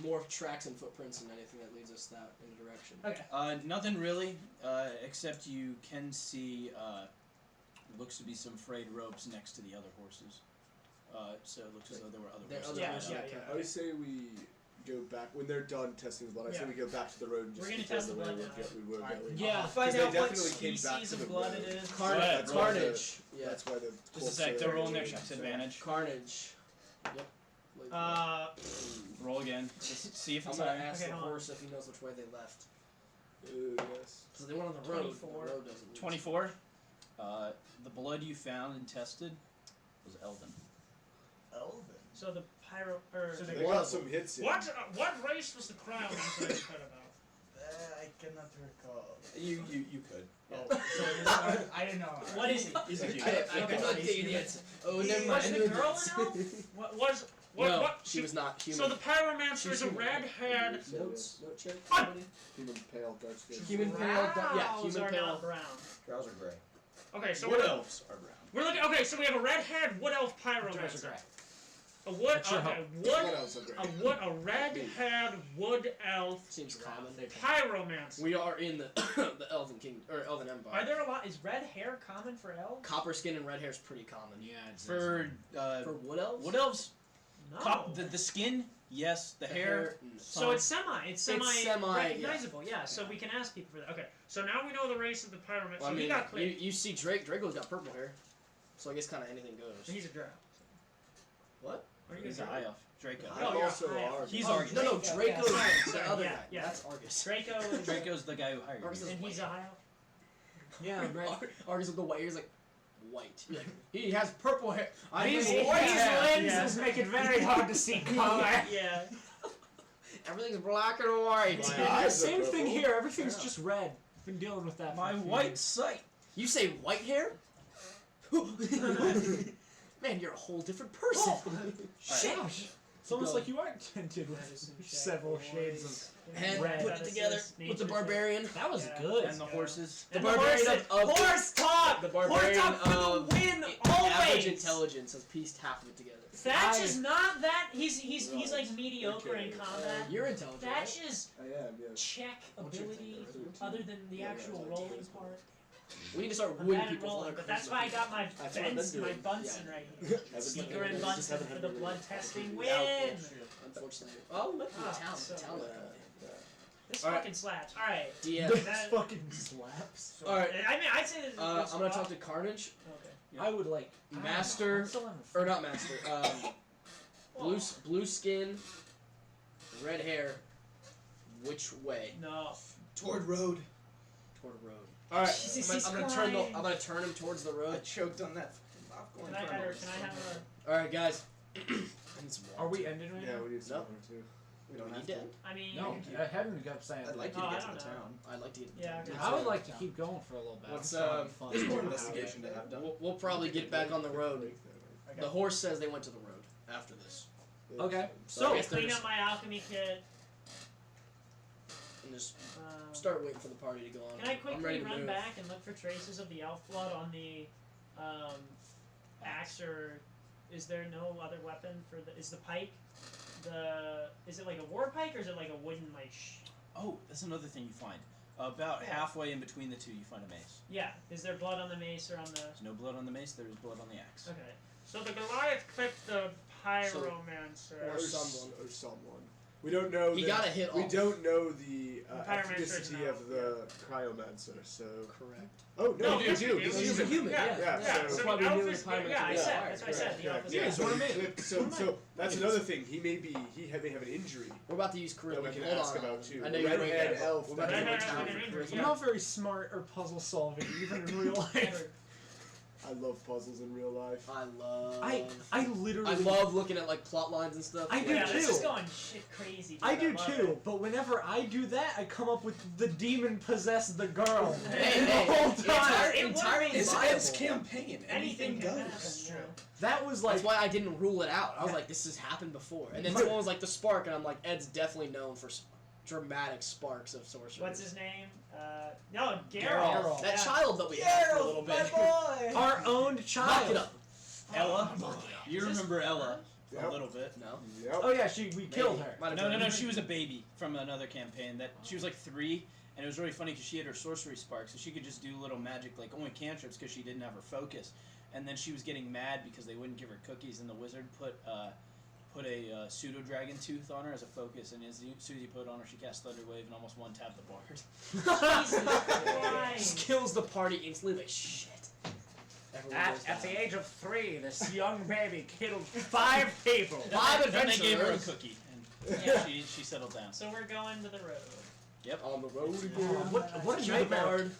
D: More tracks and footprints and anything that leads us that in a direction.
I: Okay.
H: Nothing really, except you can see looks to be some frayed ropes next to the other horses. So it looks as though there were other
D: There are
H: horses.
I: Yeah,
D: horses
I: yeah,
D: that
I: yeah.
D: come-
B: I say we go back when they're done testing the blood. I say
I: Yeah.
B: we go back to the road. And just
I: We're gonna
B: follow
I: test the
B: way
I: blood
B: we
I: now.
B: were
F: Alright.
B: going.
G: Yeah.
I: Find
B: Because they
I: out what
B: definitely came back
I: species
B: to the
I: of blood
B: road.
I: it is.
D: Carnage.
H: Right,
B: That's why
D: Carnage. Yeah.
B: That's why the.
H: Just a
B: corpse
H: sec,
B: are-
H: they're rolling their checks advantage.
D: Carnage. Yep.
H: Roll again. Just see if
D: I'm
H: it's
D: gonna
H: higher.
D: ask
I: Okay,
D: the
I: hold on.
D: horse if he knows which way they left.
B: Yes.
D: So they went on the road.
I: 24.
D: The road doesn't lead.
H: 24. The blood you found and tested was elven.
F: Elven.
I: So the pyro or
F: So
B: They
F: they
B: got some hits in.
A: What race was the Cryomancer you heard about?
F: I cannot recall.
H: You could.
F: Oh, so I didn't know.
I: what is he?
H: He's a huge.
D: I
I: Okay.
D: could not get you the answer. Oh, never mind.
I: Was
D: I
I: the
D: knew
I: girl
D: this.
I: an elf?
A: What
D: no,
A: what
D: she was not human.
A: So the Pyromancer
D: She's
A: is a
D: human.
A: red-haired.
D: Notes? Note check?
A: Ah!
D: Somebody?
B: Human pale dark skin.
D: Human pale. Yeah,
I: Drows
D: human
I: are
D: pale.
I: not brown.
E: Drows are gray.
A: Okay, so
H: Wood
A: we're,
H: elves are brown.
A: we're looking. Okay, so we have a red-haired wood elf Pyromancer. A wood.
G: That sure
A: Okay,
B: What
A: wood.
B: else are great?
A: A red-haired wood elf
D: Seems common.
A: Pyromancer.
D: We are in the the Elven King or Elven Empire.
I: Are there a lot? Is red hair common for elves?
D: Copper skin and red hair is pretty common.
G: Yeah, it's
H: For
D: For wood elves?
H: wood elves,
I: No.
H: the skin, yes. The hair,
D: no.
I: So it's semi. It's semi.
D: semi,
I: recognizable. Yeah. So we can ask people for that. Okay.
A: So now we know the race of the Pyromancer.
D: Well, I
A: so
D: mean,
A: he got clear.
D: you see Drake. Draco's got purple hair, so I guess kind of anything goes.
A: He's a drow.
D: What?
A: Are you
H: he's
A: a
H: a
A: drow?
H: high elf. Draco.
A: Oh,
B: I'm
A: you're
B: also
A: high.
B: Argus.
H: He's
D: Oh,
H: Argus.
D: no,
I: Draco,
D: Draco's
I: yeah,
D: the
I: sorry,
D: other
I: yeah,
D: guy.
I: yeah.
D: That's Argus.
I: Draco is.
H: Draco's the guy who hired
D: Argus
H: you.
D: is
I: And he's a high elf.
G: Yeah, right.
D: Argus with the white hair is like white. You're like, he has purple hair. I
G: These
D: mean, white hair.
G: lenses make it very hard to see color.
I: Yeah.
D: Everything's black and white.
B: My eyes are
G: Same thing
B: purple.
G: here. Everything's just red. Been dealing with that.
H: My
G: for a few
H: white
G: years.
H: sight.
D: You say white hair? Man, you're a whole different person.
G: Shit. It's almost
D: Go.
G: like you are tinted
I: Medicine
G: with
I: check,
G: several
I: boys.
G: shades of
D: Head,
G: Red.
D: put it together with the
I: Nature
D: barbarian.
G: That was
I: Yeah.
G: good.
H: And the horses.
D: The
I: And
D: barbarian
I: horses.
D: of
I: Horse talk.
D: the barbarian
I: Horse talk for
D: of
I: the win
D: average
I: always.
D: intelligence has pieced half of it together.
I: Thatch is not that. He's
B: Right.
I: like mediocre
B: Okay.
I: in combat.
D: You're intelligent.
I: Thatch
D: Right?
I: is
B: I am, yes.
I: check
D: What's your
I: ability
D: thing?
I: other than the
B: Yeah,
I: actual
B: yeah.
I: rolling part.
D: We need to start
I: I'm
D: wooing
I: bad at
D: people.
I: rolling,
D: for
I: but
D: their
I: that's why I got my
B: That's what I've been
I: my
B: doing.
I: Bunsen
D: Yeah.
I: right here.
B: Haven't
I: Sneaker
B: done
I: and
B: it.
I: Bunsen
B: Just haven't
I: for
B: had
I: the
B: it
I: blood
B: really.
I: testing win.
D: Yeah, unfortunately. Oh, look at
I: Ah,
D: the town.
I: so
D: The town.
B: Yeah,
D: look
B: yeah.
I: This
D: Alright.
I: fucking slaps. All right.
D: Yeah.
I: That-
G: fucking slaps.
D: All right.
I: I mean, I'd say that.
D: I'm gonna talk to Carnage,
I: Okay.
G: I would like I don't know,
D: Master-
G: I'm still having
D: or
G: fun.
D: not Master. Blue skin, red hair. Which way?
I: No.
E: Toward road.
D: Toward the road.
B: All right.
I: Jesus, he's
D: I'm gonna turn him towards the
E: I
D: road.
E: choked on that popcorn.
I: Can I
E: kernel.
I: have
D: All right, guys.
G: Are we ending right
B: Yeah,
G: now?
B: we need some
D: Nope.
B: more too.
E: We don't
D: We
E: have
D: need
E: to.
D: to.
I: I mean,
G: No, I haven't kept saying.
E: I'd like
G: that.
E: you
I: Oh,
E: to
I: I
E: get to
I: don't
E: the
I: know.
E: town.
D: I'd like to get.
I: Yeah, okay.
G: I would like to keep going for a little bit.
D: What's,
G: I'm still having fun.
E: There's more
G: Okay.
E: investigation to have done.
D: We'll probably get back on the road.
I: Okay.
D: The horse says they went to the road after this,
G: Okay.
D: So I
G: So
D: guess they're
I: clean
D: just-
I: up my alchemy kit.
D: and just
I: Start.
D: start waiting for the party to go on.
I: Can I
D: I'm ready
I: quickly
D: to
I: run
D: move.
I: back and look for traces of the elf blood on the axe, or is there no other weapon for the? Is the pike? Is it like a war pike or is it like a wooden like?
H: Oh, that's another thing you find. About
I: Yeah.
H: halfway in between the two, you find a mace.
I: Yeah. Is there blood on the mace or on the?
H: There's no blood on the mace. There is blood on the axe.
I: Okay. So the Goliath clipped the pyromancer.
D: Or someone.
B: Or someone. We don't know.
D: He
B: the-
D: got a hit
B: We
D: off.
B: don't know the
I: Pyromancer is
B: ethnicity
I: not-
B: of the cryomancer, so.
D: Correct.
B: Oh no,
I: No,
B: we
I: yes,
B: do.
I: we do.
B: He's
D: He's a human.
I: Yeah.
D: Yeah.
B: Yeah,
I: Yeah.
B: so-
I: So
D: That's why
I: the
D: we
I: elf
D: knew
I: is.
D: the pyromancer
I: Yeah, I
D: was
I: said.
D: fire.
I: That's what I said. The elf is.
B: Yeah,
G: Yeah,
B: so
G: what I
B: he
G: mean.
B: clipped- so that's another thing. He may have an injury
D: We're about to use
B: that
D: charisma.
B: we can
D: Hold
B: ask
D: on.
B: about too.
D: I know you're right.
B: Redhead
D: there.
B: elf.
D: We're about to
I: Redhead
D: use
I: elf
D: charisma.
I: with an injury,
G: I'm not very smart or puzzle solving, even in real life.
B: I love puzzles in real life.
D: I love.
G: I literally.
D: I love looking at like plot lines and stuff.
G: I do
I: Yeah, this is
G: too.
I: going shit crazy. Dude.
G: I do
I: love
G: too,
I: it.
G: but whenever I do that, I come up with the demon possessed the girl
D: Hey,
G: the
D: hey,
G: whole
D: it's
G: time.
I: It would
D: entirely
I: be-
E: It's
D: viable.
E: Ed's campaign. Anything
I: can
E: goes.
I: happen.
E: That's
I: Yeah.
G: That was like
D: That's why I didn't rule it out. I was like, this has happened before. And then someone was like, the spark, and I'm like, Ed's definitely known for dramatic sparks of sorcery.
I: What's his name? No,
G: Geralt.
I: Geralt.
D: That
I: Yeah.
D: child that we had for a little bit.
F: boy!
G: our own
D: Lock it
G: child.
D: up.
H: Ella. You
I: Is this-
H: remember Ella
B: Yep.
H: a little bit.
D: No.
B: Yep.
G: Oh yeah, we killed
D: Maybe.
G: her.
D: Might have
H: No,
D: been.
H: no, no. She was a baby from another campaign. That she was like 3, and it was really funny because she had her sorcery spark, so she could just do little magic, like only cantrips, because she didn't have her focus. And then she was getting mad because they wouldn't give her cookies, and the wizard put a pseudo dragon tooth on her as a focus, and as soon as he put it on her, she cast Thunder Wave and almost one-tapped the bard.
I: Jesus Christ.
D: Just kills the party instantly. Like shit. Everyone goes
G: At the
D: down.
G: age of 3, this young baby killed 5 people.
D: Five
H: And they gave her a
D: adventurers.
H: cookie, and
I: Yeah.
H: she settled down.
I: So we're going to the road.
D: On the road
G: Oh,
D: again.
G: what a
D: Cue the
G: nightmare.
D: bard.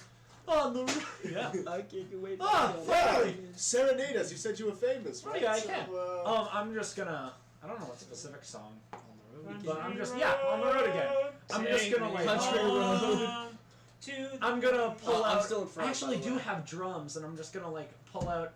G: On the road.
D: Yeah. I can't wait.
G: Ah, finally.
B: Serenade us. You said you were famous,
G: Oh,
B: right?
G: yeah, I
B: So,
G: can. I'm just gonna. I don't know what specific song.
D: On the road
G: But
D: again.
G: I'm just on the road again. I'm just gonna like.
D: Country road.
G: I'm gonna pull
D: I'm
G: out.
D: still in front,
G: I actually
D: by the
G: do
D: way.
G: have drums, and I'm just gonna like pull out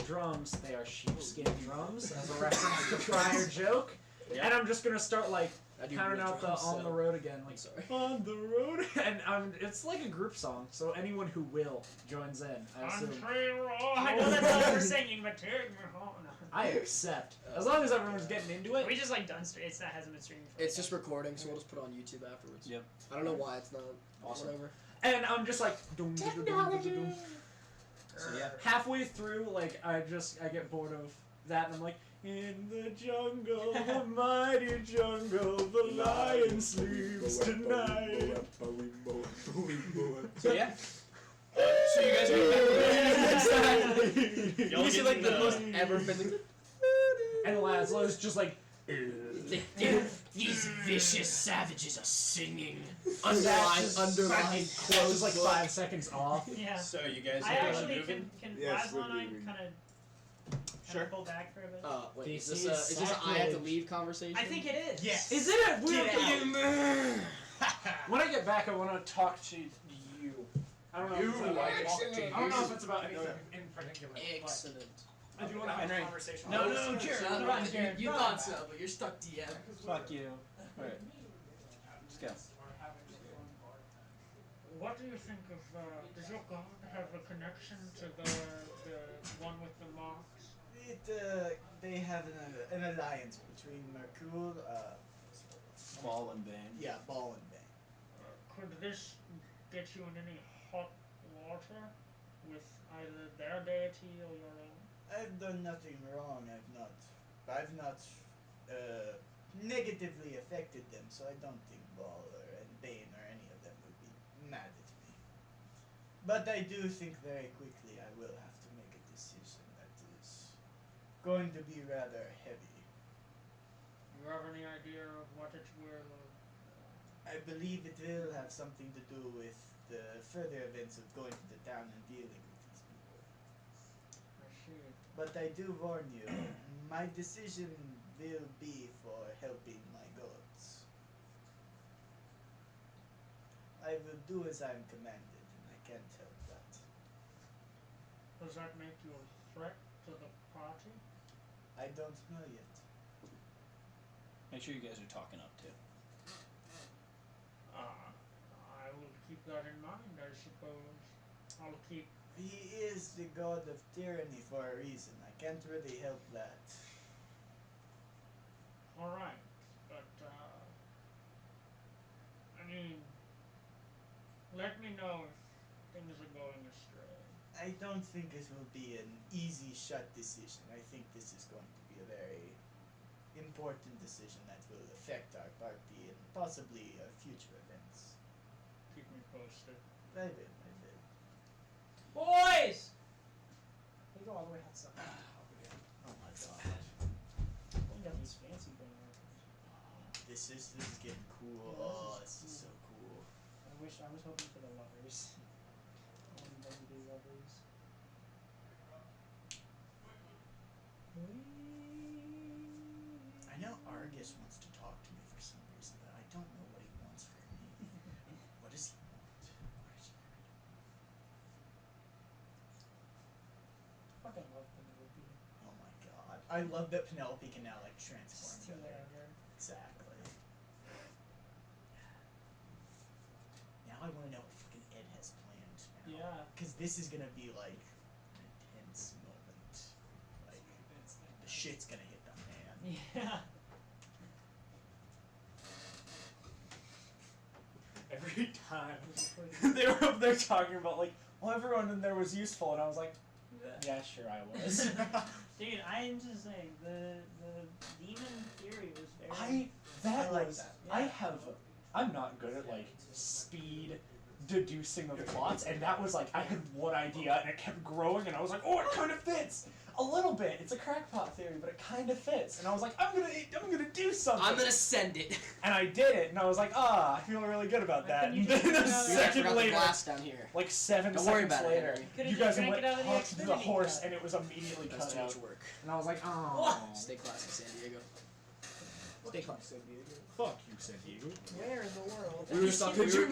G: drums. They are sheepskin drums, as a reference to prior joke. And I'm just gonna start like
D: I do
G: counting
D: real
G: out the
D: drums,
G: on
D: so-
G: the road again, like
D: Sorry.
G: on the road, and it's like a group song. So anyone who will joins in. I assume.
I: Country road. I know that's all we're singing, but take me home. No.
G: I accept, as long as everyone's getting into it.
I: We just like done straight. It's not hasn't been streaming. For
D: It's just recording, so we'll just put it on YouTube afterwards.
H: Yep.
D: I don't know why it's not.
H: Awesome.
D: Whatever.
G: And I'm just like dum, dum, dum, dum, dum, dum.
H: So yeah.
G: Halfway through, like I get bored of that, and I'm like, in the jungle, the mighty jungle, the lion sleeps tonight.
H: So yeah. So you guys are back.
G: Exactly.
H: Y'all
D: You see like the
H: getting,
D: most ever been.
G: And Laszlo's just like,
D: These vicious savages are singing.
G: That's
D: Underline
G: just
D: quotes.
G: like 5 seconds off.
I: Yeah.
H: So you guys
I: I
H: are
I: actually
H: moving.
I: can
B: Yes,
I: Laszlo and I
B: we're moving.
I: kind
H: Sure.
I: of pull back for a bit.
D: Wait, is
G: This
D: this
G: is
D: is this a I have to
G: sacrilege.
D: leave conversation?
I: I think it is.
F: Yes.
G: Is it? We
F: Get
G: have to-
F: out.
G: When I get back, I want to talk to you. I don't know. If it's about, I don't know if it's about anything in particular. but
D: Excellent.
G: I do want to have a
H: Henry.
G: conversation.
H: No, no, Jared.
D: Shut
H: Run,
D: up.
H: Jared.
D: You
H: run.
D: thought so, but you're stuck DM.
H: Fuck you. Alright. Let's go.
A: What do you think of, does your god have a connection to the one with the marks?
F: They have an alliance between Mercure,
H: Ball and Bane.
F: yeah, Ball and Bane.
A: Could this get you in any hot water with either their deity or your own?
F: I've done nothing wrong. I've not negatively affected them, so I don't think Ball and Bane or any of them would be mad at me. But I do think very quickly I will have to make a decision that is going to be rather heavy.
A: Do you have any idea of what it will?
F: I believe it will have something to do with the further events of going to the town and dealing with these people.
A: I see.
F: But I do warn you, my decision will be for helping my gods. I will do as I'm commanded, and I can't help that.
A: Does that make you a threat to the party?
F: I don't know yet.
H: Make sure you guys are talking up too.
A: I will keep that in mind, I suppose. I'll keep.
F: He is the god of tyranny for a reason. I can't really help that.
A: Alright, but, I mean, let me know if things are going astray.
F: I don't think it will be an easy shut decision. I think this is going to be a very important decision that will affect our party and possibly future events.
A: Keep me posted.
F: I will.
I: Boys! They go all the way outside.
F: Oh my god.
I: You got these fancy bangers.
F: This is getting cool. Oh, this is so cool.
I: I was hoping for the lovers. WB lovers.
F: I know Argus wants to talk to me for some reason, but I don't know what he wants from me. What does he want? What is he
I: Fucking love Penelope.
F: Oh my god. I love that Penelope can now, like, transform
I: Still
F: together.
I: there.
F: Exactly. Now I want to know what fucking Ed has planned now.
I: Yeah.
F: Because this is gonna be, like, an intense moment. Like, the shit's gonna hit the fan.
I: Yeah.
G: Every time they were up there talking about like, well, everyone in there was useful, and I was like, yeah, sure, I was.
I: Dude, I'm just saying the demon theory was very.
F: I like that.
G: I'm not good at like speed deducing of plots, and that was like I had one idea and it kept growing, and I was like, oh, it kind of fits a little bit. It's a crackpot theory, but it kind of fits, and I was like, I'm gonna do something.
D: I'm gonna send it.
G: And I did it, and I was like, I feel really good about that.
I: Couldn't you
G: And
I: just
G: then a
I: put it out-
D: Dude, I
G: second
D: forgot the
G: later,
D: glass down here.
G: like 7
D: Don't worry
G: seconds
D: about it,
G: later,
D: Henry.
I: Could've
G: you
I: just
G: guys
I: drank
G: went
I: it out of the
G: talked to the
I: Xfinity
G: horse,
I: cup.
G: and it was immediately
D: That's
G: cut
D: too
G: out.
D: much work.
G: And I was like, oh.
D: Stay classy, San Diego. Stay classy.
G: Fuck you, San Diego.
I: Where in the world?
D: We were just talking.
B: Did you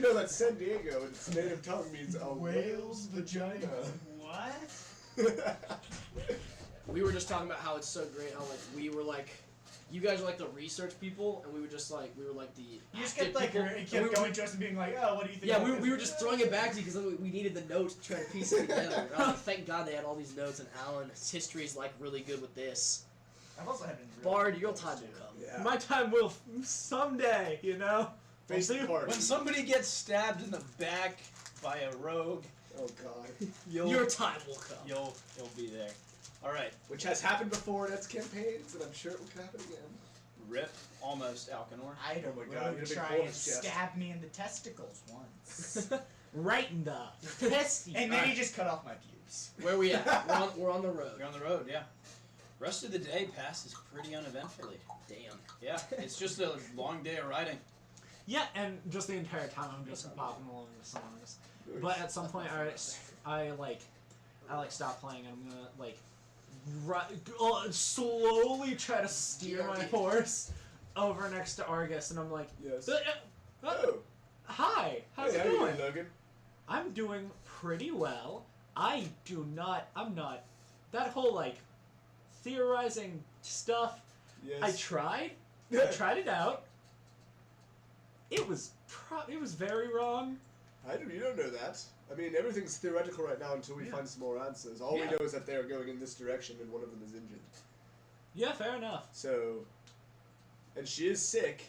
B: know that San Diego, its native tongue means a whale's vagina?
I: What?
D: We were just talking about how it's so great. How like we were like, you guys were like the research people, and we were just like the.
F: You just
D: active
F: kept like
D: people.
F: kept
D: And we-
F: going to us and being like, oh, what do you think?
D: Yeah,
F: about
D: we were
F: this?
D: just throwing it back to you because we needed the notes to try to piece it together. And I was like, thank God they had all these notes, and Alan's history is like really good with this.
F: I've also had really
D: Bard,
F: good
D: your
F: notes,
D: time
F: too.
D: will come.
B: Yeah.
G: My time will someday, you know?
B: Face the part.
H: When somebody gets stabbed in the back by a rogue,
B: Oh god.
D: Your time will come.
H: you'll be there. All right,
B: Which has happened before in its campaigns, and I'm sure it will happen again.
H: rip almost Alcanor.
F: I had a
B: Oh my God,
F: rogue
B: you had a big
F: try
B: hole in
F: and
B: his chest.
F: stab me in the testicles once.
G: Right in the testy.
F: And then he just cut off my pubes.
D: Where we at? We're on the road.
H: You're on the road, yeah. Rest of the day passes pretty uneventfully.
D: Damn.
H: Yeah, it's just a long day of riding.
G: Yeah, and just the entire time I'm just bopping along the songs. But at some point, I stop playing, and I'm gonna like slowly try to steer my horse over next to Argus, and I'm like,
B: Yes.
G: oh, hi, how's
B: Hey,
G: it
B: how you
G: going?
B: doing, Logan?
G: I'm doing pretty well. I'm not, that whole like theorizing stuff,
B: Yes.
G: I tried it out. It was very wrong.
B: You don't know that. I mean, everything's theoretical right now until we
G: Yeah.
B: find some more answers. All
G: Yeah.
B: we know is that they are going in this direction and one of them is injured.
G: Yeah, fair enough.
B: So, and she is sick,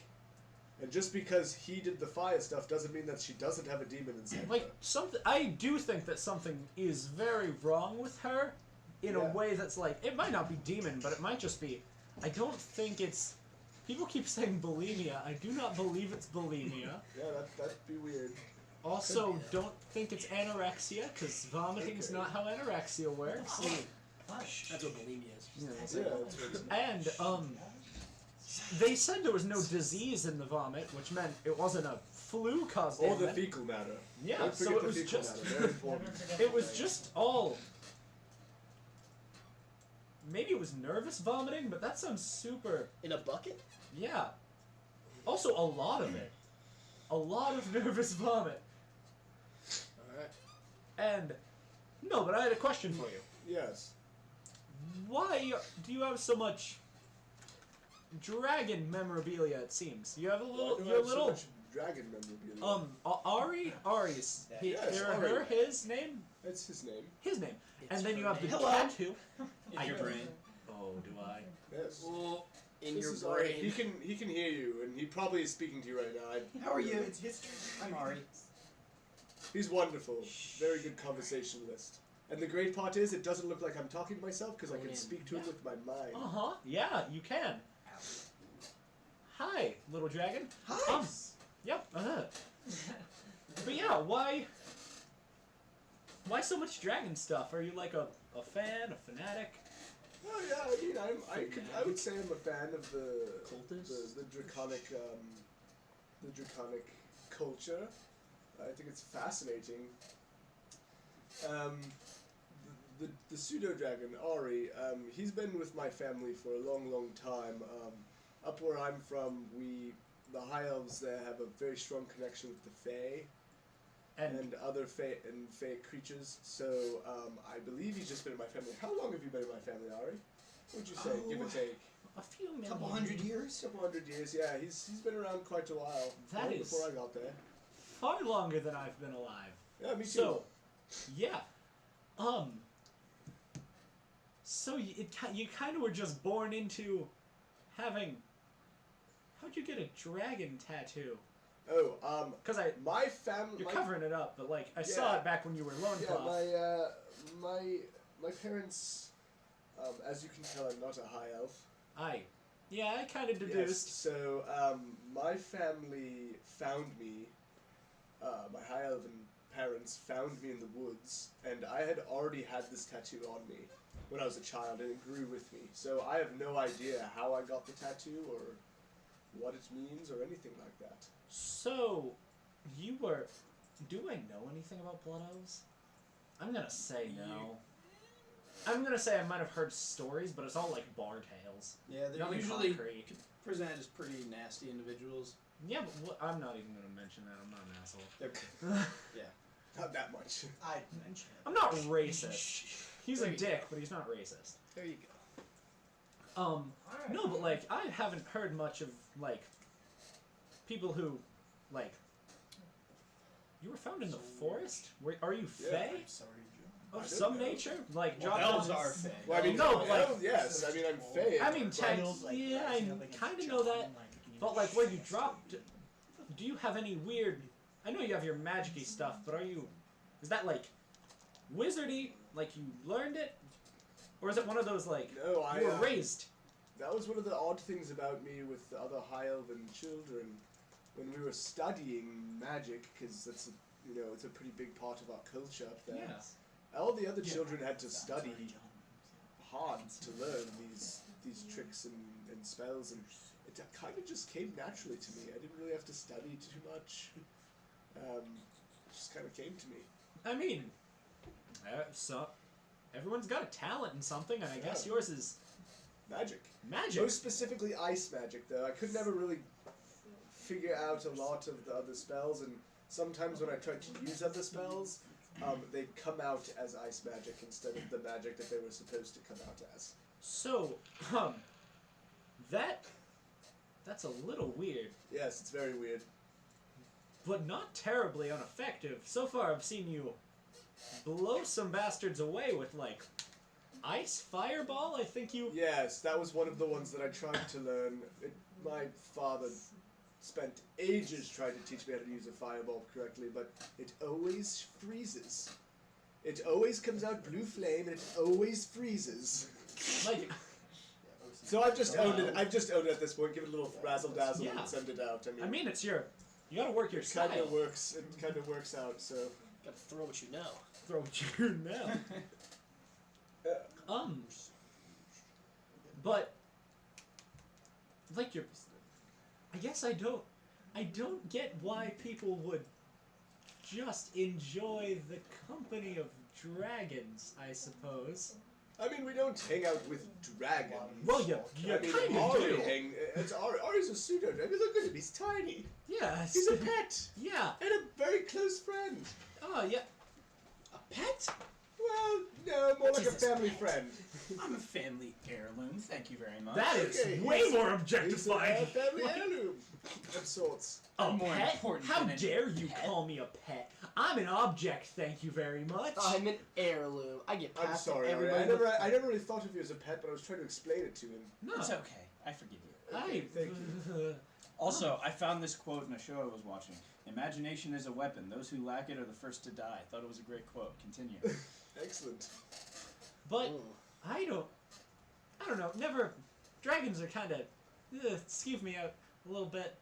B: and just because he did the fire stuff doesn't mean that she doesn't have a demon inside
G: Like
B: her.
G: something, I do think that something is very wrong with her, in a
B: Yeah.
G: way that's like it might not be demon, but it might just be. I don't think it's. People keep saying bulimia. I do not believe it's bulimia.
B: Yeah, that'd be weird.
G: Also, don't think it's anorexia, because vomiting's
B: Okay.
G: not how anorexia works.
D: That's what bulimia is.
B: Yeah, that's what it's
G: And they said there was no disease in the vomit, which meant it wasn't a flu-caused
B: Or the
G: vomit.
B: fecal matter.
G: Yeah,
B: Don't
G: so
B: forget
G: it
B: the
G: was
B: fecal
G: just
B: matter. Very important.
G: it was just all. Maybe it was nervous vomiting, but that sounds super.
D: In a bucket?
G: Yeah. Also, a lot of it. A lot of nervous vomit.
D: Alright.
G: And no, but I had a question for you.
B: Yes.
G: Why do you have so much dragon memorabilia? It seems you have a
B: Why
G: little.
B: do I
G: Your
B: have so
G: little.
B: much dragon memorabilia?
G: Ari's.
B: Yes,
G: Her,
B: Ari.
G: his name.
B: That's his name.
G: His name.
D: It's
G: And then you
D: her
G: have the
D: name.
H: Hello.
G: tattoo.
H: In your brain.
G: Oh, do I?
B: Yes.
D: Oh, in
B: This
D: your
B: is Ari.
D: brain.
B: He can hear you, and he probably is speaking to you right now.
H: How are you?
F: It's history.
H: I'm Ari.
B: He's wonderful. Very good conversationalist. And the great part is, it doesn't look like I'm talking to myself because I
D: Go
B: can
D: in.
B: speak to him with my mind.
G: Uh huh. Yeah, you can. Hi, little dragon.
H: Hi.
G: Yep. But yeah, why? Why so much dragon stuff? Are you like a fan, a fanatic?
B: Oh yeah, I mean, I would say I'm a fan of the
D: Cultist?
B: the draconic culture. I think it's fascinating. The pseudo dragon Ari, he's been with my family for a long time. Up where I'm from, the high elves there have a very strong connection with the fae and other fae creatures. So I believe he's just been in my family. How long have you been in my family, Ari? What would you say, give or take?
G: A few million.
H: Couple hundred years.
B: Couple hundred years, yeah. He's been around quite a while.
G: That
B: long
G: is-
B: before I got there.
G: Far longer than I've been alive.
B: Yeah, me too.
G: So, yeah. So you kind of were just born into having. How'd you get a dragon tattoo?
B: Oh,
G: Because
B: my family.
G: you're covering it up, but like I saw
B: Yeah.
G: it back when you were lone
B: Yeah,
G: cloth.
B: my parents, as you can tell, I'm not a high elf.
G: I kind of
B: Yes,
G: deduced.
B: so my family found me. My high elven parents found me in the woods, and I had already had this tattoo on me when I was a child, and it grew with me. So I have no idea how I got the tattoo or what it means or anything like that.
G: So, you were. Do I know anything about blood elves? I'm gonna say no. I'm gonna say I might have heard stories, but it's all like bar tales.
H: Yeah, they're
G: Nothing
H: usually
G: concrete.
H: presented as pretty nasty individuals.
G: Yeah, but I'm not even gonna mention that. I'm not an asshole.
H: They're
B: Not that much.
F: I'd mention it.
G: I'm not racist. He's
D: There
G: a
D: you
G: dick, but he's not racist.
D: There you go.
G: No, but like I haven't heard much of like people who like. You were found in the forest. Are you
B: Yeah.
G: Fae?
F: I'm sorry, Joe.
G: Of
B: I
G: some
B: don't know.
G: nature, like
H: Well,
G: John
H: elves
G: Jones-
H: are Fae.
B: Well, I mean,
G: No, but, like-
B: elves, yes. I mean, I'm Fae.
G: I mean,
B: but-
G: tech-
F: Feels like
G: yeah,
F: rising
G: I
F: up against
G: kinda know that,
F: John,
G: But like where you dropped, do you have any weird? I know you have your magic-y stuff, but are you? Is that like wizardy? Like you learned it, or is it one of those like
B: No, I.
G: you were raised?
B: That was one of the odd things about me with the other high elven children when we were studying magic, because that's it's a pretty big part of our culture up there.
G: Yeah.
B: All the other children had to study hard to learn these tricks and spells, and it kind of just came naturally to me. I didn't really have to study too much. It just kind of came to me.
G: I mean, so everyone's got a talent in something, and I guess
B: Yeah.
G: yours is
B: Magic.
G: magic.
B: Most specifically ice magic, though. I could never really figure out a lot of the other spells, and sometimes when I tried to use other spells, they'd come out as ice magic instead of the magic that they were supposed to come out as.
G: So, that's a little weird,
B: Yes, it's very weird.
G: but not terribly ineffective. So far, I've seen you blow some bastards away with, like, ice fireball, I think you...
B: Yes, that was one of the ones that I tried to learn. My father spent ages trying to teach me how to use a fireball correctly, but it always freezes. It always comes out blue flame, and it always freezes.
G: Like,
B: So I've just owned it. I've just owned it at this point. Give it a little razzle dazzle
G: Yeah.
B: and send it out.
G: I mean, it's your... You gotta work your
B: it kind
G: style.
B: of works. It kind of works out. So
D: Gotta throw what you know.
G: Throw what you know. But... Like, you're... I guess I don't get why people would just enjoy the company of dragons, I suppose.
B: I mean, we don't hang out with dragons.
G: Well, you
B: I mean,
G: kind of
B: Ari
G: do.
B: it's Ari's a pseudo dragon. Look at him. He's tiny.
G: Yeah.
B: He's a pet
G: Yeah.
B: and a very close friend.
G: Oh, yeah.
E: A pet?
B: Well, no, more like a
E: Jesus
B: family
E: Christ.
B: friend.
H: I'm a family heirloom. Thank you very much.
G: That is
B: Okay,
G: way
B: he's-
G: more
B: He's a
G: objectifying.
B: family heirloom of sorts.
G: A
H: More
G: pet?
H: important
G: How
H: than a
G: dare you
H: pet.
G: call me a pet? I'm an object, thank you very much.
D: I'm an heirloom. I get
B: I'm
D: passed
B: sorry,
D: on
B: Ari.
D: everybody.
B: I never really thought of you as a pet, but I was trying to explain it to him.
G: No,
H: It's okay. I forgive you.
B: Okay, thank you.
H: Also, I found this quote in a show I was watching. Imagination is a weapon. Those who lack it are the first to die. Thought it was a great quote. Continue.
B: Excellent.
G: But
D: Ooh.
G: I don't know. Never. Dragons are kind of skeeve me out a little bit.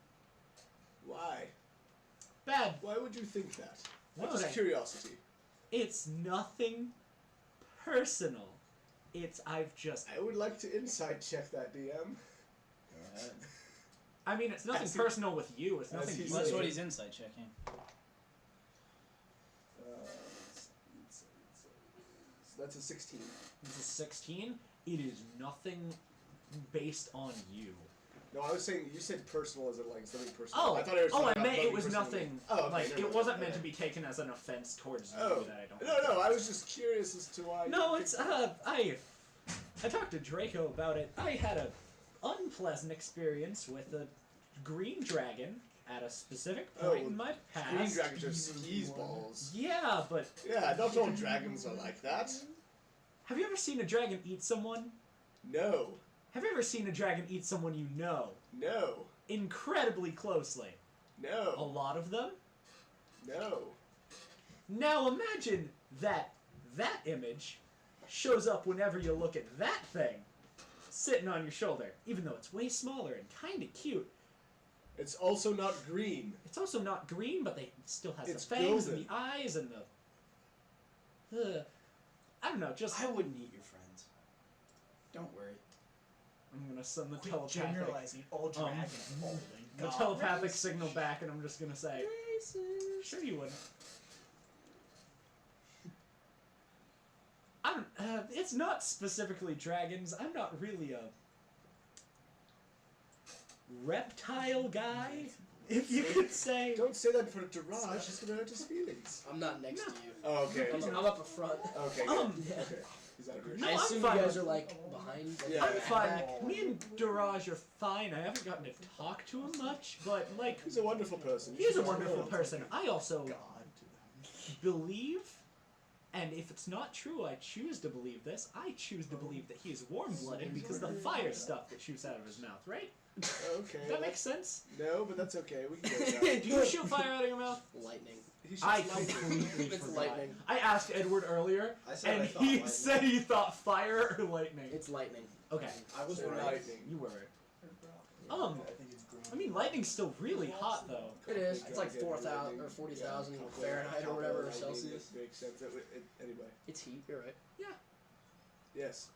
B: Why?
G: Bad.
B: Why would you think that?
G: What
B: Just
G: would I-
B: curiosity.
G: It's nothing personal. I've just.
B: I would like to inside check that DM.
H: Go ahead.
G: I mean, it's nothing
B: As he-
G: personal with you. It's
B: as
G: nothing.
B: he
G: you
H: Well, that's
G: did.
H: what he's inside checking.
B: So that's a 16.
G: It's a 16. It is nothing based on you.
B: No, I was saying you said personal as in like something personal.
G: Oh,
B: I thought it was
G: I
B: talking about
G: meant it
B: something
G: was
B: personal.
G: nothing.
B: Oh, okay,
G: like
B: never
G: it
B: mind.
G: wasn't meant
B: Okay.
G: to be taken as an offense towards you
B: Oh,
G: that I don't.
B: no, I was just curious as to why.
G: No,
B: you
G: it's
B: think-
G: I talked to Draco about it. I had a unpleasant experience with a green dragon at a specific point
B: Oh,
G: in my past.
B: Green dragons are skis balls.
G: Yeah, but
B: Yeah, not all dragons are like that.
G: have you ever seen a dragon eat someone?
B: No,
G: Have you ever seen a dragon eat someone you know
B: no,
G: incredibly closely? A
B: no,
G: lot of them?
B: no.
G: Now imagine that image shows up whenever you look at that thing sitting on your shoulder, even though it's way smaller and kind of cute.
B: It's also not green.
G: It's also not green, but it still has
B: It's
G: the fangs and
B: golden.
G: the eyes and the. I don't know. Just
H: I wouldn't eat your friends. Don't worry.
G: I'm gonna send the
F: Quit
G: telepathic,
F: generalizing all dragons. Oh my
G: the
F: God.
G: telepathic signal back, and I'm just gonna say, sure you wouldn't. I don't. It's not specifically dragons. I'm not really a reptile guy, if you could say.
B: Don't say that in front of Jiraj. He's gonna hurt his feelings.
D: I'm not next to you.
B: Oh, okay.
D: I'm up front.
B: Okay. Good.
G: Yeah.
B: Okay. He's out of here.
G: No,
D: I
G: I'm
D: assume
G: fine
D: you guys
G: with-
D: are like behind. Like,
B: Yeah.
G: I'm fine. Me and Duraj are fine. I haven't gotten to talk to him much, but like,
B: He's a wonderful person.
G: he's a wonderful person. I also
F: God.
G: believe, and if it's not true, I choose to believe this. I choose to believe that he is warm-blooded because of the fire stuff that shoots out of his mouth, right?
B: Okay.
G: Does that make sense?
B: No, but that's okay. We can go with
G: Do you shoot fire out of your mouth?
D: lightning.
B: that. He shoots
G: I
B: lightning.
G: completely
D: It's
G: forgot.
D: lightning.
G: I asked Edward earlier,
J: I said
G: and
J: I thought
G: he
J: lightning.
G: said he thought fire or lightning.
D: It's lightning.
G: Okay,
J: I was
B: So
J: right.
B: lightning.
G: you were.
F: I think it's green.
G: I mean, lightning's still really hot though.
D: It is. It's like
B: Dragon,
D: 4,000
B: lightning.
D: or 40,000
B: Yeah,
D: Fahrenheit or whatever
B: lightning
D: Celsius.
B: Makes sense. Anyway.
D: It's heat. You're right.
B: Yes.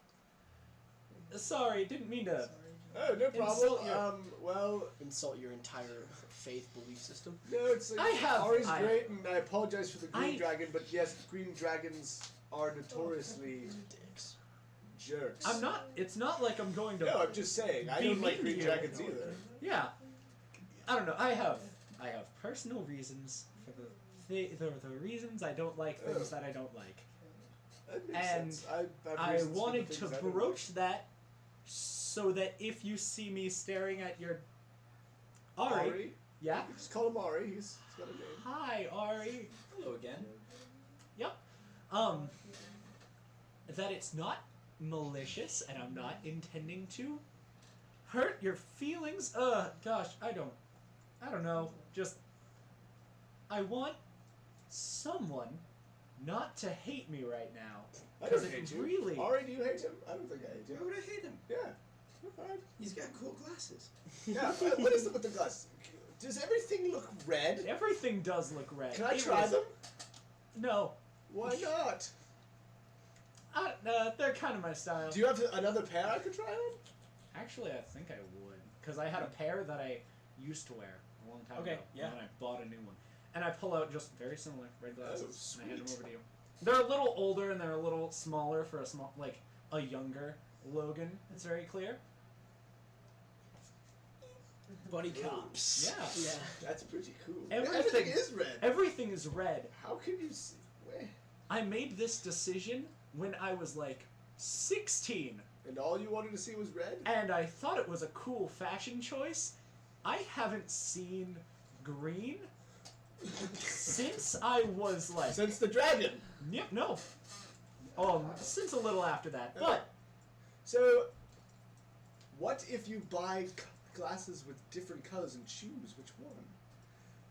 G: Sorry, didn't mean to.
B: Oh, no problem.
G: Insult your-
B: Well,
D: Insult your entire faith belief system.
B: no, it's like,
G: I have-
B: Ari's
G: I-
B: great, and I apologize for the green
G: I-
B: dragon, but yes, green dragons are notoriously
D: Dicks.
B: jerks.
G: I'm not. It's not like I'm going to.
B: No, I'm just saying. I
G: Be
B: don't like
G: mean
B: green
G: to you.
B: dragons either.
G: Yeah. I don't know. I have personal reasons for the reasons I don't like things that I don't like.
B: That makes
G: And
B: sense. I've
G: I
B: reasons for the
G: wanted to
B: things I don't
G: broach that so that if you see me staring at your
B: like.
G: Ari,
B: Ari?
G: Yeah.
B: You can just call him Ari. He's got a name.
G: Hi, Ari.
H: Hello again.
G: That it's not malicious, and I'm not intending to hurt your feelings. Gosh, I don't know. Just, I want someone not to hate me right now.
B: I
G: 'Cause
B: don't
G: it
B: hate you.
G: really-
B: Ari, do you hate him? I don't think I hate
E: Why
B: him.
E: would I hate him?
B: Yeah. You're fine.
E: He's got cool glasses.
B: Yeah. What is it with the glasses? Does everything look red?
G: Everything does look red.
B: Can I
G: It
B: try
G: was-
B: them?
G: No.
B: Why not?
G: They're kind of my style.
B: Do you have another pair I could try on?
G: Actually, I think I would. Because I had a pair that I used to wear a long time
H: Okay,
G: ago.
H: yeah.
G: And then I bought a new one. And I pull out just very similar red glasses.
B: Oh,
G: and I hand them
B: sweet.
G: over to you. They're a little older and they're a little smaller for a younger Logan. It's very clear.
H: Buddy cops.
G: Yeah.
D: Yeah.
B: That's pretty cool.
G: Everything-
B: is red.
G: Everything is red.
B: How can you see? Where?
G: I made this decision when I was like 16.
B: And all you wanted to see was red?
G: And I thought it was a cool fashion choice. I haven't seen green since I was like,
B: Since the dragon.
G: yep, no. Since a little after that. But
B: So, what if you buy glasses with different colors and choose which one?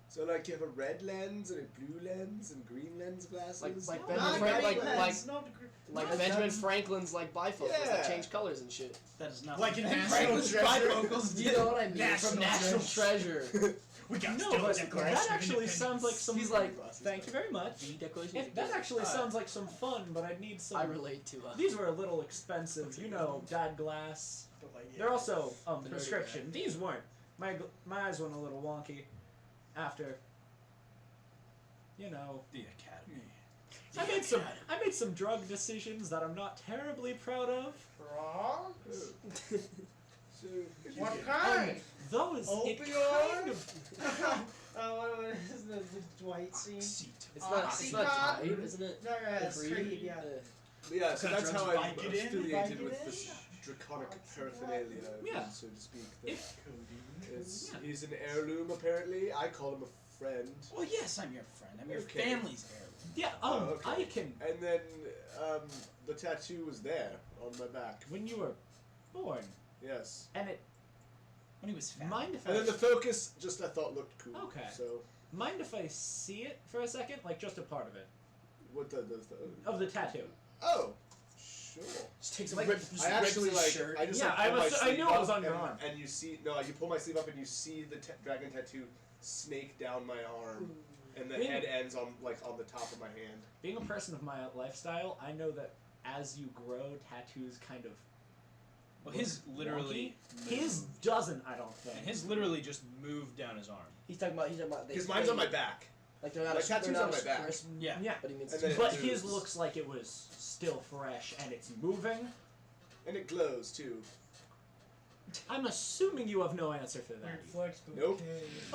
B: So, like, you have a red lens and a blue lens and green lens glasses.
D: Like
F: Not
D: Benjamin
F: green
D: Franklin,
F: lens, not gr-
D: like
F: not
D: Benjamin
F: that-
D: Franklin's like bifocals
B: Yeah.
D: that change colors and shit.
H: That is not
F: Like in
H: what
F: National
H: Franklin's
F: Treasure.
H: bifocals
D: You
H: did.
D: know what I mean?
F: National
D: From National Treasure.
F: We got
G: no,
F: still
G: but
F: Declaration
G: that
F: of
G: actually sounds like some.
D: He's like,
G: thank you very much.
D: The Declaration.
G: That actually sounds like some fun, but I need some.
D: I relate to.
G: These were a little expensive, you know, dad glass.
F: But like, yeah.
G: They're also
D: The nerdy
G: prescription. These weren't. My eyes went a little wonky after. You know,
H: The Academy.
G: I made some drug decisions that I'm not terribly proud of.
F: Wrong?
B: So,
F: What kind?
G: Those it
F: Opioid?
G: kind of
F: What is the Dwight scene?
D: It's not
F: Oxycontin?
D: Tide, isn't it?
F: No,
D: The
F: Creed,
D: Creed,
F: yeah.
B: yeah, so
F: Kind of
B: that's how
F: drugs
B: I'm
F: Vicodin?
B: affiliated with
F: Vicodin?
B: this draconic paraphernalia,
G: Yeah.
B: so to speak. That
G: If-
B: is,
G: Yeah.
B: he's an heirloom, apparently. I call him a friend.
H: Well, yes, I'm your friend. I'm your
B: Okay.
H: family's heirloom.
G: yeah.
B: Okay.
G: I can.
B: And then the tattoo was there on my back.
G: When you were born,
B: Yes.
G: and it
H: When he was found.
G: mind if
B: And then the focus just I thought looked cool.
G: Okay.
B: So
G: mind if I see it for a second, like just a part of it
B: what the
G: of the tattoo.
B: oh sure.
D: Just takes
G: Like,
B: I actually like
D: shirt.
B: I just
G: Yeah,
B: like,
G: I
B: pull my
G: was- I
B: sleeve
G: knew it was
B: up
G: on your
B: and,
G: arm.
B: and you see you pull my sleeve up and you see the dragon tattoo snake down my arm and the
G: Really?
B: head ends on on the top of my hand.
G: Being a person of my lifestyle, I know that as you grow, tattoos kind of.
H: Well, his literally.
G: His doesn't, I don't think.
H: And his literally just moved down his arm.
D: He's talking about.
B: Because mine's on my back.
D: Like they're not.
B: My
D: a,
B: tattoo's
D: they're not
B: on my
D: as
B: back.
D: crisp,
H: Yeah.
G: Yeah,
D: but he means.
B: And then-
G: but
B: it
G: his
B: moves.
G: looks like it was still fresh and it's moving.
B: And it glows too.
G: I'm assuming you have no answer for that.
F: Weird flex, but
B: Nope.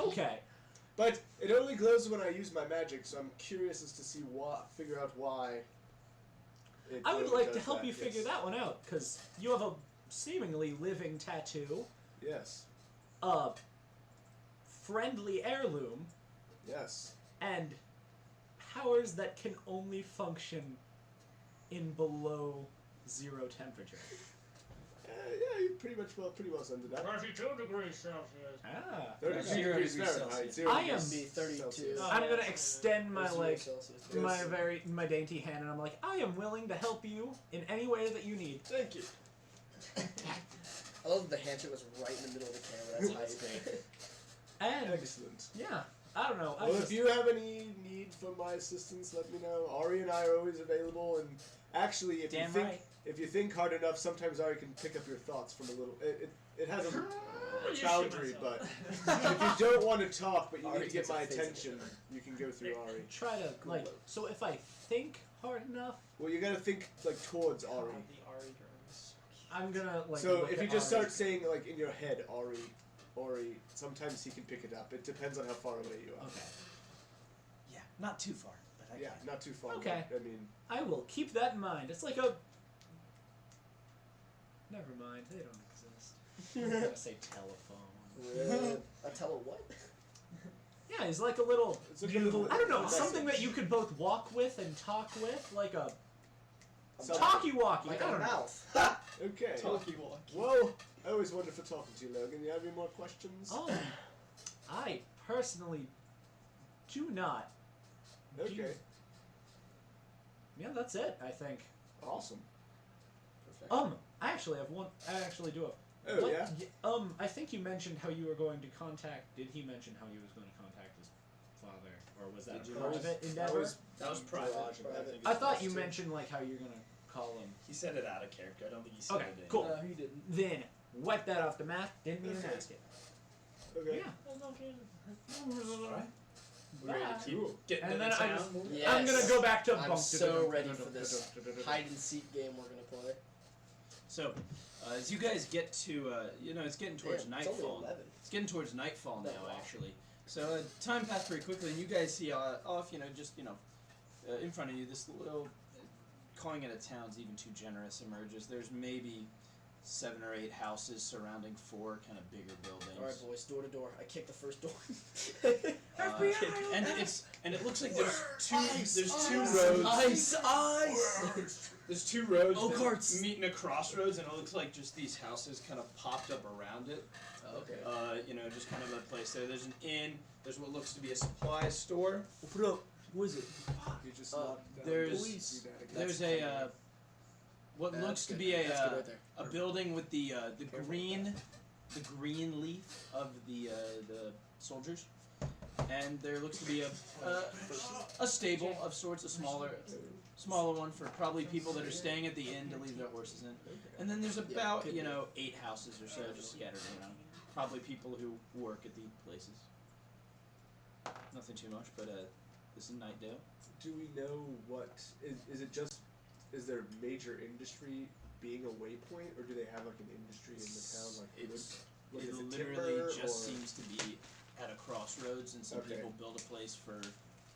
F: okay.
G: Okay.
B: But it only glows when I use my magic, so I'm curious as to see figure out why. It
G: I would
B: only
G: like to
B: does
G: help
B: that,
G: you figure
B: yes.
G: that one out, because you have a seemingly living tattoo,
B: Yes.
G: a friendly heirloom,
B: Yes.
G: and powers that can only function in below zero temperature.
B: Yeah, you pretty well summed it up.
A: 32 degrees Celsius.
G: Ah.
B: 32
H: 0
B: degrees
H: degrees
B: Fahrenheit.
H: Celsius.
B: 0
G: I am
B: degrees
D: be 32.
B: Celsius.
F: Oh,
G: I'm
F: yeah.
G: gonna extend my like
D: Celsius.
G: my dainty hand, and I'm like, I am willing to help you in any way that you need.
B: Thank you.
D: I love that the handshake was right in the middle of the camera. That's great.
G: And
B: Excellent.
G: yeah, I don't know. I
B: Well,
G: just,
B: if you have any need for my assistance, let me know. Ari and I are always available, and actually, if
H: Damn
B: you think
H: right.
B: if you think hard enough, sometimes Ari can pick up your thoughts from a little. It has a
A: You shoot
B: boundary,
A: myself.
B: but if you don't want to talk, but you
D: Ari
B: need to get
D: takes a
B: my
D: physical
B: attention, you can go through Ari.
G: try to like. So if I think hard enough,
B: Well, you gotta think like towards Ari.
F: God, the Ari drones.
G: I'm gonna like.
B: So
G: look
B: if
G: at
B: you just
G: Ari.
B: start saying like in your head, Ari, sometimes he can pick it up. It depends on how far away you are.
G: Okay.
H: Yeah, not too far, but I
B: Yeah,
H: can.
B: not too far.
G: Okay.
B: but, I mean,
G: I will keep that in mind. It's like a. Never mind. They don't exist. I'm gonna say telephone.
D: A tele what?
G: Yeah, he's like a little.
B: It's like a little.
G: I don't know, something that you could both walk with and talk with, like a
B: So-
G: talkie-walkie.
D: Like
G: I
D: a
G: don't know.
D: mouth.
B: Okay.
H: Talkie walkie.
B: Well, always wonderful talking to you, Logan. You have any more questions?
G: I personally do not.
B: Okay.
G: Yeah, that's it. I think.
B: Awesome.
E: Perfect.
G: I actually have one. I actually do have.
B: Oh,
G: what-
B: yeah?
G: I think you mentioned how you were going to contact. Did he mention how he was going to contact his father, or was that
E: Did
G: a
E: you-
G: private
B: That
G: endeavor?
B: was,
H: That was private.
B: Garage, and
D: Private.
B: think
G: I
B: it's
G: thought you
B: too.
G: mentioned like how you're gonna call him.
E: He said it out of character. I don't think he said
G: Okay,
E: it in.
G: cool.
E: No, he didn't.
G: Then wipe that off the map. Didn't even
B: Okay.
G: ask it.
B: Okay.
G: Yeah.
E: Alright.
H: We ready to keep
B: Cool.
H: getting
G: And
H: to
G: then
H: the
G: I
H: town?
G: just-
D: Yes.
G: I'm gonna go back to
D: I'm
G: bunk.
D: so ready for this hide and seek game we're gonna play.
H: So, as you guys get to, it's getting towards
D: Damn, it's only
H: nightfall.
D: 11.
H: It's getting towards nightfall
D: Oh,
H: now,
D: wow.
H: actually. So time passed pretty quickly, and you guys see off, in front of you, this little, calling it a town's even too generous, emerges. There's maybe 7 or 8 houses surrounding 4 kind of bigger buildings.
D: Alright, boys, door to door. I kicked the first door.
H: And it looks like there's two
D: Ice,
H: roads.
D: Ice!
H: There's 2 roads
D: Oh,
H: that
D: carts.
H: meet in a crossroads, and it looks like just these houses kind of popped up around it.
D: Oh, okay.
H: Just kind of a place there. There's an inn. There's what looks to be a supply store.
D: Open up. What is it?
B: You just
D: Uh,
B: knocked down
H: there's-
B: police. You gotta get-
H: There's a what
D: Yeah,
H: looks
D: that's
H: to
D: good.
H: be
D: That's good right there.
H: a building with the
D: Careful
H: green leaf of the soldiers, and there looks to be a stable of sorts, a smaller one for probably people that are staying at the inn to leave their horses in. And then there's about
D: could be.
H: 8 houses or so just scattered around, probably people who work at the places. Nothing too much, but this is Nightdale.
B: Do we know what is it? Just is there major industry being a waypoint, or do they have like an industry in the town? Like
H: It's
B: wood?
H: It
B: Is
H: literally
B: timber,
H: just
B: or-
H: seems to be at a crossroads, and some
B: Okay.
H: people build a place for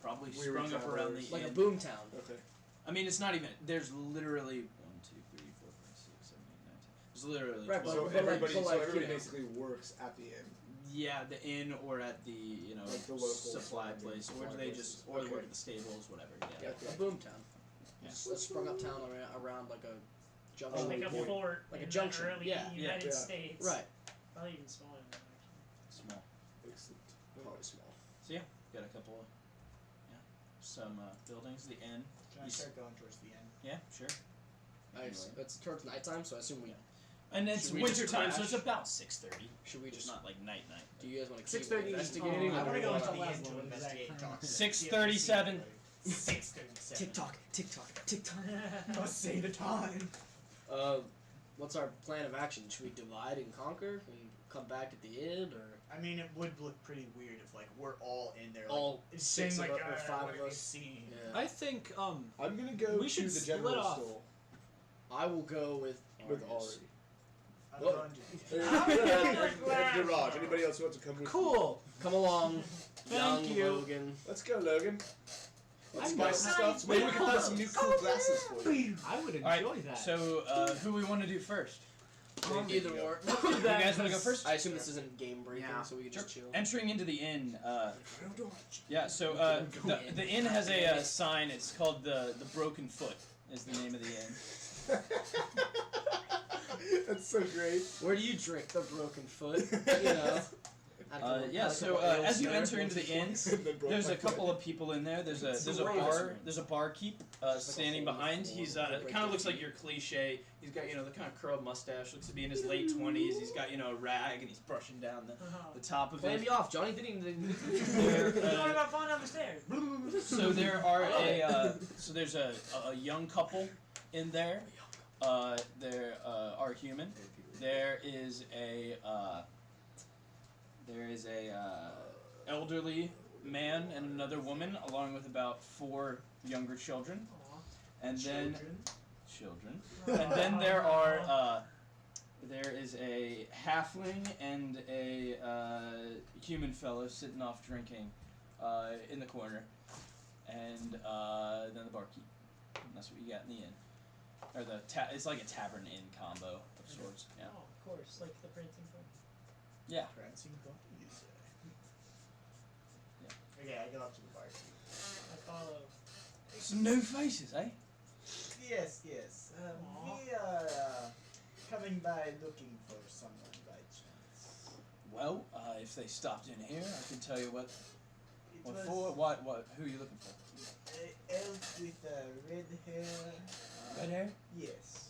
H: probably
B: Weary
H: sprung up around the
B: travelers.
D: Like a
H: inn.
D: boom town.
B: Okay.
H: I mean, it's not even. There's literally 1, 2, 3, 4, 5, 6, 7, 8, 9, 10. There's literally
D: Right,
H: 12.
B: So
D: but like-
B: everybody,
D: but like,
B: everybody
D: you know.
B: basically works at the inn.
H: Yeah, the inn or at the
B: Like the local
H: supply
B: surrounding
H: place, or
B: supply
H: do they
B: places.
H: just or they
B: Okay.
H: work at the stables, whatever. Yeah.
D: Yeah, a boom town.
H: Yeah.
D: A sprung up town around like a junction.
I: Like a
B: point.
I: fort
D: Like a
I: in
D: junction,
I: the early
D: yeah.
I: United
B: Yeah.
I: States.
D: Right.
I: Probably even smaller than that, actually.
H: Small.
B: Excellent.
D: Probably small.
H: So yeah, got a couple of some buildings. The inn.
F: Can I
H: You
F: start going towards the end?
H: Yeah, sure.
D: Nice. It's towards nighttime, so I assume we.
H: And it's
D: Should we
H: winter
D: just
H: time, so
D: crash?
H: it's about 6:30.
D: Should we
H: It's
D: just?
H: not like night.
D: Do you guys want to keep
G: 6:30
D: investigating?
G: Oh,
F: I
D: or
F: want to
D: do
F: go
D: we
F: into
D: wanna-
F: the end to
G: Laszlo,
F: investigate
G: exact
F: and talk.
G: time.
H: 6:37.
F: 6:37.
D: TikTok, TikTok, TikTok.
F: Don't say the time.
D: What's our plan of action? Should we divide and conquer and come back at the end, or
F: I mean, it would look pretty weird if like we're all in there, like,
D: all
F: saying
D: 6
F: like,
D: of us or 5
F: what
D: of
F: have you
D: us?
F: seen?
D: Yeah.
G: I think
B: I'm gonna go
G: We
B: to
G: should
B: the
G: split
B: general
G: off.
B: store
D: I will go with
B: with
D: Argus.
B: Ari.
F: I'm
B: Well,
F: going to.
B: and Garage. Anybody else who wants to come with me?
G: cool.
D: Come along, young
G: Thank you.
D: Logan.
B: Let's go, Logan. Let's
G: I'm
B: buy
G: not-
B: some stuff. Maybe we can find some new cool glasses for you.
G: I would enjoy
H: Alright,
G: that.
H: so who we want to do first?
D: Either or.
G: Let's do
H: You
G: that.
H: guys want to go first?
D: I assume this isn't game breaking,
G: Yeah.
D: so we can just chill.
H: Entering into the inn. Yeah. So the inn has a sign. It's called the Broken Foot. Is the name of the inn.
B: That's so great.
D: Where do you drink the broken foot? You know.
H: Yeah. So as you enter into the inn, there's a couple of people in there. There's a barkeep standing behind. He's kind of looks like your cliche. He's got the kind of curled mustache. Looks to be in his late 20s. He's got a rag and he's brushing down the top of
D: Play
H: it.
D: me off, Johnny. Didn't even.
H: There,
I: What about falling down the stairs?
H: so there are there's a young couple in there. There are human. There is a elderly man and another woman, along with about 4 younger children, and then children. And then there is a halfling and a human fellow sitting off drinking in the corner, and then the barkeep. And that's what you got in the inn. Or it's like a tavern inn combo of sorts. Yeah.
I: Oh, of course, like the prancing pony.
H: Yeah.
F: Prancing pony, you say? Okay, I go up to the bar.
I: I follow.
H: Some new faces, eh?
F: Yes, yes. We are coming by looking for someone by chance.
H: Well, if they stopped in here, I can tell you what
F: It was
H: for. What? Who are you looking for?
F: an elf with red hair.
H: Red hair?
F: Yes.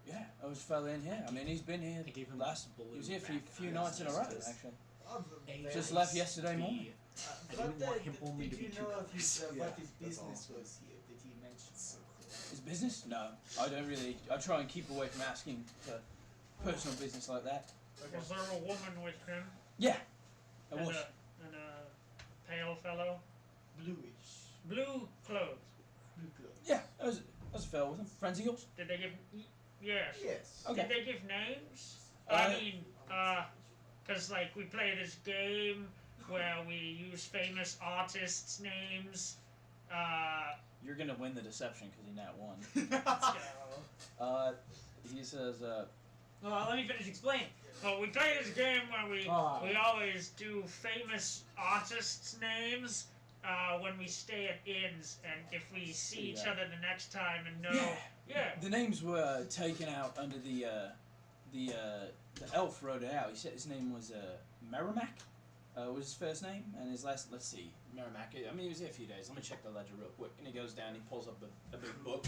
H: Yeah, there was a fella in here. I mean, he's been here
C: I gave him
H: last.
C: blue
H: He was here for a
C: back
H: few
C: eyes
H: nights in a row,
C: because
H: actually.
F: Oh,
C: A
H: Just
C: likes
H: left yesterday
C: the-
H: morning.
C: I didn't want him only
F: did
C: to be
F: you
C: two
F: know if his,
C: colors.
B: Yeah,
F: what his
B: that's
F: business
B: awesome.
F: was here? Did he mention so?
H: His business? No, I don't really. I try and keep away from asking for personal business like that.
A: Was there a woman with him?
H: Yeah, I
A: And
H: was.
A: and a pale fellow?
F: Bluish.
A: Blue clothes.
F: Blue clothes.
H: Yeah, that was a fella with him. Friends of yours?
A: Did they give... Yes.
F: Yes.
H: Okay.
A: Did they give names?
H: Uh,
A: I mean, because, like, we play this game where we use famous artists' names.
H: You're gonna win the deception because he nat one.
A: So,
H: He says,
I: Well, let me finish explaining.
A: well, we play this game where we
G: Ah.
A: always do famous artists' names when we stay at inns, and if we see each
H: Yeah.
A: other the next time and know...
H: Yeah.
A: Yeah.
H: the names were taken out under the elf wrote it out. He said his name was Merrimack. Was his first name, and his last. Let's see, Merrimack. I mean, he was here a few days. Let me check the ledger real quick. And he goes down. He pulls up a big book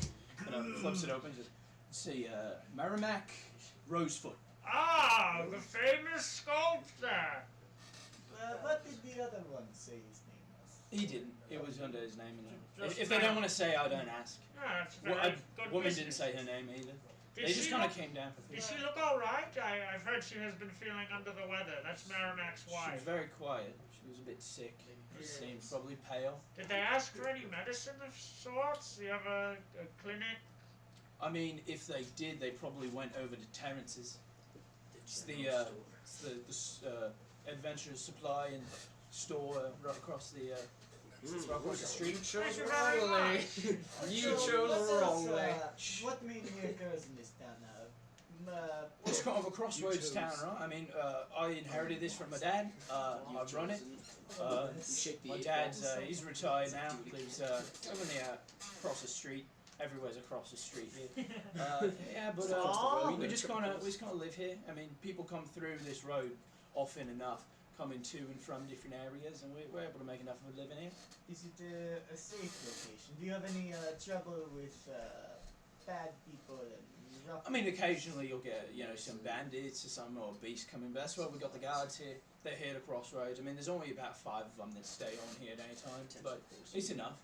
H: and flips it open. Just let's see, Merrimack Rosefoot.
A: Ah, the famous sculptor!
F: What did the other one say his name was?
H: He didn't. It was under his name.
A: Just
H: If they don't want to say, I don't ask.
A: Yeah, it's
H: Well,
A: very good
H: woman
A: business.
H: didn't say her name either.
A: Did
H: They just
A: she
H: kind of
A: look-
H: came down for
A: Did
H: food.
A: she look alright? I've heard she has been feeling under the weather. That's Merrimack's
H: She was
A: wife.
H: very quiet. She was a bit sick. She
A: Yes.
H: seemed probably pale.
A: Did they ask for any medicine of sorts? Do you have a clinic?
H: I mean, if they did, they probably went over to Terrence's. It's the adventurers supply and store right across the right across the street.
D: You chose
A: Thank you
D: the
A: very
D: wrong way.
A: much.
D: You
F: So,
D: chose
F: what
D: the wrong
F: else,
D: way.
F: What mainly occurs in this town now?
H: It's kind of a crossroads
C: chose.
H: town, right? I mean, I inherited this from my dad. I run it.
D: You shake the
H: My
D: eight
H: dad's
D: balls.
H: he's retired now. Lives over near across the street. Everywhere's across the street here. Yeah, but
A: Aw.
H: we just kind of live here. I mean, people come through this road often enough, coming to and from different areas, and we're able to make enough of a living here.
F: Is it a safe location? Do you have any trouble with bad people and rough?
H: I mean, occasionally you'll get some bandits or some or beasts coming, but that's why we got the guards here. They're here at crossroads. I mean, there's only about 5 of them that stay on here at any time, but it's enough.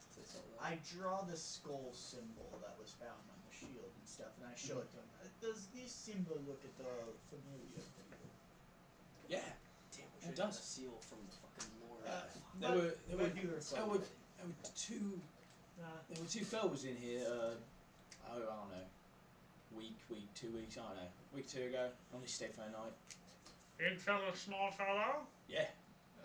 F: I draw the skull symbol that was found on the shield and stuff, and I show it to him. Does this symbol look at all familiar to you?
H: Yeah.
D: Damn, we
H: It
D: should have
H: does.
D: a seal from the fucking Lord.
H: There were two fellas in here. I don't know, week, 2 weeks. I don't know, week 2 ago. Only stayed for a night.
A: Big fellow, small fellow?
H: Yeah,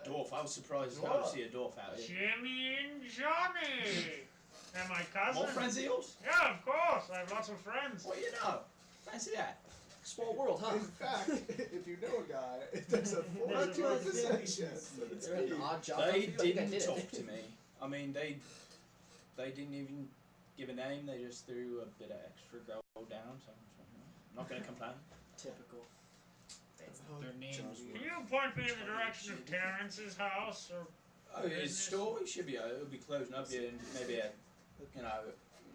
H: dwarf. I was surprised as hell to see a dwarf out here.
A: Jimmy and Johnny! They're my cousins.
H: More friends of yours?
A: Yeah, of course. I have lots of friends.
H: Well, you know, fancy that.
D: Small world, huh?
B: In fact, if you know a guy, there's a
F: That
B: 42%
F: was very
B: chance that it's
D: They're an
B: me.
D: odd job.
H: They
D: I feel like I
H: didn't
D: did it.
H: talk to me. I mean, they didn't even give a name. They just threw a bit of extra gold down. So I'm not gonna complain.
D: Typical.
G: Their names
A: Can
G: were.
A: you point me in the direction of Terrence's house? Or
H: Oh, his store should be. It'll be closing up here in maybe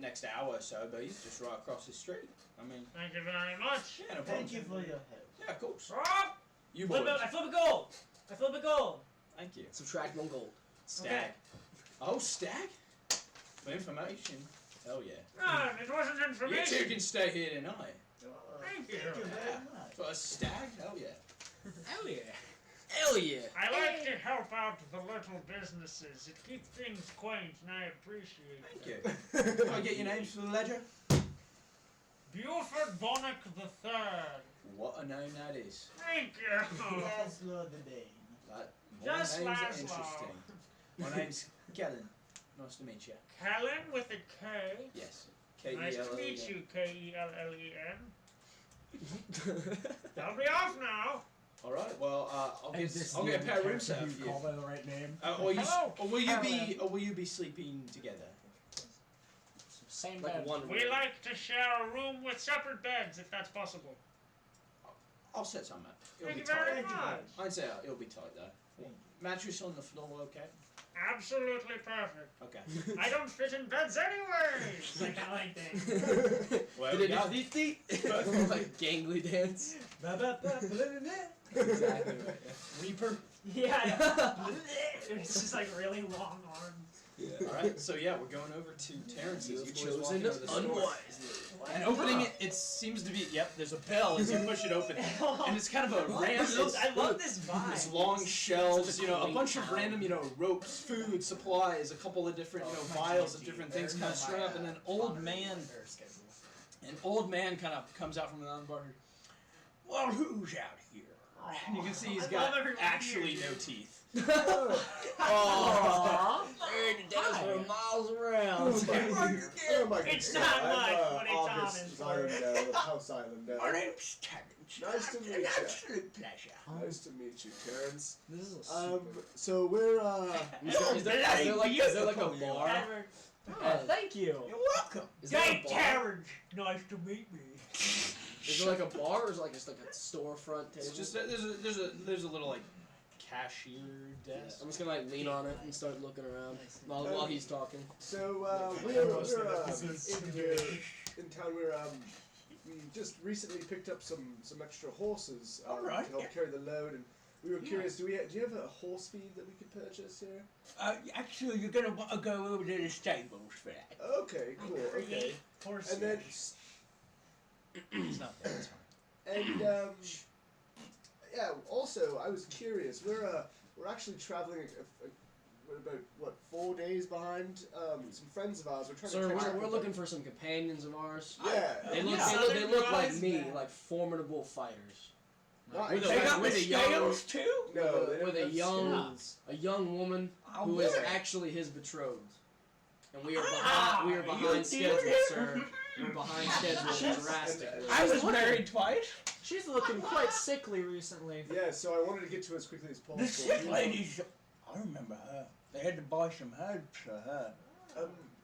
H: next hour or so. But he's just right across the street. I mean,
A: thank you very much.
H: yeah, no problem.
F: Thank you for your help.
H: Yeah, of course.
A: Rob!
H: You
I: Flip
H: boys.
I: it, I flip a gold. I flip a gold.
H: Thank you.
D: Subtract 1 gold.
H: Stag.
I: Okay.
H: Oh, stag? For information. Hell yeah.
A: No, it wasn't
H: You two
A: information.
H: can stay here tonight.
A: Thank you.
F: Thank you very much.
H: For a stag? Hell yeah.
G: Hell yeah.
D: Hell yeah.
A: I like to help out the little businesses. It keeps things quaint, and I appreciate it.
H: Thank you. Can I get your names for the ledger?
A: Buford Bonnock III.
H: What a name that is.
A: Thank you.
F: Laszlo the Bane.
H: That, more
A: Just
H: names are
A: Laszlo.
H: interesting. My name's Kellen. Nice to meet you.
A: Kellen with a K.
H: Yes.
A: Nice to
H: K-E-L-L-E-N.
A: meet you, K-E-L-L-E-N. I'll be off now.
E: All right. Well, I'll
G: And
E: get
G: this
E: a pair of rooms set up
G: you
E: for
G: call
E: you.
G: by the right name.
E: Or will you be sleeping together?
G: Same
D: Like
G: bed.
D: one
A: We
D: room.
A: like to share a room with separate beds, if that's possible.
E: I'll set some up. It'll
A: Thank
E: be
A: you very
E: tight.
A: much.
E: I'd say it'll be tight though. Mattress on the floor, okay?
A: Absolutely perfect.
E: Okay.
A: I don't fit in beds anyways.
I: It's like I like that.
E: Well,
D: Did
E: we
D: it
E: got-
D: just like gangly dance?
G: Exactly.
E: Reaper.
I: Yeah. It's just like really long arms.
E: All right. So yeah, we're going over to Terrence's. You chose walking
D: Chosen
E: over the store.
D: unwisely.
E: And opening it, it seems to be. Yep, there's a bell as you push it open, and it's kind of a random.
I: I love this vibe.
E: It's long shelves,
D: Such a
E: you know, a
D: quaint
E: bunch of
D: town.
E: random, you know, ropes, food, supplies, a couple of different, you know, vials of different things kind of strung up, and an old man kind of comes out from the bar. Well, who's out here? And you can see he's
I: I
E: got
I: love everyone
E: actually
I: here.
E: no teeth.
D: Oh, heard the dance for miles around.
B: Oh my
A: It's
B: goodness.
A: not
B: I'm,
A: much, but it's
B: August
A: honest.
B: Islander, House Islander.
E: name's Terrence.
B: Nice to meet you.
E: Absolute pleasure.
B: Nice to meet you, Terrence.
G: This is a super.
B: So we're
D: Is there like a bar?
I: Ever.
G: Oh, thank you.
E: You're welcome.
D: Is there
A: Hey,
D: a bar?
A: Terrence. Nice to meet me.
D: Is there like a bar or is it like just like a storefront table?
E: It's just there's a little like cashier desk.
D: I'm just gonna like lean on it and start looking around while he's talking.
B: we're in here in town. We just recently picked up some extra horses
E: Alright,
B: to help
E: yeah.
B: carry the load, and we were curious. Do you have a horse feed that we could purchase here?
E: Actually, you're gonna want to go over to the stables for that.
B: Okay, cool. Okay,
I: Create horse.
B: and then
E: It's not there. It's fine.
B: and yeah. Also, I was curious. We're actually traveling. About 4 days behind? Some friends of ours. We're trying
D: Sir,
B: to catch up
D: we're
B: with
D: looking
B: them.
D: for some companions of ours.
B: Yeah.
D: They look,
I: Yeah.
D: they look like
I: Southern
D: me,
I: guys.
D: like formidable fighters.
B: Not
D: With a-
B: exactly.
D: with a young,
E: too?
B: No, they don't
D: with a
B: have
D: young,
B: skills.
D: a young woman
E: Oh,
D: who is
E: really?
D: actually his betrothed, and we are
I: Ah,
D: behind. We are
I: you
D: behind schedule,
I: did?
D: sir. We're behind schedule drastically.
E: I was married twice.
G: She's looking quite sickly recently.
B: Yeah, so I wanted to get to it as quickly as possible.
E: The sick lady's. I remember her. They had to buy some herbs for her.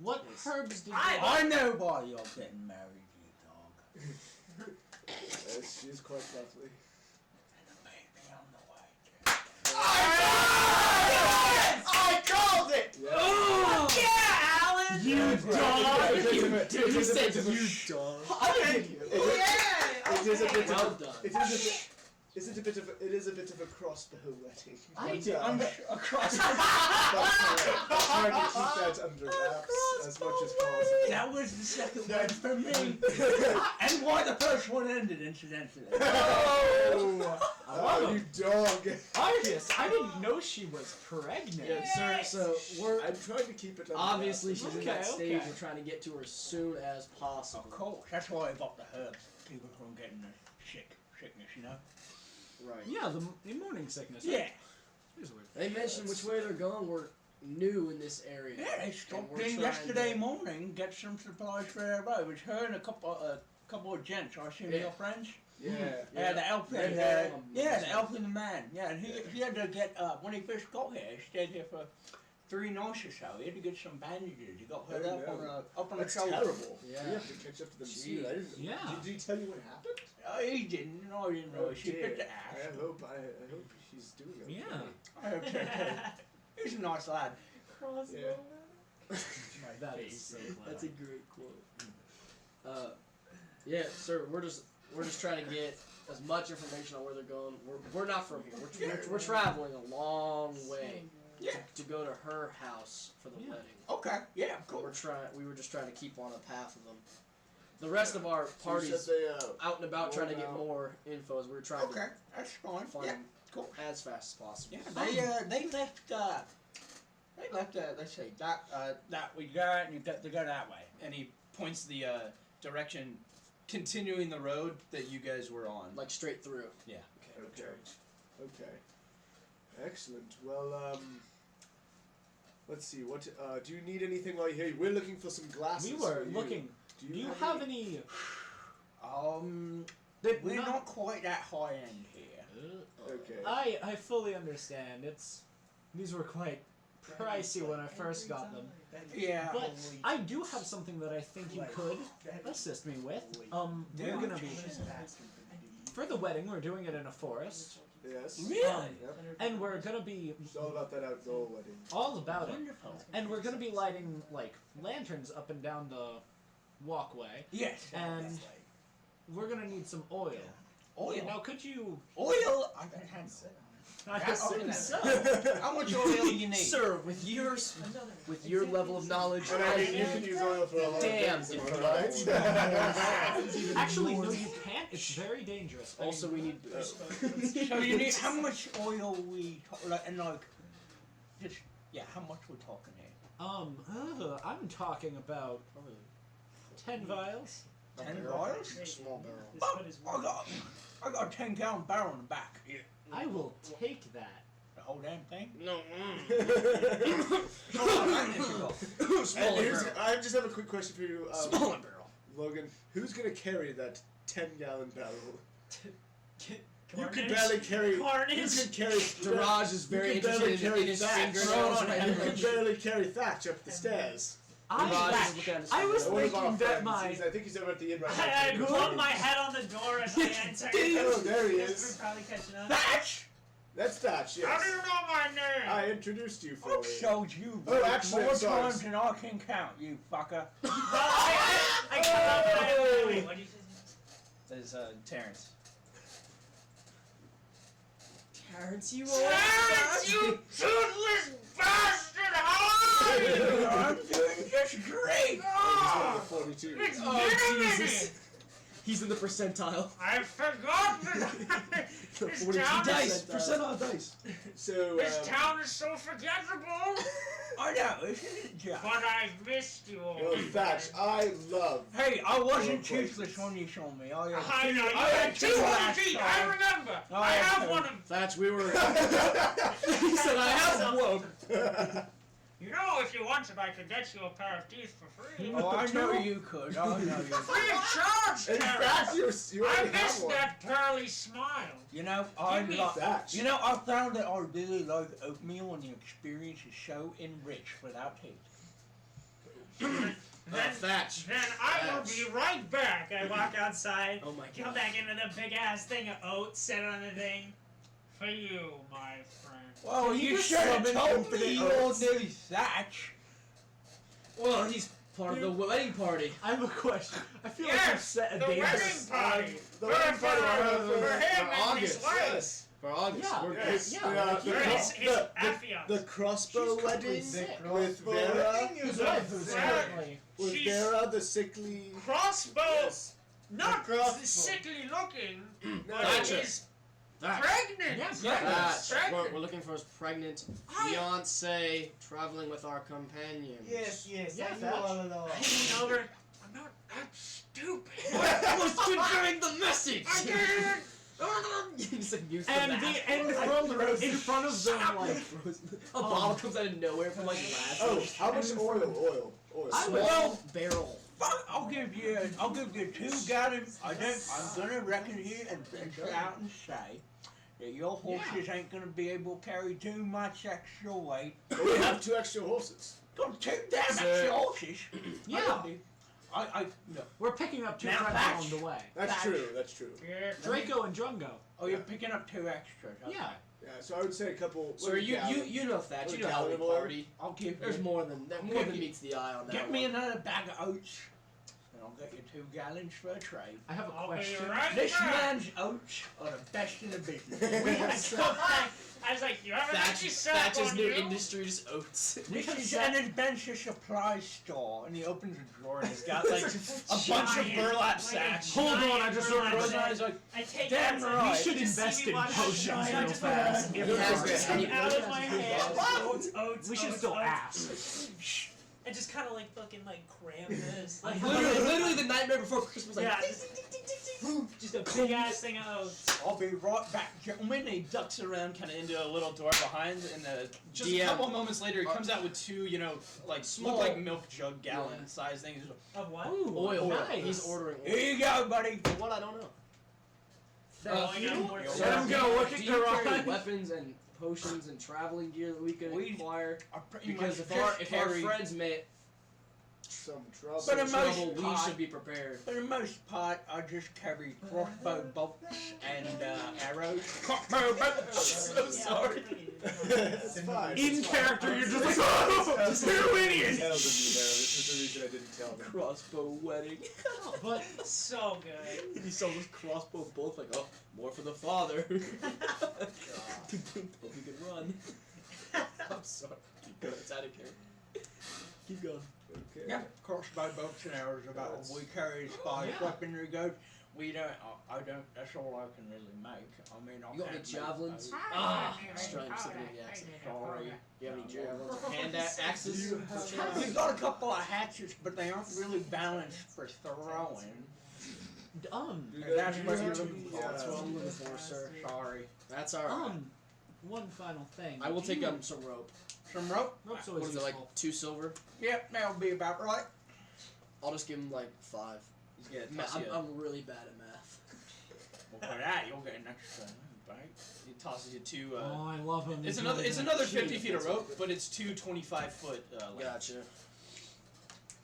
G: What herbs did you
E: I know why you're getting married, you dog.
B: Yes, she's quite lovely.
E: And a baby on the way.
F: I called it!
B: Yeah.
I: Alan!
G: You dog!
D: Dude, he said you dog.
F: Thank you.
B: It is a bit
D: Well
B: of
D: done.
B: it is a bit of a crossbow wedding.
G: I
B: But,
G: did.
E: Across.
B: trying to keep that under wraps as much as possible.
E: That was the second one for me. And why the first one ended, incidentally.
B: Oh, you dog!
G: Argus, I didn't know she was pregnant.
D: Yeah, sir. So we're
B: I'm trying to keep it under
D: obviously
B: wraps.
D: she's in that
G: Okay,
D: stage.
G: okay.
D: We're trying to get to her as soon as possible.
E: Of course. That's why I bought the herbs. People from getting the sickness, you know?
D: Right.
G: Yeah, the morning sickness.
E: Yeah.
G: Here's weird.
D: They mentioned which way they're going. We're new in this area.
E: Yeah, they
D: And
E: stopped
D: we're
E: in
D: trying
E: yesterday
D: to-
E: morning, get some supplies for their boat. It was her and a couple of gents. I assume
D: Yeah.
E: your friends?
B: Yeah.
E: Yeah, the elf and
D: Yeah.
E: the elf and the man. Yeah, and he had to get when he first got here. He stayed here for 3 nights or so. He had to get some bandages. He got hurt
B: Oh,
E: up
B: no.
E: on the
B: That's
E: shoulder.
B: terrible.
D: Yeah.
B: We have to catch up to them soon. I didn't,
G: Yeah.
B: Did he tell you what happened?
E: He didn't. I didn't know. She
B: dear.
E: bit the ass.
B: I hope he's doing okay.
G: Yeah.
E: I hope so too. He's a nice lad.
B: Yeah.
G: That is so clever.
D: That's a great quote. Yeah, sir. We're just trying to get as much information on where they're going. We're not from here. We're traveling a long way
E: Yeah.
D: to go to her house for the
G: Yeah.
D: wedding.
E: Okay. Yeah.
D: But
E: Cool.
D: we were just trying to keep on a path of them. The rest of our
B: So you
D: parties
B: said they,
D: out and about trying to get
B: rolled out.
D: more info as we were trying
E: Okay. That's fine.
D: to find
E: Yeah. Cool.
D: as fast as possible.
E: Yeah, they left. Let's see that we got, and they go that way. And he points the direction, continuing the road that you guys were on.
D: Like straight through.
E: Yeah.
B: Okay. Okay. Excellent. Well, let's see. What do you need anything while you're here? We're looking for some glasses.
G: We were
B: for you.
G: looking.
B: Do
G: Do you have any?
E: We're not quite that high end here.
B: Okay.
G: I fully understand. These were quite pricey when I first got them.
H: Yeah.
G: But I do have something that I think you could assist me with. We're gonna be for the wedding. We're doing it in a forest.
B: Yes.
H: Really?
B: Yep.
G: And we're gonna be
B: It's all about that outdoor wedding.
G: all about it.
H: Wonderful.
G: And we're gonna be lighting like lanterns up and down the walkway.
H: Yes.
G: And we're gonna need some oil.
H: Oil.
G: Now, could you?
H: Oil. I can handle it.
G: I
H: Yeah,
G: assume
H: okay.
G: so.
H: How much oil do you need?
D: Sir, with your level of knowledge,
B: And I mean, you can use oil for a lot of
D: Damn,
B: things,
D: dude.
B: right?
G: Actually, no, you can't. It's very dangerous. I
D: also
G: mean,
D: we need booze.
H: So you need how much oil and just how much we're talking here?
G: I'm talking about 10 vials.
H: 10 vials?
D: Small barrel.
I: This foot is
H: I got a 10-gallon barrel in the back.
G: I will take that.
H: The whole damn thing.
D: No.
B: And I just have a quick question for you,
D: Smaller barrel.
B: Logan. Who's gonna carry that 10-gallon barrel? You
I: Carnage.
B: could barely carry.
I: Carnage.
B: You could carry.
D: Daraj is very
B: you could barely
D: interested in
B: carry
D: his
B: Thatch.
D: fingernails
B: You
D: right
B: could barely carry Thatch up the stairs.
D: Daraj is looking at his
G: I was
B: One of our
G: thinking that
B: friends,
G: my.
B: I think he's over at the inn right now.
I: I bump my head on the door as I enter.
B: Oh, there he
I: We're
B: is.
I: probably catching up.
H: Thatch!
B: That's Thatch, yes.
A: How do you know my name?
B: I introduced you for
H: I've showed you
B: Oh, actually,
H: more
B: I'm sorry.
H: times than I can count, you fucker.
I: I come up and wait, what did you say?
H: There's Terrence.
D: Terrence, you
A: Terrence, you toothless bastard! Hide!
H: I'm doing just great!
A: Oh,
B: 42.
A: it's
D: Oh,
A: getting
D: Jesus.
A: me!
D: He's in the percentile.
A: I forgot that this
D: 42
A: town
D: dice.
A: is,
D: Percentile dice.
B: So,
A: this town is so forgettable.
H: I know, isn't it, Jack?
A: But I've missed you all.
B: well, Thatch, I love.
H: Hey, I wasn't
B: Oh, please.
H: toothless when you saw me.
A: I know, you
H: I
A: had two
H: last
A: teeth, I
H: time.
A: remember.
H: Oh,
A: I have
H: okay.
A: one of
D: Thatch, we were. He said, I have one.
A: You know, if you wanted, I could get you a pair of teeth for free.
H: Oh, I know you could. I know you
A: Free
H: could.
A: of charge,
B: In
A: Terrence.
B: fact, you
A: I
B: already have
A: missed
B: one.
A: that pearly smile.
H: You know, I
A: Give me
H: love
B: Thatch.
H: You know, I found that I really like oatmeal and the experience is so enriched without taste.
D: Thatch.
A: Then I will
D: Thatch.
A: be right back.
I: I walk outside,
D: Oh my
I: come
D: god.
I: back into the big ass thing of oats, sit on the thing.
A: For you, my friend.
H: Well, you
D: just
H: should have
D: summoned
H: told me
D: infinite
H: you all
D: oats.
H: knew Thatch.
D: Well, he's part of the wedding party.
G: I have a question. I feel like you've
A: Yes,
G: set a
A: the wedding
G: dangerous.
A: party.
B: The
A: For
B: wedding party
A: him
B: for
A: and his
B: August,
A: wife.
B: yes.
D: For August.
G: Yeah.
D: We're
B: Yes.
G: Yeah.
B: The
A: It's Affion.
B: the crossbow
G: She's
B: wedding
G: sick.
B: with Vera.
G: His
A: The
G: wife is
A: Vera-
G: certainly.
B: With
A: She's-
B: Vera, the sickly.
A: Crossbow.
B: Yes.
A: Not
B: crossbow.
A: sickly looking, but
D: Thatcher.
A: she's
D: Thatch.
A: pregnant.
G: Yeah,
D: Thatch.
A: Pregnant.
D: We're looking for his pregnant
A: I-
D: fiance traveling with our companions.
F: Yes, yes,
G: Yeah,
F: I knew
G: Thatch.
F: all along.
A: I lean over. I'm not that stupid.
D: I was conveying the message!
A: I get it.
D: He's like used to
G: And
D: that.
G: in front of them, like
D: a bottle comes out of nowhere from like glass.
B: Oh, how much oil? Oil.
G: I
D: Small
G: will-
D: barrel.
H: Fuck, I'll give you 2 gallons. I'm gonna reckon here and venture out and say that your horses ain't gonna be able to carry too much extra weight.
B: But we have 2 extra horses.
H: Got 2 damn
B: Sir.
H: extra horses.
G: Yeah.
H: No.
G: We're picking up 2
H: Now
G: friends
H: Thatch.
G: along the way.
B: That's
H: Thatch.
B: true. That's true.
A: Yeah.
G: Draco and Drungo.
H: Oh, you're picking up 2 extras. Okay.
G: Yeah.
B: Yeah. So I would say a couple.
D: Sir, you know Thatch.
B: What
D: You
B: a
D: know how we
B: gallon of oil?
D: party.
H: I'll give
D: There's
H: you.
D: more than meets the eye on that.
H: Get me
D: one.
H: another bag of oats, and I'll get you 2 gallons for a trade.
G: I have a
A: I'll be
G: question.
A: right
H: This
A: back.
H: man's oats are the best in the business.
A: I was like, you have an empty sack
D: Thatch's
A: on
D: new
A: you?
D: industry is oats.
H: This is an adventure supply store, and he opens a drawer and it's got like a bunch of
A: Giant,
H: burlap
A: like a
H: sacks.
G: Hold on, I just
A: giant
G: remembered.
H: Frozen eyes like,
I: I take
H: Damn
I: that.
H: right.
G: We should
I: Just see
G: invest
I: me
G: in
I: watch
G: potions
I: giant
G: real fast.
D: If he has
I: Just
D: any
I: come out of my
D: potions,
I: hand. Oats.
G: We should
I: oats,
G: still
I: oats.
G: ask.
I: And just kind of like fucking like cram this. Like,
D: literally the nightmare before Christmas. Like,
I: yeah, just a big ass thing of oats.
H: I'll be right back, gentlemen. And he ducks around kind of into a little door behind, and just
D: DM.
H: a couple moments later, he comes out with 2, like
D: Small.
H: look like milk jug gallon size things.
I: Of what?
G: Ooh,
D: oil.
G: nice.
D: He's ordering
H: Here
D: oil.
H: you go, buddy.
D: For what I don't know.
I: throwing them.
H: Let
G: him go, look at
D: Do you carry
G: Garon.
D: weapons and potions and traveling gear that we can
E: We
D: acquire?
E: are pretty
D: Because
E: much
D: if our friends may
B: Some trouble.
E: But
D: some
E: in most
D: trouble, we
E: part-
D: should be prepared.
E: For the most part, I just carry crossbow bolts and arrows. Crossbow bolts!
B: I'm sorry. It's fine.
G: In
B: it's
G: character,
B: fine.
G: you're just like, oh, two idiots!
B: Tell them, This is the reason I didn't tell them.
D: Crossbow wedding.
G: But
I: So good.
D: He saw this crossbow bolt like, oh, more for the father. Hope you can run. I'm sorry. Keep going. It's out of character. Keep going.
B: Okay.
E: Yeah, crossbow bolts and arrows about all we carry as far as
G: Yeah.
E: weaponry goes. We don't, I don't, that's all I can really make. I mean, I
D: You got any
E: can't make
D: javelins?
E: those.
D: Ah, straight sticking in the accent.
E: Sorry.
D: You have any javelins? Hand axes?
B: You have-
E: We've got a couple of hatchets, but they aren't really balanced for throwing.
H: That's what you're looking for.
D: That's what I'm looking for, sir.
E: Sorry.
D: That's alright.
G: one final thing.
D: I will
G: Do
D: take
G: you-
D: some rope.
E: Some rope?
G: Rope's
D: What
G: always
D: is it,
G: useful.
D: like 2 silver?
E: Yep, that'll be about right.
D: I'll just give him like 5.
H: Yeah,
D: I'm really bad at math.
E: Well, for that, you'll get an extra, right?
H: He tosses you two.
G: Oh, I love him.
H: It's
G: He's
H: another.
G: really
H: It's
G: good.
H: another 50 feet of rope, but it's two 25-foot lengths.
D: Gotcha.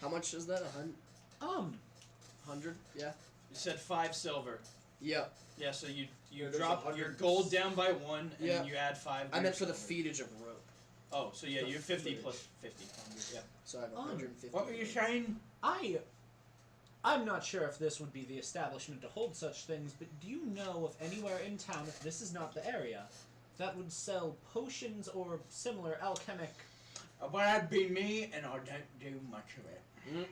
D: How much is that? 100? Yeah.
H: You said 5 silver.
D: Yeah.
H: Yeah, so you
B: Yeah, there's
H: drop
B: 100.
H: your gold down by 1, and
D: Yeah.
H: then you add 5. to
D: I
H: your
D: meant for the
H: silver.
D: feetage of rope.
H: Oh, so yeah,
B: The
H: you're 50
B: footage.
H: plus 50. Yeah.
D: So I have 150.
E: What were you saying?
G: I'm not sure if this would be the establishment to hold such things, but do you know of anywhere in town, if this is not the area, that would sell potions or similar alchemic?
E: Well, that'd be me, and I don't do much of it.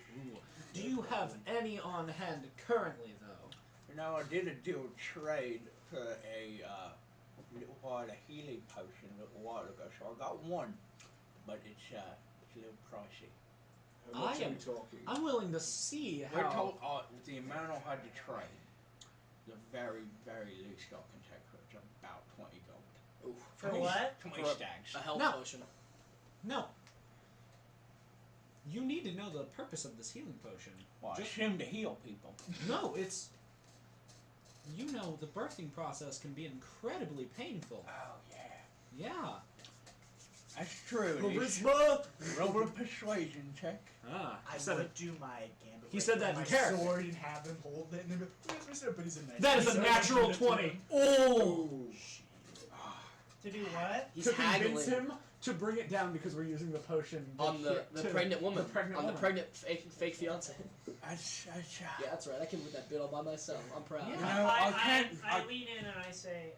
G: Do you have any on hand currently, though?
E: You know, I did a deal trade for a little while, a healing potion a little while ago, so I got one, but it's a little pricey.
B: How much
G: I
B: are we
G: am-
B: talking?
G: I'm willing to see
E: We're
G: how.
E: told with the amount I had to trade, the very, very least I can take was about 20 gold.
D: Oof.
I: For what?
E: 20
G: For-
E: stacks.
D: A health
G: No.
D: potion.
G: No. You need to know the purpose of this healing potion.
E: Well, I
G: Just-
E: assume to heal people.
G: No, it's. You know, the birthing process can be incredibly painful.
E: Oh, yeah.
G: Yeah.
E: That's true. it is.
G: Charisma!
E: Roll a persuasion check.
G: Ah,
F: I
G: he said
F: would
G: it.
F: do my gambit.
G: He said that in
F: my
G: character.
F: sword and have him hold it, and then be like, "Where's Mr. But he's a nice
G: That is a
F: guy."
G: natural 20. Oh!
F: To do what?
D: He's
G: To
D: haggling
G: convince him to bring it down because we're using the potion
D: on the
G: to-
D: pregnant woman.
G: The pregnant
D: on
G: woman.
D: the pregnant fake fiance.
E: That's
D: Yeah, that's right. I came with that bit all by myself. I'm proud.
G: Yeah.
E: No, I can't.
I: I lean in and I say,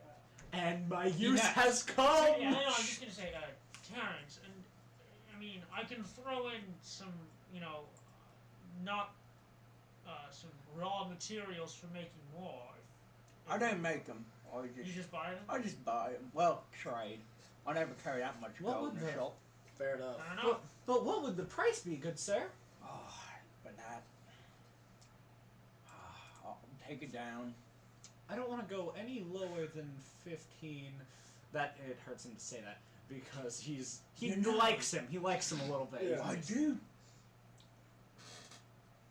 G: And my use
E: Yeah.
G: has come!
I: yeah, no, I'm just gonna say, Terrence, and I mean, I can throw in some, not some raw materials for making more.
E: I don't make them.
I: You just buy them?
E: I just buy them. Well, trade. I never carry that much
G: What
E: gold
G: would
E: in the
G: the-
E: shop.
D: Fair enough.
I: I don't know.
G: But what would the price be, good sir?
E: Oh, but that. I'll take it down.
G: I don't want to go any lower than 15. That it hurts him to say that because he
E: You know-
G: likes him. He likes him a little bit.
B: Yeah.
E: I do.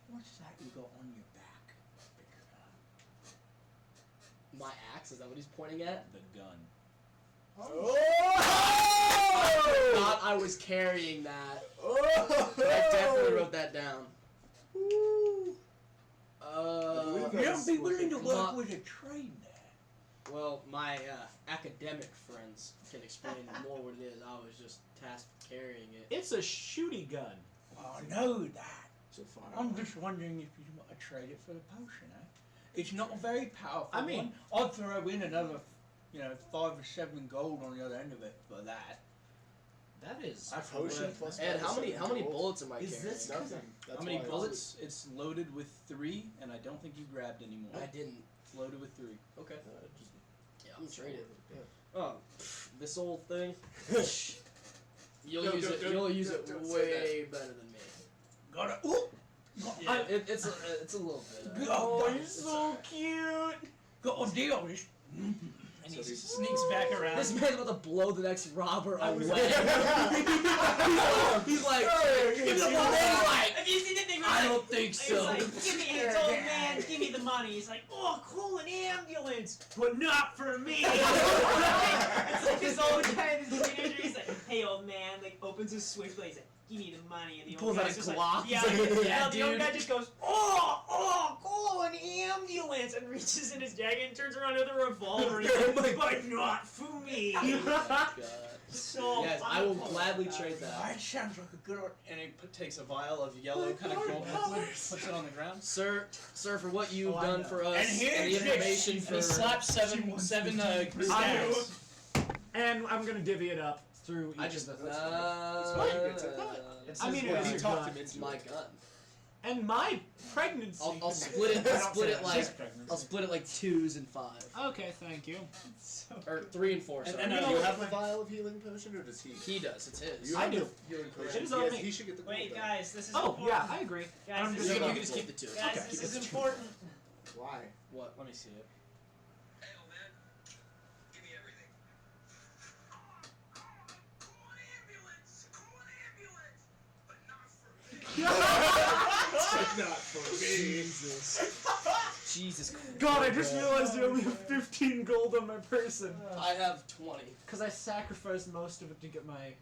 E: What's that you got on your back?
D: My axe, is that what he's pointing at?
H: The gun.
D: I thought I was carrying that. But I definitely wrote that down.
E: You don't be willing to work
D: Not-
E: with a trade there.
D: Well, my academic friends can explain more what it is. I was just tasked with carrying it.
G: It's a shooty gun.
E: Well, I know that.
B: So far.
E: I'm just wondering if you want to trade it for the potion, eh? It's not a very powerful
G: I mean-
E: one. I'd throw in another, 5 or 7 gold on the other end of it for that.
G: That is.
E: That's
B: Potion
E: worth
B: plus
E: it.
D: Ed, how many
B: gold?
D: bullets am I
H: Is
D: carrying?
H: this-
B: Nothing. That's
H: How many
B: why I-
H: bullets? It's loaded with 3, and I don't think you grabbed any more.
D: I didn't.
H: It's loaded with 3.
D: Okay.
B: Just
D: Yeah, I'm traded.
B: Yeah.
D: Oh, this old thing. You'll
B: No,
D: use
B: don't-
D: it.
B: don't-
D: You'll use it
B: don't say
D: way better than me.
E: Gotta. Ooh!
D: Yeah, it's a little bit.
E: Oh,
D: it's
E: so
G: cute.
E: Got a deal. It's
H: And
B: So
H: he
B: he's-
H: sneaks back around.
D: This man's about to blow the next robber
F: I was-
D: away. he's like, give the man like,
J: Have you seen the thing where
D: I
J: it's
D: don't think
J: He's
D: so.
J: like, give me, it's old man, give me the money. He's like, oh, call an ambulance, but not for me. It's like this old guy, this teenager, he's like, hey, old man, like, opens his switchblade, he's like, give me the money. And the
D: Pulls
J: old
D: out
J: guy's
D: a
J: just
D: Glock.
J: like, yeah,
D: He's like,
J: yeah,
D: yeah,
J: the old
D: dude.
J: guy just goes, oh, call an ambulance, and reaches in his jacket and turns around with a revolver, and he's like, but not for me.
D: God.
J: So,
D: Yes, I will gladly trade that.
E: Alright, sounds like a good one. And he takes a vial of yellow kind of gold liquid, puts it on the ground.
D: Sir, for what you've
F: Oh, I
D: done
F: know.
D: for us,
H: And here's
D: the information
H: And
D: for
H: he slaps seven stacks.
G: And I'm gonna divvy it up through each
D: I just.
G: of the.
B: It's fine, you get to-
F: It's
G: I mean,
F: his
G: it's
F: gun.
G: your
B: talked
G: gun.
B: him
D: It's
B: into
D: my
B: it.
D: gun.
G: And my pregnancy.
D: I'll
G: can
D: split it.
G: I
D: I'll
G: don't
D: split
G: say
D: it
G: that.
D: like.
G: She's pregnant.
D: I'll split it like 2s and 5,
G: Okay, thank you.
D: or 3 and 4. Sorry.
H: And,
B: Do
H: uh,
B: you have a vial of healing potion, or does he?
D: He does. It's his.
B: You
G: I
B: have
G: do.
B: the healing potion.
G: It is on
B: Yes,
G: me.
B: he should get the gold.
J: wait,
B: then.
J: guys, this is
G: Oh
J: important.
G: yeah, I agree.
J: Guys,
G: I'm
J: this
G: just
J: is
D: You
G: gonna-
D: can just keep the 2.
J: Guys,
G: Okay.
J: this is important.
B: Why?
D: What?
H: Let me see it.
K: Hey, old man, give me everything. Call an ambulance, but not for me.
B: Not for me.
D: Jesus Christ.
G: God, I just realized I only have 15 gold on my person.
D: I have 20.
G: Because I sacrificed most of it to get my.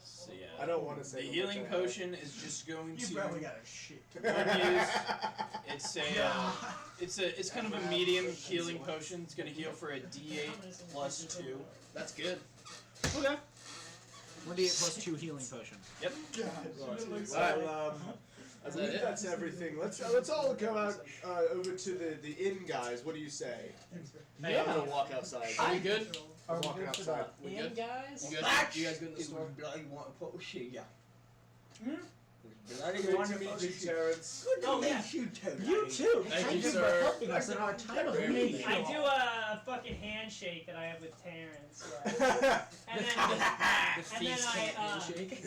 H: So yeah.
B: I don't want to say
H: The
B: how
H: healing
B: much I have.
H: potion is just going
F: You
H: to.
F: probably got a shit.
H: It's it's kind of a medium healing potion. It's gonna heal for a D8 plus 2.
D: That's good.
G: Okay. 1d8 plus 2 healing potion.
B: Well, I
D: Is
B: believe
D: that it?
B: that's everything. Let's all go out over to the inn, guys. What do you say? Hey, I'm gonna walk outside.
D: Are you good?
B: I'm walking outside.
D: We
J: In,
D: good?
J: guys?
D: You guys good in the
E: Is
D: store?
E: bloody want to put shit, yeah.
B: Bloody good to meet you, Terrence.
J: Oh, yeah.
F: You too.
G: You too.
D: Thank you,
G: for
D: sir.
G: helping us in our time of need.
J: I do a fucking handshake that I have with Terrence. Yeah. And then,
D: The
J: and then
D: feast handshake.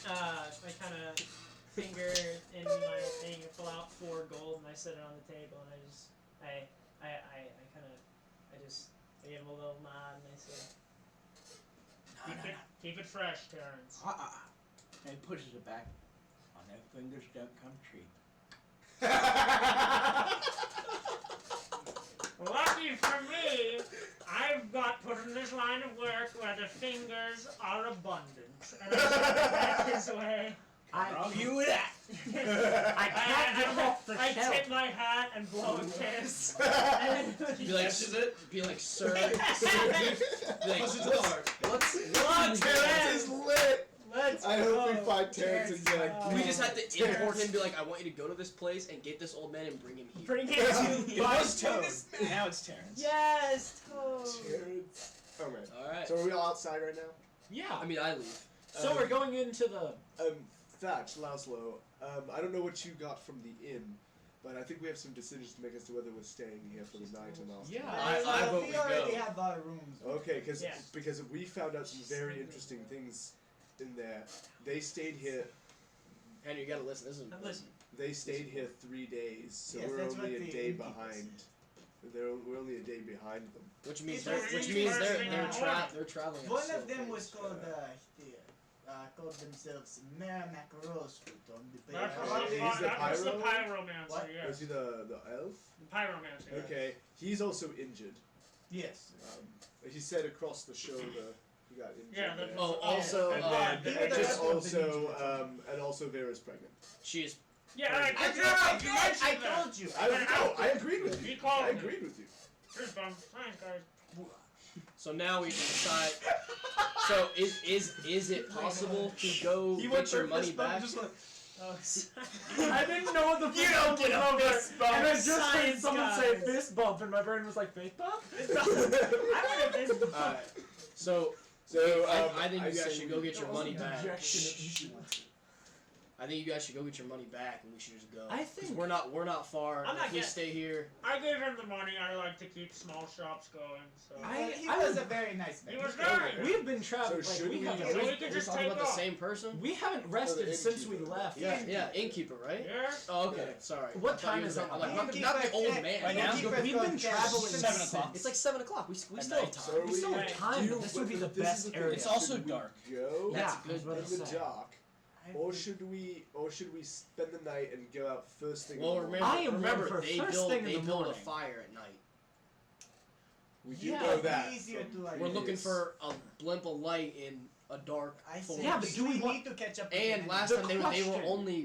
J: I kind of finger in my thing and pull out 4 gold and I set it on the table and I give him a little nod and I say,
I: Keep it fresh, Terrence.
E: And he pushes it back. On their fingers don't come cheap.
I: Lucky for me, I've got put in this line of work where the fingers are abundant. And I his way.
E: You with that?
I: I
G: can't get off the
I: I
G: shelf.
I: tip my hat and blow a kiss.
D: Be like, be like, sir. Be like,
B: Terrence is lit.
I: Let's
B: I
I: go.
B: hope we find Terrence again.
D: we just have to import him. Be like, I want you to go to this place and get this old man and bring him here.
J: bring it to
H: It was Toad. Now it's Terrence.
J: Yes, Toad.
B: Terrence. Oh man.
D: All right.
B: So are we all outside right now?
G: Yeah.
D: I mean, I leave.
G: So we're going into the.
B: Thatch, Laszlo, I don't know what you got from the inn, but I think we have some decisions to make as to whether we're staying here for the night or not.
G: Yeah.
D: I vote we
F: we already
D: go.
F: have our rooms.
B: Okay,
I: Yeah.
B: because we found out some very interesting things in there. They stayed here.
D: Henry, you gotta listen. This is
J: Listen.
B: They stayed here 3 days, so
F: Yes,
B: we're
F: that's
B: only
F: what
B: a
F: the
B: day
F: innkeeper
B: behind.
F: said.
B: We're only a day behind them.
D: which means
I: They're
D: they're
I: eating first thing in the morning.
D: they're traveling. at
F: One
D: slow
F: of them
D: pace.
F: was called called themselves Merrimack Rosewood on the
I: That's
F: paper.
B: He's the
I: that's the
B: pyro?
I: pyromancer,
F: What?
I: yeah.
B: Is he the elf?
I: The pyromancer. yeah.
B: Okay, he's also injured.
F: Yes.
B: He said across the shoulder he got injured.
I: Yeah,
B: there.
I: that's
D: Oh, also,
B: and
F: he
B: then,
F: was
B: just
F: the one
B: and also Vera's pregnant.
D: She is.
I: Yeah,
F: I
I: mentioned
F: told
I: that.
F: you.
B: I agreed with you.
I: He called
B: I
I: me.
B: agreed with you.
I: Here's Bum. Thanks, guys.
D: So now we decide. So is it possible to go get your money back?
J: Oh,
G: I didn't know what the
J: You don't get a fist bump.
G: And I just heard
J: Science
G: someone say
J: guys.
G: fist bump, and my brain was like, fist bump?
J: I would have been.
D: Alright. So
B: So
D: I think you guys
B: say
D: should
B: we-
D: go get your money back.
G: Injection of
D: I think you guys should go get your money back, and we should just go.
G: I
D: 'Cause
G: think
D: we're not far.
J: I'm not
D: if we
J: get-
D: stay here.
A: I gave him the money. I like to keep small shops going. So
F: He
G: I
F: was
G: would-
F: a very nice man.
A: he was very.
G: we've been traveling.
B: So
G: Like,
B: should
G: we
B: we-
G: haven't
A: So we
G: rested-
A: can
D: Are we
A: just
D: talking
A: take
D: about the
A: off.
D: same person?
G: we haven't rested
B: the
G: since we
B: innkeeper.
G: left.
D: Yeah, innkeeper, right?
A: Yeah.
D: Oh, okay. Sorry.
G: What
D: I thought
G: time
D: you
G: is
D: were
G: it?
D: I'm like,
G: Like,
D: not the old man.
H: Right now?
G: We've been traveling
H: 7 o'clock.
D: It's like 7 o'clock. We
H: At
D: still have
H: night.
D: time.
B: So
G: we still have
A: Right.
G: time.
B: Do
G: But this would be the
B: this is
G: best
B: thing.
G: area.
H: It's also
B: Should we
H: dark.
B: Go
G: Yeah,
D: That's
G: I was
D: good.
G: about
B: in
G: to
B: the
G: say.
B: dark, or should we spend the night and go out first thing?
D: Well,
B: in the morning?
G: I am
D: remember,
G: one for
D: they
G: first
D: build
G: thing in
D: they
G: the
D: build a
G: morning.
D: fire at night.
B: We do
G: Yeah,
B: know
G: it'd be
B: that.
F: easier
B: from
F: to, like,
D: We're looking
B: previous-
D: for a blimp of light in a dark
F: I say,
D: forest.
G: Yeah, but do we want-
F: need to catch up? with
D: And
F: him?
D: last
G: The
D: time they were
G: question-
D: only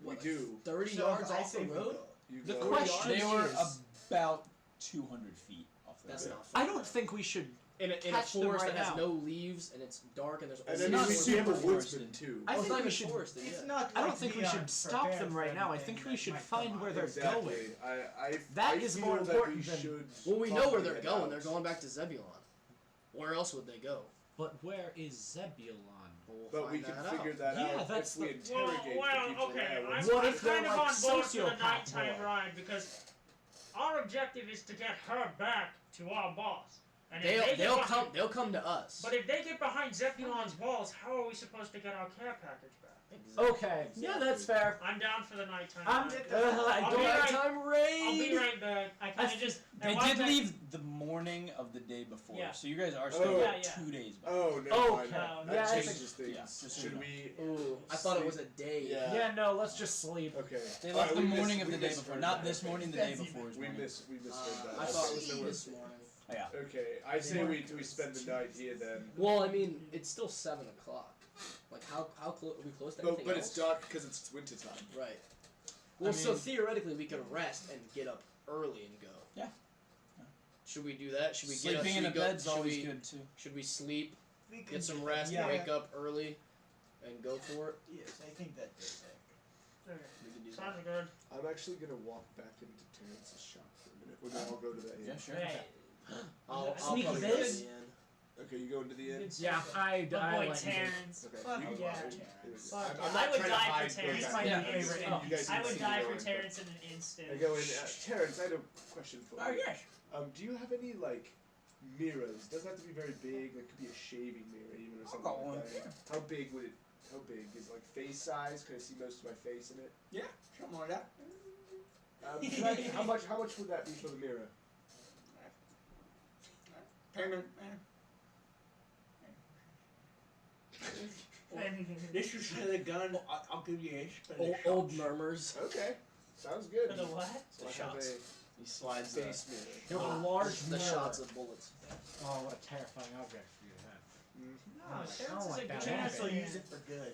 B: We
D: what,
B: do.
D: 30
F: So
D: yards
F: I
D: off
F: say
D: the
F: we
D: road.
F: go.
B: You
G: The
B: go.
G: question
H: They were
G: is-
H: about 200 feet off the
D: That's
H: road.
D: not far.
G: I don't think we should.
D: in a
G: catch them
D: forest
G: right
D: that has
G: now.
D: no leaves and it's dark and there's
B: And
D: only
B: then
H: not
B: we
H: super
B: have a woodsman
H: forested.
B: too.
G: I
D: it's
G: think
D: not
G: we
D: even
G: should.
D: forested,
F: It's
D: yeah.
F: not.
G: I don't
F: like
G: think we
F: are
G: should stop
F: prepared
G: them
F: for
G: right now. I
F: anything
G: think we
F: that
G: should
F: might
G: find
F: come
G: where
F: up.
G: they're
B: Exactly.
G: going.
B: I
G: That is
B: feel
G: more
B: that
G: important
B: we
G: than-
B: should
D: Well, we know where
B: probably
D: they're
B: head
D: going.
B: out.
D: They're going back to Zebulon. Where else would they go?
G: But where is Zebulon?
D: Well, we'll
B: But we
D: find
B: can
D: that
B: figure
D: out.
B: that
G: Yeah,
B: out
G: that's
B: if we
G: the-
B: interrogate
A: Well,
B: the people
A: okay.
B: there.
A: I'm,
G: What
A: I'm
G: if they're
A: kind of
G: like
A: on board for the
G: sociopath
A: nighttime
G: boy?
A: ride because our objective is to get her back to our boss. And if they
D: They'll
A: get behind,
D: they'll come to us.
A: But if they get behind Zebulon's walls, how are we supposed to get our care package back?
G: Okay. Yeah, that's fair.
A: I'm down for the nighttime
G: I'm.
A: ride.
G: I
A: I'll
G: don't
A: be
G: have
A: right-
G: time
A: I'll
G: raid.
A: be right back.
J: I kind of just.
H: They
J: I
H: did
J: walked
H: leave the morning of the day before,
J: Yeah.
H: so you guys are still
B: Oh.
J: Yeah, yeah.
H: 2 days back.
B: Oh no!
G: Okay.
B: That
G: Yeah, I
B: changes things.
H: yeah, just so
B: Should
H: you know.
B: we?
D: Ooh, I thought it was a day.
B: Yeah.
G: Yeah, no. Let's just sleep.
B: Okay.
H: They
B: All
H: left
B: right,
H: the
B: we
H: morning
B: missed-
H: of the
B: we
H: day
B: misheard
H: before, not
B: that.
H: this morning, the day before is
B: We
H: morning.
B: misheard that.
D: I thought it was this morning.
H: Yeah.
B: Okay, I say we spend the night here then.
D: Well, I mean, it's still 7 o'clock. Like, how close are we close to anything
B: But
D: else?
B: it's dark because it's winter time.
D: Right. Well,
H: I
D: so
H: mean-
D: theoretically, we could rest and get up early and go.
H: Yeah.
D: Should we do that? Should we
H: Sleeping
D: get up?
H: in
D: should
H: a
D: we go,
H: bed's
D: should
H: always
D: we,
H: good too.
D: Should we sleep,
F: We could
D: get some
F: do
D: rest,
F: that.
D: wake up early, and go for it?
F: Yes, I think that is
A: Okay.
D: We can do that.
A: Sounds good.
B: I'm actually gonna walk back into Terrence's shop for a minute. Or no, I'll go to that inn.
H: Yeah, sure.
J: Right.
D: I'll
G: Sneaky
D: probably
G: biz?
D: go to the end.
B: Okay, you go into the inn.
G: Yeah, I
J: My boy
G: like
J: Terrence.
B: Okay.
F: Fuck
B: you can
J: yeah,
B: go.
J: Terrence.
B: I'm
J: I
B: not
J: would
B: trying to
J: die for
B: hide
J: Terrence.
B: going
J: He's
B: back.
J: my
G: Yeah.
J: favorite.
G: Oh.
B: You guys
J: I
B: can
J: would
B: see
J: die
B: me
J: for
B: going,
J: Terrence in an instant.
B: I go in. Terrence, I had a question for you.
H: Oh yes.
B: Do you have any like mirrors? Doesn't have to be very big. It could be a shaving mirror even or
H: I've
B: something
H: got
B: like
H: one.
B: that. How big would it? How big is it, like face size? Can I see most of my face in it?
H: Yeah, something like that.
B: How much would that be for the mirror?
H: Payment.
F: This is for the gun. I'll give you H. But
D: Old murmurs.
B: Okay, sounds good.
J: For the what?
B: So I have
H: shots. He slides the
B: face mirror.
G: You have a large
D: The
G: mirror.
D: shots of bullets.
G: Oh, what a terrifying object for you to have.
J: No,
G: I
J: Terrence
G: don't
J: is
G: like
J: a
G: that
J: good
F: Terrence will
J: man.
F: use it for good.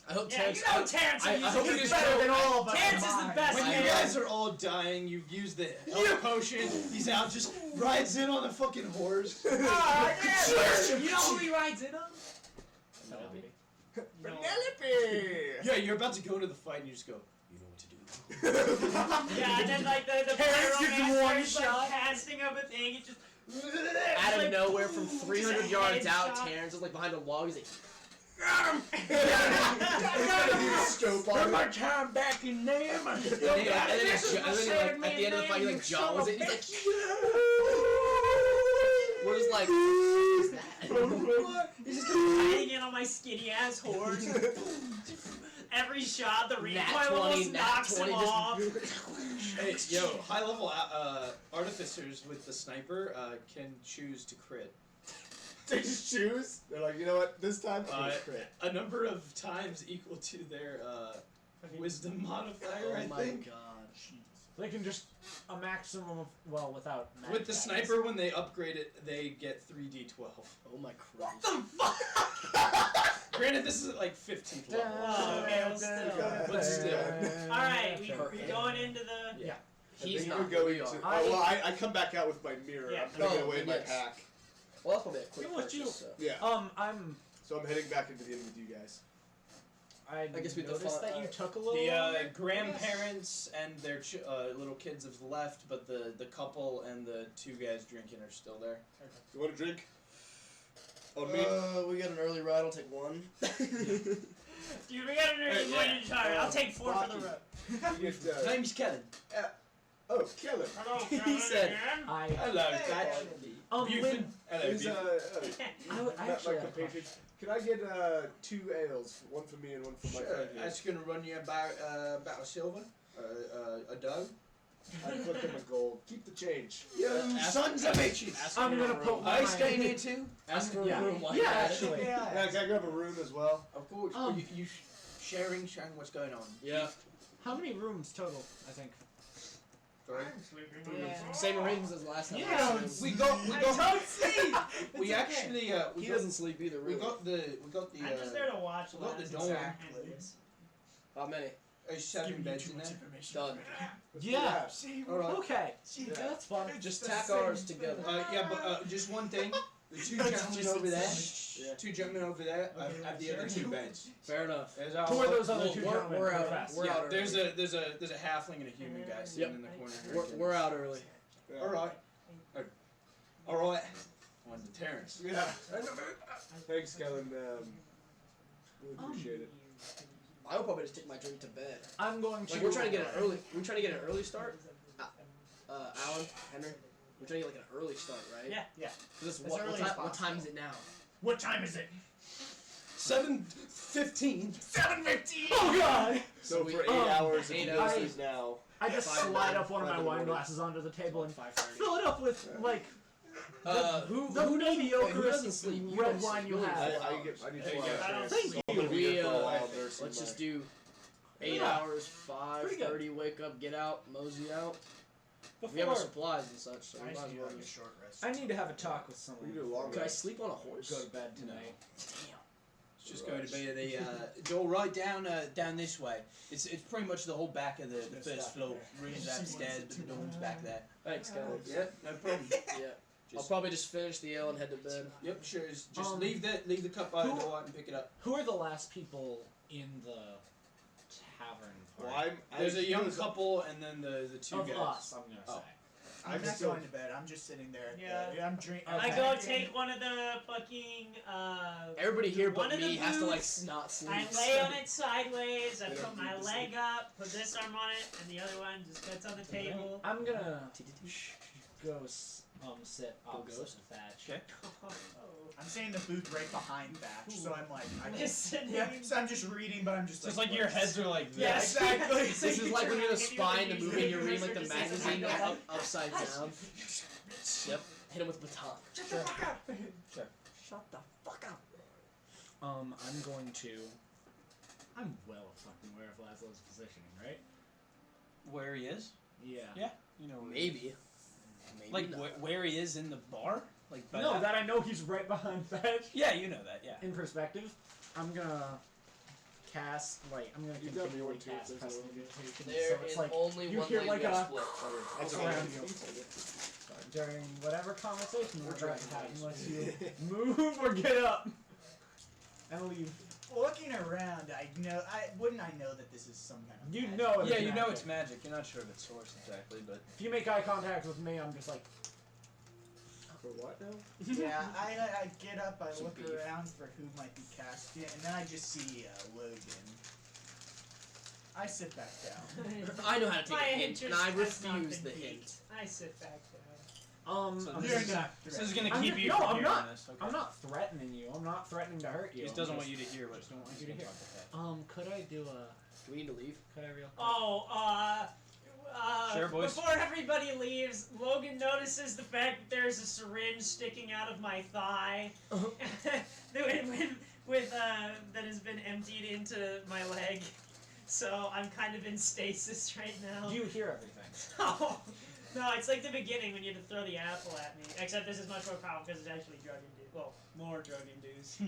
D: I hope
J: Yeah,
D: Terrence.
J: you know Terrence.
D: I
J: will
D: hope
J: use
D: he
J: it.
D: is
J: better than all
G: of us
J: Terrence is the
G: combined.
J: best
H: When you
J: man.
H: guys are all dying, you've used the health potion. He's out, just rides in on the fucking horse.
J: Oh, yeah. You know who he rides in on? No.
B: Penelope!
H: Yeah, you're about to go into the fight and you just go, you know what to do.
J: Yeah, and then like the
G: Terrence gets
J: pyromancer
G: one
J: is like
G: shot.
J: casting up a thing. It just
D: Out of
J: like,
D: nowhere from 300
J: just a
D: yards out,
J: headshot.
D: Terrence is like behind a log. He's like,
B: Scope on it.
H: time back in there, man.
D: and then like, at the end of the fight, he like jaws it. He's like, we're just like, what is that?
J: He's just riding in on my skinny ass horse. Every shot, the recoil
D: Nat 20,
J: almost
D: nat
J: knocks
D: 20,
J: him
D: just-
J: off.
H: Hey, yo, high level artificers with the sniper can choose to crit.
B: They just choose. They're like, you know what? This time, I'm gonna crit.
H: A number of times equal to their wisdom modifier, I
D: Oh my
H: think.
D: god.
G: They can just a maximum of without.
H: With the sniper, when they upgrade it, they get 3d12.
D: Oh my Christ.
H: Granted, this is at like 15th level.
J: Oh, okay, well, still.
H: But still.
J: Alright, we going into the.
H: Yeah.
D: He's
B: And then
D: not.
B: you go
D: we
B: into.
D: are.
B: Well, I come back out with my mirror.
J: Yeah.
B: I'm putting
D: Oh,
B: away my
D: yes.
B: pack.
D: Well, that's probably a quick
J: It was you.
D: purchase, so.
B: Yeah.
G: I'm.
B: So I'm heading back into the inn with you guys.
G: I
D: guess we
G: noticed
D: defi-
G: that you took a little.
H: The
G: longer.
H: grandparents and their little kids have left, but the couple and the two guys drinking are still there.
B: You want a drink? On me?
D: We got an early ride. I'll take one.
J: Dude, we gotta do more than tire. I'll take 4 for the road.
B: You get,
E: Name's Kellen.
B: oh, Kellen.
I: Hello,
E: He
I: Kellen
E: said-
I: again.
E: Hello, Dad.
G: Lynn,
E: Hello,
B: Who's,
E: Buford.
G: I would
B: met
G: actually
B: my
G: have a
B: compatriot. Can I get 2 ales, one for me and one for my
E: Sure,
B: friend here?
E: that's going to run you about a silver, a dough.
B: I put them a gold. Keep the change.
E: You sons of bitches!
G: I'm gonna put
E: I
G: my-
E: stay here too.
D: Ask for
G: Yeah.
D: a room while
G: Yeah,
D: you're at it.
G: actually.
B: Yeah, can I grab a room as well?
E: Of course.
G: Um,
E: you sharing what's going on.
D: Yeah.
G: How many rooms total? I think.
E: Sorry.
I: I'm sleeping on
J: Yeah.
I: the floor.
D: Same arrangements as last time.
J: Yeah.
E: We got.
J: I don't sleep!
E: We
J: It's
E: actually.
D: He doesn't sleep either.
E: We
D: Really.
E: got the.
J: I'm just there to watch
E: we got the
J: lads
E: dorm.
J: and this.
D: How many?
E: 7 beds in there.
D: Done.
B: Let's do
G: Yeah.
B: that.
E: All right.
G: Okay.
B: Yeah.
G: That's fun.
D: Just tack ours together.
E: Yeah, but just one thing. The 2 gentlemen over there.
D: Yeah.
E: 2 gentlemen over there have the other 2 beds.
D: Fair enough.
E: There's our.
G: Who are those other
D: Well,
G: 2
D: we're-
G: gentlemen?
D: we're
G: Real
D: out.
G: fast.
D: We're
E: Yeah,
D: out
E: there's
D: early.
E: a halfling and a human guy sitting
D: Yep.
E: in the corner.
D: We're out early.
B: Yeah.
E: All right. All right. On to Terrence.
B: Yeah. Thanks, Kellen. Really appreciate it.
D: I would probably just take my drink to bed.
G: I'm going to.
D: Like we're trying to get an early. We're trying to get an early start. Alan, Henry, we're trying to get like an early start, right?
J: Yeah, yeah.
D: This
F: As
D: what
F: early as
D: time? What
F: possible.
D: time is it now?
F: What time is it?
E: 7:15.
F: 7:15.
G: Oh god!
B: So
D: we-
B: for 8
G: um,
B: hours,
D: 8
B: it
D: hours.
B: is now.
G: I just
D: 5
G: slide up one of my
B: 5 in the
G: wine
B: morning.
G: glasses onto the table and
D: 5:30.
G: fill it up with like
D: Who
G: the
D: doesn't-
G: mediocre
D: who doesn't sleep? You
G: red
D: don't
G: wine
D: sleep.
G: you
D: You
G: have.
D: only
B: I
D: have.
B: need
E: There
B: 4
E: you
B: hours.
E: go.
I: I don't
B: Thank
I: think
B: I'm gonna be
D: We,
B: here for a
D: uh,
B: while nursing
D: Let's
B: my-
D: just do 8
G: Yeah.
D: hours, 5:30. Wake up, get out, mosey out. We have
G: before.
D: our supplies and such, so we
F: I
D: might
F: just
D: as
F: need
D: well
F: like a
D: just.
F: short rest.
G: I need to have a talk with
B: We
G: someone.
B: can do a long
D: Could I
B: rest.
D: sleep on a horse?
G: Go to bed tonight.
E: It's just going to be the door right down down this way. It's pretty much the whole back of the first floor. Rooms upstairs, but the dorm's back there.
D: Thanks, Kellen.
E: Yeah, no problem.
D: Yeah. I'll
E: Just,
D: probably just finish the ale and head to bed.
E: yep, sure. Just
G: Um,
E: leave the cup by the
G: who-
E: door and pick it up.
G: Who are the last people in the tavern
B: Well,
G: part?
E: There's a young
B: was-
E: couple and then the 2
G: of
E: guys.
G: us, I'm gonna
E: Oh.
G: say.
F: I'm
B: I'm
F: not
B: still-
F: going to bed. I'm just sitting there.
J: Yeah.
F: I'm drinking.
J: I go take one of the fucking
D: Everybody here
J: One
D: but
J: of the
D: me has to like
J: booths,
D: not sleep.
J: I lay on it sideways, I
B: They
J: put
B: don't
J: my
B: need to
J: leg up, put this arm on it, and the other one just gets on the table.
G: I'm gonna go sit opposite
D: ghost?
G: Thatch.
E: Okay.
F: I'm saying the booth right behind Thatch, so I'm like, I
J: Listening.
F: yeah, so I'm just reading, but I'm just
H: So it's
F: like,
H: like your heads are like
F: Yeah,
H: this.
F: exactly.
J: So
D: This is like when you're the spy in the
J: you
D: movie and you're
J: read
D: reading like the
J: research
D: magazine
J: assistant.
D: upside down. Yep. Hit him with a baton.
J: Shut the fuck up!
D: Shut the fuck up.
G: I'm going to. I'm well fucking aware of Laszlo's positioning, right?
H: Where he is?
G: Yeah.
H: Yeah. You know where he is.
D: Maybe. Maybe
H: Like
D: not.
H: where he is in the bar? Like by
G: No, that I know he's right behind Thatch.
H: Yeah, you know that. Yeah.
G: In perspective, I'm gonna cast I'm gonna
B: You've got me
G: continually
B: one too,
G: cast
B: if there's
G: prestidigitation.
D: There
G: So it's
D: is
G: like
D: only
G: you
D: one
G: hear
D: lane
G: like
D: we have
G: a
D: split.
B: That's
G: around
B: okay.
G: during whatever conversation we're
D: We're
G: about to have,
D: trying
G: unless you move or get up and leave.
F: looking around. I wouldn't I know that this is some kind of.
G: You
F: magic?
G: know it's
H: Yeah, you know
G: magic.
H: it's magic. You're not sure of its source exactly, but
G: If you make eye contact with me, I'm just like,
B: For what now?
F: Yeah, I get up, I
D: Some
F: look
D: beef.
F: around for who might be casting it, and then I just see Logan. I sit back down.
D: I know how to take
J: My
D: a hint, and
J: interest
D: I
J: has not
D: refuse
J: been
D: the
J: piqued.
D: hint.
J: I sit back down.
H: So
G: I'm
H: this
F: You're
H: is
G: just,
F: not.
H: this is gonna
G: I'm
H: keep
G: just-
H: you
G: no,
H: from
G: I'm
H: hearing
G: not.
H: this. Okay.
G: I'm not threatening you. I'm not threatening to hurt you.
H: He just
G: I'm
H: doesn't
G: just-
H: want you to hear what
G: Just don't want you to
H: he's
G: hear.
H: gonna talk
G: Could I do a?
D: Do we need to leave?
G: Could I real quick?
J: Oh,
H: Sure, boys.
J: before everybody leaves, Logan notices the fact that there's a syringe sticking out of my thigh that has been emptied into my leg. So I'm kind of in stasis right now.
G: You hear everything.
J: No, it's like the beginning when you had to throw the apple at me. Except this is much more powerful because it's actually drug induced. Well, more drug induced.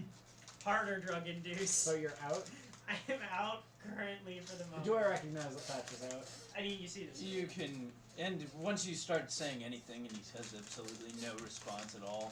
J: Harder drug induced.
G: So you're out.
J: I am out currently for the moment.
G: Do I recognize that Thatch is out?
J: I mean, you see this.
H: You can, and once you start saying anything and he has absolutely no response at all.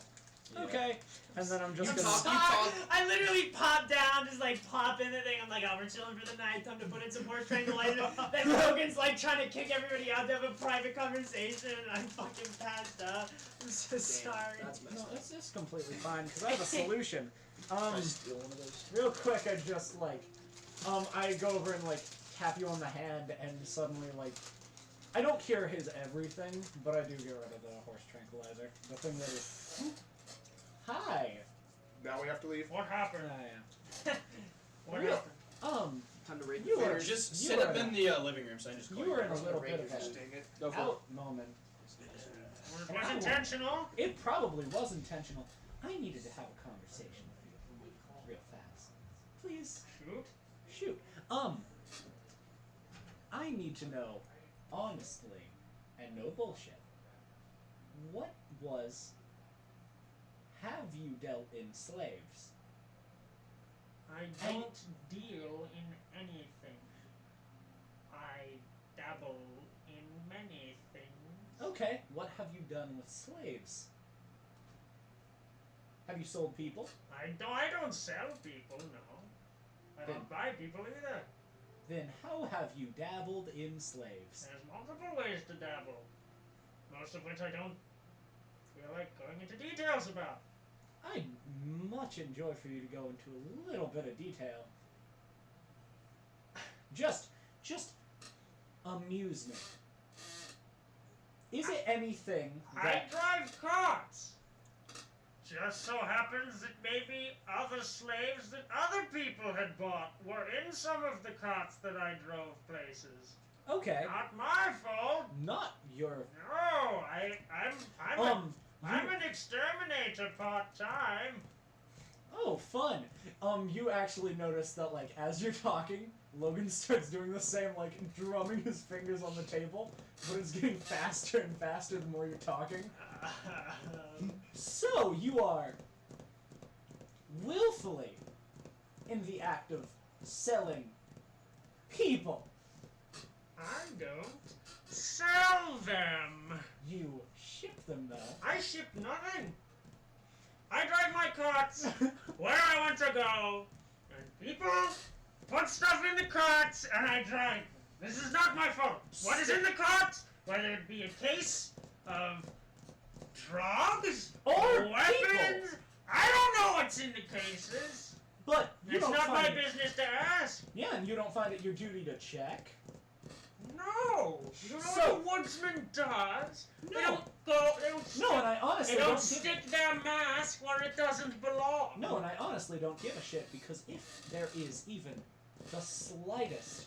H: yeah.
G: Okay. And then I'm just
D: You
G: gonna.
D: talk-
J: I literally pop down, just like pop in the thing. I'm like, oh, we're chilling for the night. Time to put in some more strangulation. Then Logan's like trying to kick everybody out to have a private conversation, and I'm fucking passed up. I'm so sorry.
D: That's messed
G: No,
D: up.
G: it's completely fine because I have a solution.
D: Try to steal one of those.
G: Real quick, I just I go over and like tap you on the hand, and suddenly like, I don't cure his everything, but I do get rid of the horse tranquilizer. The thing that is. Hi.
B: Now we have to leave.
A: What happened?
G: Yeah.
A: What
G: Real-
A: happened?
D: Time to raid
G: You
D: the
G: were
D: fighters.
H: Just
G: You
H: sit
G: were
H: up in the living room so I just call
G: You were in a
D: I was
G: little
D: gonna
G: bit
D: raid
G: of
D: your
G: a
D: fighters.
B: Dang it.
H: Go for
G: out moment.
A: Was it intentional?
G: It probably was intentional. I needed to have a conversation with you real fast. Please.
A: Shoot.
G: Shoot. I need to know, honestly, and no bullshit, have you dealt in slaves?
A: I don't deal in anything. I dabble in many things.
G: Okay, what have you done with slaves? Have you sold people?
A: I don't sell people, no. I don't buy people either.
G: Then how have you dabbled in slaves?
A: There's multiple ways to dabble. Most of which I don't feel like going into details about.
G: I'd much enjoy for you to go into a little bit of detail. Just amusement. Is it anything
A: I
G: that
A: drive carts. Just so happens that maybe other slaves that other people had bought were in some of the carts that I drove places.
G: okay,
A: Not my fault.
G: not your
A: No, I'm
G: you-
A: an exterminator part-time.
G: oh fun. You actually notice that like as you're talking, Logan starts doing the same, like drumming his fingers on the table, but it's getting faster and faster the more you're talking. So you are willfully in the act of selling people.
A: I don't sell them.
G: You ship them though.
A: I ship nothing. I drive my carts where I want to go, and people put stuff in the carts, and I drive them. This is not my fault. What is in the carts, whether it be a case of drugs
G: Or
A: weapons,
G: people.
A: I don't know what's in the cases.
G: But you
A: It's
G: don't
A: not my
G: find
A: business to ask.
G: Yeah, and you don't find it your duty to check.
A: No, you know
G: So-
A: what a woodsman does? They
G: No.
A: don't go. They don't. Stick,
G: No, and I honestly
A: they don't
G: don't give
A: stick their mask where it doesn't belong.
G: No, and I honestly don't give a shit because if there is even the slightest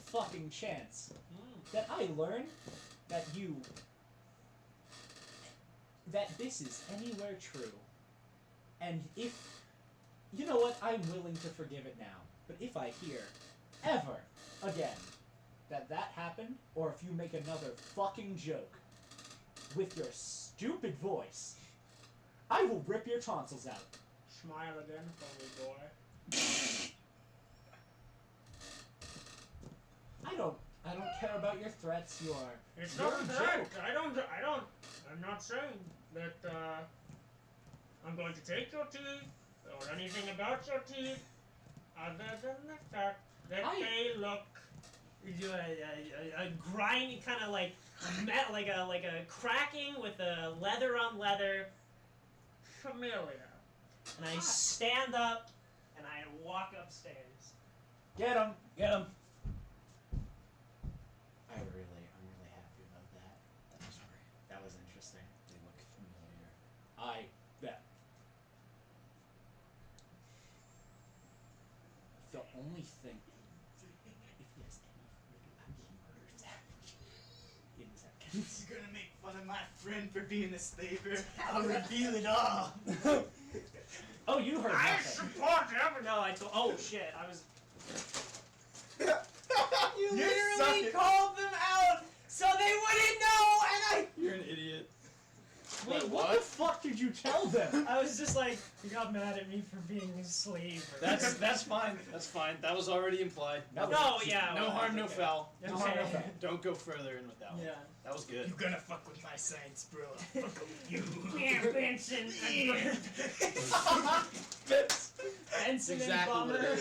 G: fucking chance that I learn that this is anywhere true, and if you know what, I'm willing to forgive it now. But if I hear ever again that happened, or if you make another fucking joke with your stupid voice, I will rip your tonsils out.
A: Smile again for me, boy.
G: I don't care about your threats. You are.
A: It's
G: You're
A: not
G: a
A: that.
G: joke.
A: I'm not saying that I'm going to take your teeth or anything about your teeth, other than the fact that they look.
J: You do a grind, kind of like like a cracking with a leather on leather,
A: Familiar.
J: and I stand up and I walk upstairs.
G: Get him.
H: Get him.
C: I'm really happy about that.
H: That was great.
C: That was interesting.
H: They look familiar.
G: I bet. The only thing, if he has any murders in seconds.
F: You're gonna make fun of my friend for being a slaver. I'll reveal it all.
G: Oh, you heard
A: I
G: nothing.
A: support everything.
J: No, I told. Oh shit! I was.
F: You
J: You
F: literally
J: literally
F: called them out so they wouldn't know, and
H: You're an idiot.
G: Wait, what the fuck did you tell them?
J: I was just like, you got mad at me for being a slave. Or
H: That's fine. That's fine. That was already implied.
G: That
J: No, yeah.
H: No
J: well,
H: harm, no
J: okay.
H: foul.
G: No harm, no foul.
H: Don't go further in with that one.
J: Yeah.
H: That was good.
F: you're gonna fuck with my science, bro. I'll fuck with you.
J: Yeah, Benson. Benson
D: Exactly
J: and
D: what
J: Bummer.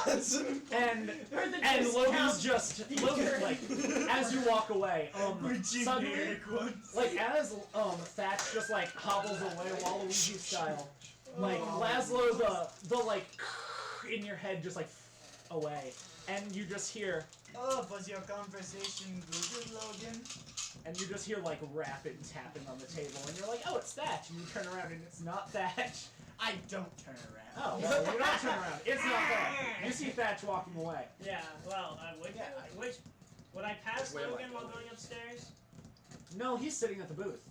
D: it is.
G: And Logan's just Logan, like as you walk away, suddenly, like as Thatch just like hobbles away Waluigi style, like Laszlo the like in your head just like away, and you just hear,
F: Oh, was your conversation good, Logan?
G: and you just hear like rapid tapping on the table, and you're like, oh, it's Thatch, and you turn around and it's not Thatch.
F: I don't turn around.
G: Oh, well, you're not turning around. It's not Thatch. You see Thatch walking away.
J: Yeah, well, would would I pass
E: Where am I
J: Logan while
E: going?
J: going upstairs?
G: No, he's sitting at the booth.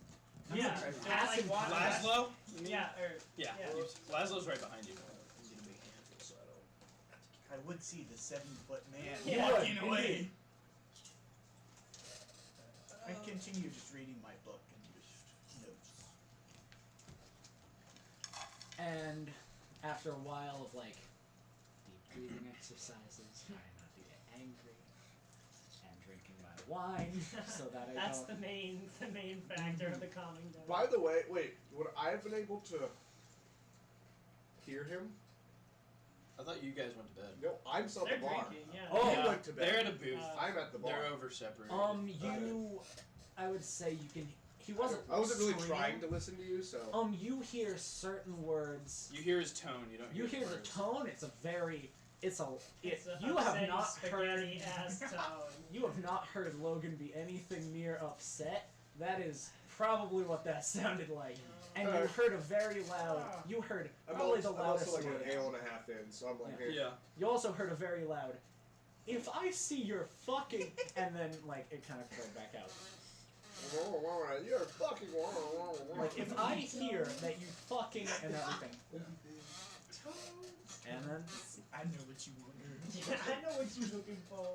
J: Yeah,
G: Pass
J: do I, like,
G: him
J: walk
G: past.
H: Laszlo?
J: Yeah, or
H: Yeah.
J: Yeah.
H: Laszlo's right behind you.
F: I would see the 7-foot man
J: Yeah.
F: walking
G: You
F: away. I continue just reading my book and just notes.
G: And after a while of like deep breathing exercises, trying not to get angry, and drinking my wine so that I
J: that's
G: don't.
J: the main factor of the calming down.
B: By the way, wait, would I have been able to hear him?
H: I thought you guys went to bed.
B: No, I'm still at
J: They're
B: the bar.
J: drinking, yeah.
G: Oh,
B: He
H: Yeah,
B: went to bed.
H: they're at a booth.
B: I'm at the bar.
H: They're over separated.
G: You, I would say you can. He wasn't.
B: I wasn't really
G: screaming.
B: trying to listen to you, so.
G: You hear certain words.
H: You hear his tone. You don't.
G: You
H: hear
G: hear the
H: words.
G: tone. It's a very. It's a.
J: It's a
G: You have
J: upsetty
G: not heard.
J: spaghetti ass tone.
G: You have not heard Logan be anything near upset. That is probably what that sounded like. And you
B: Alright.
G: heard a very loud. You heard probably the
B: I'm
G: loudest
B: also like
G: word.
B: an ale and a half in, so I'm like, hey.
H: Yeah.
G: You also heard a very loud. If I see your fucking, and then like it kind of fell back out.
B: You're fucking.
G: Like if I hear that you fucking and everything, and then
F: I know what you want.
J: Yeah, I know what you're looking for.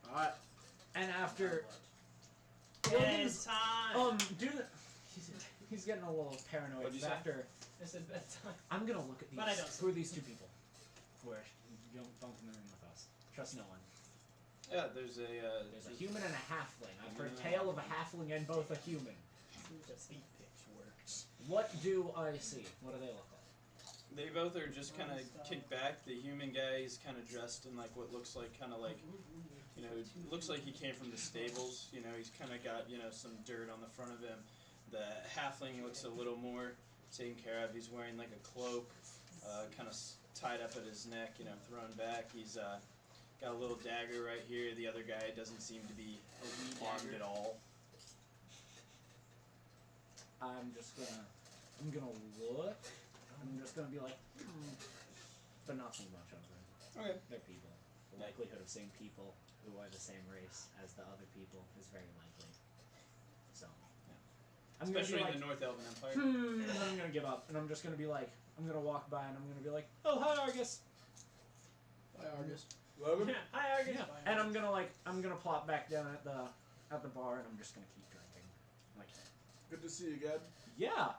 G: alright, and after
J: It's time.
G: do the. He's getting a little paranoid.
H: What'd you say?
G: After
J: It's a bedtime.
G: I'm gonna look at these.
J: But I don't
G: Who are these two people? Who are don't in the room with us? Trust no one.
H: Yeah. There's a.
G: There's a human and a halfling. I've heard
H: Human and a
G: tale of a halfling and both a human.
F: Just speed pitch works.
G: What do I see? What do they look like?
H: They both are just kind of kicked back. The human guy is kind of dressed in like what looks like kind of like, you know, looks like he came from the stables. You know, he's kind of got, you know, some dirt on the front of him. The halfling looks a little more taken care of. He's wearing like a cloak, kind of tied up at his neck, you know, thrown back. He's got a little dagger right here. The other guy doesn't seem to be armed at all.
G: I'm gonna look. I'm just gonna be like, but not think much of them.
H: Okay.
G: They're people. The likelihood of seeing people who are the same race as the other people is very likely. So, I'm
H: Especially
G: gonna
H: in
G: be
H: the North Elven Empire.
G: and then I'm gonna give up, and I'm just gonna be like, I'm gonna walk by, and I'm gonna be like, oh hi Argus.
E: Hi, Argus.
B: Logan?
J: Yeah, hi, Argus.
G: Yeah. And I'm gonna plop back down at the bar, and I'm just gonna keep drinking. Like,
B: Good to see you again.
G: yeah.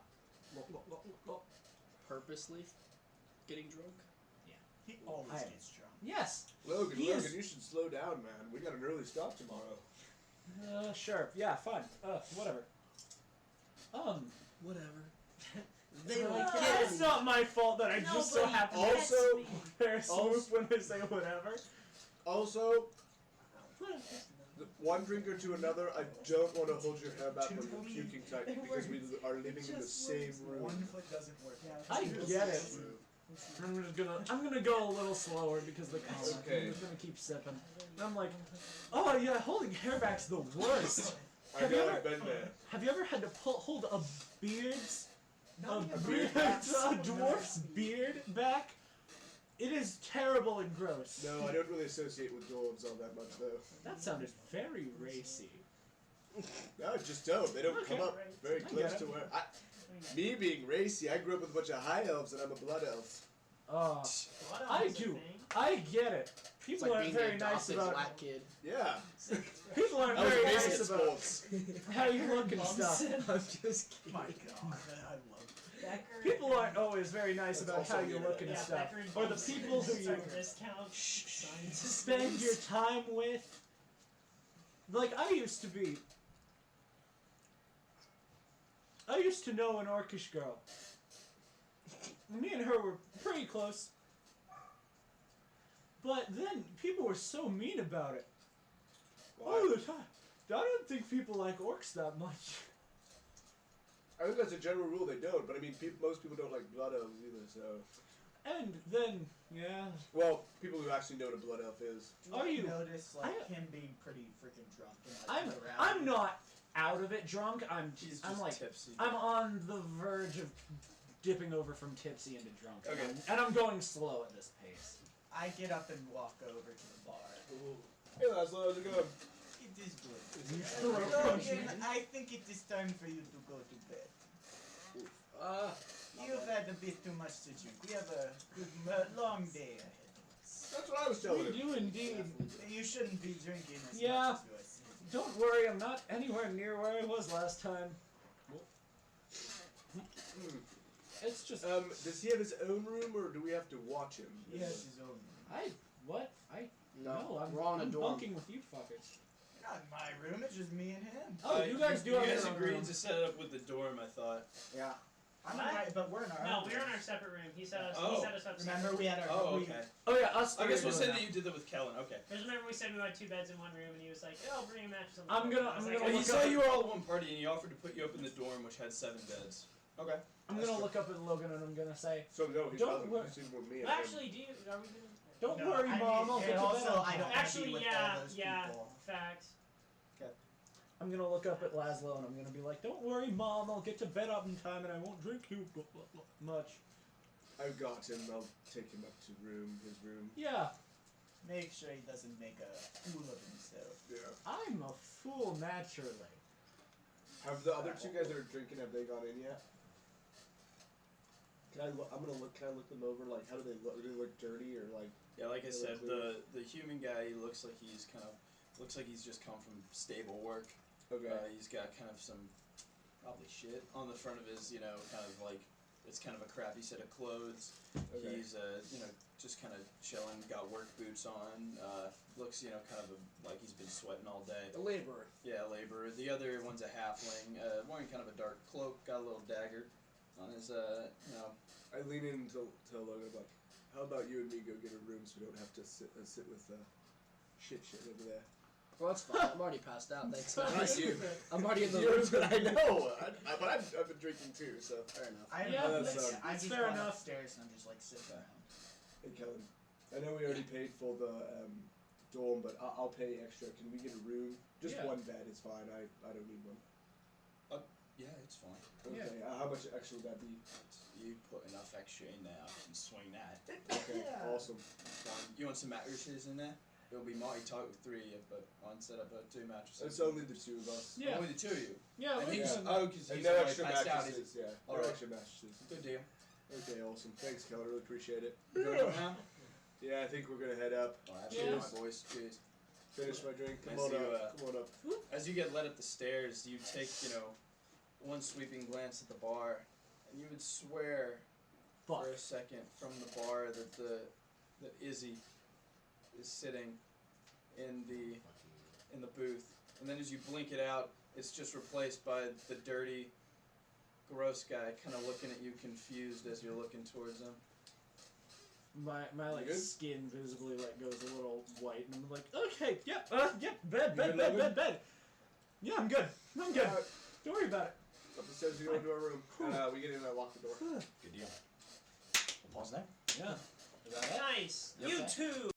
D: Purposely getting drunk?
F: He always
G: I-
F: gets drunk.
G: Yes.
B: Logan,
G: He
B: Logan,
G: is-
B: you should slow down, man. We got an early stop tomorrow.
G: Sure. Yeah. Fine. Whatever.
D: Whatever.
G: They
D: They
G: like,
D: don't
G: yeah,
D: get
G: it's
D: me.
G: not my fault that I just so
J: Nobody
G: happen
J: gets
B: Also-
J: me.
G: to swoop when they say whatever.
B: Also, one drinker to another, I don't want to hold your hair back when you're puking tight because we are living in the same room.
F: 1 foot doesn't work.
G: I get it. I'm gonna go a little slower because the color.
B: Okay.
G: I'm just gonna keep sipping. And I'm like, oh yeah, holding hair back's the worst.
B: I
G: Have you
B: know
G: ever-
B: I've been there.
G: Have you ever had to hold a beard's
F: No,
G: a
B: beard back?
G: dwarf's beard back? It is terrible and gross.
B: No, I don't really associate with dwarves all that much, though.
G: That sounded very racy.
B: No, just don't. They don't
G: Okay.
B: come up very
G: I
B: close
G: get
B: to
G: it.
B: where. Me being racy, I grew up with a bunch of high elves, and I'm a blood elf.
J: What
G: I
J: else
G: do.
J: a thing?
G: I get it.
D: It's
G: People
D: like
G: aren't
D: being
G: very
D: the
G: nice
D: adopted
G: about.
D: black kid.
B: Yeah.
G: People aren't
B: I was
G: very
B: amazing
G: nice
B: at
G: about
B: sports.
G: how you look and stuff.
D: I'm just kidding.
F: My God, I love
J: Becker.
G: People aren't always very nice
B: That's
G: about
B: also
G: how you
B: weird.
G: look and
J: Yeah,
G: stuff.
J: Becker and
G: Or the
J: Bumson
G: people who you
J: start discount signs.
G: spend your time with. Like, I used to know an orcish girl. Me and her were pretty close. But then people were so mean about it. All the time. I don't think people like orcs that much.
B: I think as a general rule they don't, but I mean, most people don't like blood elves either, so.
G: And then, yeah.
B: Well, people who actually know what a blood elf is.
G: Are you?
F: Notice like
G: I-
F: him being pretty freaking drunk and like around.
G: I'm not out of it drunk. I'm
E: He's just tipsy.
G: I'm on the verge of dipping over from tipsy into drunk.
E: Okay.
G: And I'm going slow at this pace.
F: I get up and walk over to the bar.
B: Hey, Laszlo, how's it going?
F: It is good. Logan, I think it is time for you to go to bed. You've had a bit too much to drink. We have a good, long day ahead of us.
B: That's what I was telling
G: We
B: him.
G: do indeed.
F: You shouldn't be drinking as
G: Yeah.
F: much as you are saying.
G: Don't worry, I'm not anywhere near where I was last time. It's just
B: Does he have his own room, or do we have to watch him?
F: He has his own.
G: No,
D: we're all in a
G: I'm
D: dorm.
G: bunking with you fuckers.
F: Not in my room. It's just me and him.
G: Oh, you guys do have
E: You guys
G: your own
E: agreed
G: room.
E: to set it up with the dorm, I thought.
D: Yeah.
F: I'm
J: What?
F: right, but we're in our
J: No,
F: own
J: we're in
F: room.
J: our separate room. He set us.
E: Oh.
J: He set us up.
F: Remember, we had our.
E: Oh,
F: we-
E: okay.
G: Oh yeah, us.
E: I
G: three
E: guess
G: are
E: we'll say
G: doing
E: that you did that with Kellen. Okay.
J: Because remember we said we had 2 beds in one room, and he was like, "Oh, I'll bring a mattress on the
G: I'm
J: floor."
G: gonna-
J: I was
G: I'm
J: like,
G: gonna
E: Well, he
G: look
E: saw
G: up-
E: you were all at one party, and he offered to put you up in the dorm, which had 7 beds. Okay.
G: I'm gonna look up at Logan and I'm gonna say,
B: So no, he
G: Don't
B: doesn't.
G: worry.
B: He's in with me. and
J: Well,
B: him.
J: actually, do you? Are we gonna?
G: "Don't
F: No,
G: worry,
F: I
G: Mom.
F: mean,
G: I'll
F: and
G: get to
F: also,
G: bed."
F: I don't wanna
J: Actually,
F: be with
J: yeah,
F: all those
J: yeah.
F: people.
J: Facts.
G: I'm gonna look up at Laszlo and I'm gonna be like, "Don't worry, Mom. I'll get to bed up in time and I won't drink too much."
B: I've got him. I'll take him up to his room.
G: Yeah,
F: Make sure he doesn't make a fool of himself.
B: Yeah.
G: I'm a fool naturally.
B: Have the other 2 guys that are drinking? Have they gone in yet? Can I look? I'm gonna look. Can I look them over? Like, how do they look? Do they look dirty or like?
E: Yeah, like I
B: They
E: said,
B: look
E: the human guy, he looks like he's just come from stable work.
B: Okay.
E: He's got kind of some probably shit on the front of his, kind of like it's kind of a crappy set of clothes.
B: Okay.
E: He's just kind of chilling, got work boots on. Looks kind of like he's been sweating all day.
D: A laborer.
E: Yeah, laborer. The other one's a halfling, wearing kind of a dark cloak, got a little dagger on his
B: I lean in to Logan. I'm like, how about you and me go get a room so we don't have to sit with shit over there.
D: Well, that's fine. I'm already passed out. Thanks.
B: Not you.
D: I'm already in the
B: You're
D: room.
B: good, I know. But I've been drinking too, so.
D: Fair enough.
F: I
G: Yeah,
B: that's,
F: I
G: that's
F: just
G: fair
F: gone
G: enough.
F: upstairs and I'm just like sitting around.
B: Hey, Kellen. I know we already paid for the dorm, but I'll pay extra. Can we get a room? Just
G: Yeah.
B: one bed is fine. I don't need one.
E: yeah, it's fine.
B: Okay. How much extra would that be?
E: You put enough extra in there, I can swing that.
B: Okay. Awesome.
E: You want some mattresses in there? It'll be mighty tight with 3, but instead of 2 mattresses.
B: It's only the 2 of us.
G: Yeah.
E: Only the 2 of you.
G: Yeah,
E: And
G: we
E: he's
G: can-
E: because
B: And
E: he's
B: no
E: like
B: extra
E: passed out.
B: mattresses. Yeah. No
E: Alright.
B: extra mattresses.
E: Good deal.
B: Okay. Awesome. Thanks, Kellen. I really appreciate it.
E: You going up now?
B: Yeah, I think we're gonna head up.
E: Oh,
G: Yeah.
E: absolutely, boys. Cheers.
B: Finish my drink. Come
E: As
B: on
E: you,
B: up. Come on up.
E: As you get led up the stairs, you take, one sweeping glance at the bar, and you would swear
G: Fuck.
E: for a second from the bar that that Izzy is sitting in the booth, and then as you blink it out, it's just replaced by the dirty, gross guy, kind of looking at you confused as you're looking towards him.
G: My
B: You good?
G: skin visibly goes a little white and I'm like, okay, yep, bed.
B: good, Logan?
G: Yeah, I'm good. I'm good.
B: Alright.
G: Don't worry about it.
B: Up the stairs, we go into our room. We get in and I lock the door.
E: Good deal. We'll pause there.
G: Yeah.
J: Nice.
E: Yep.
J: You too.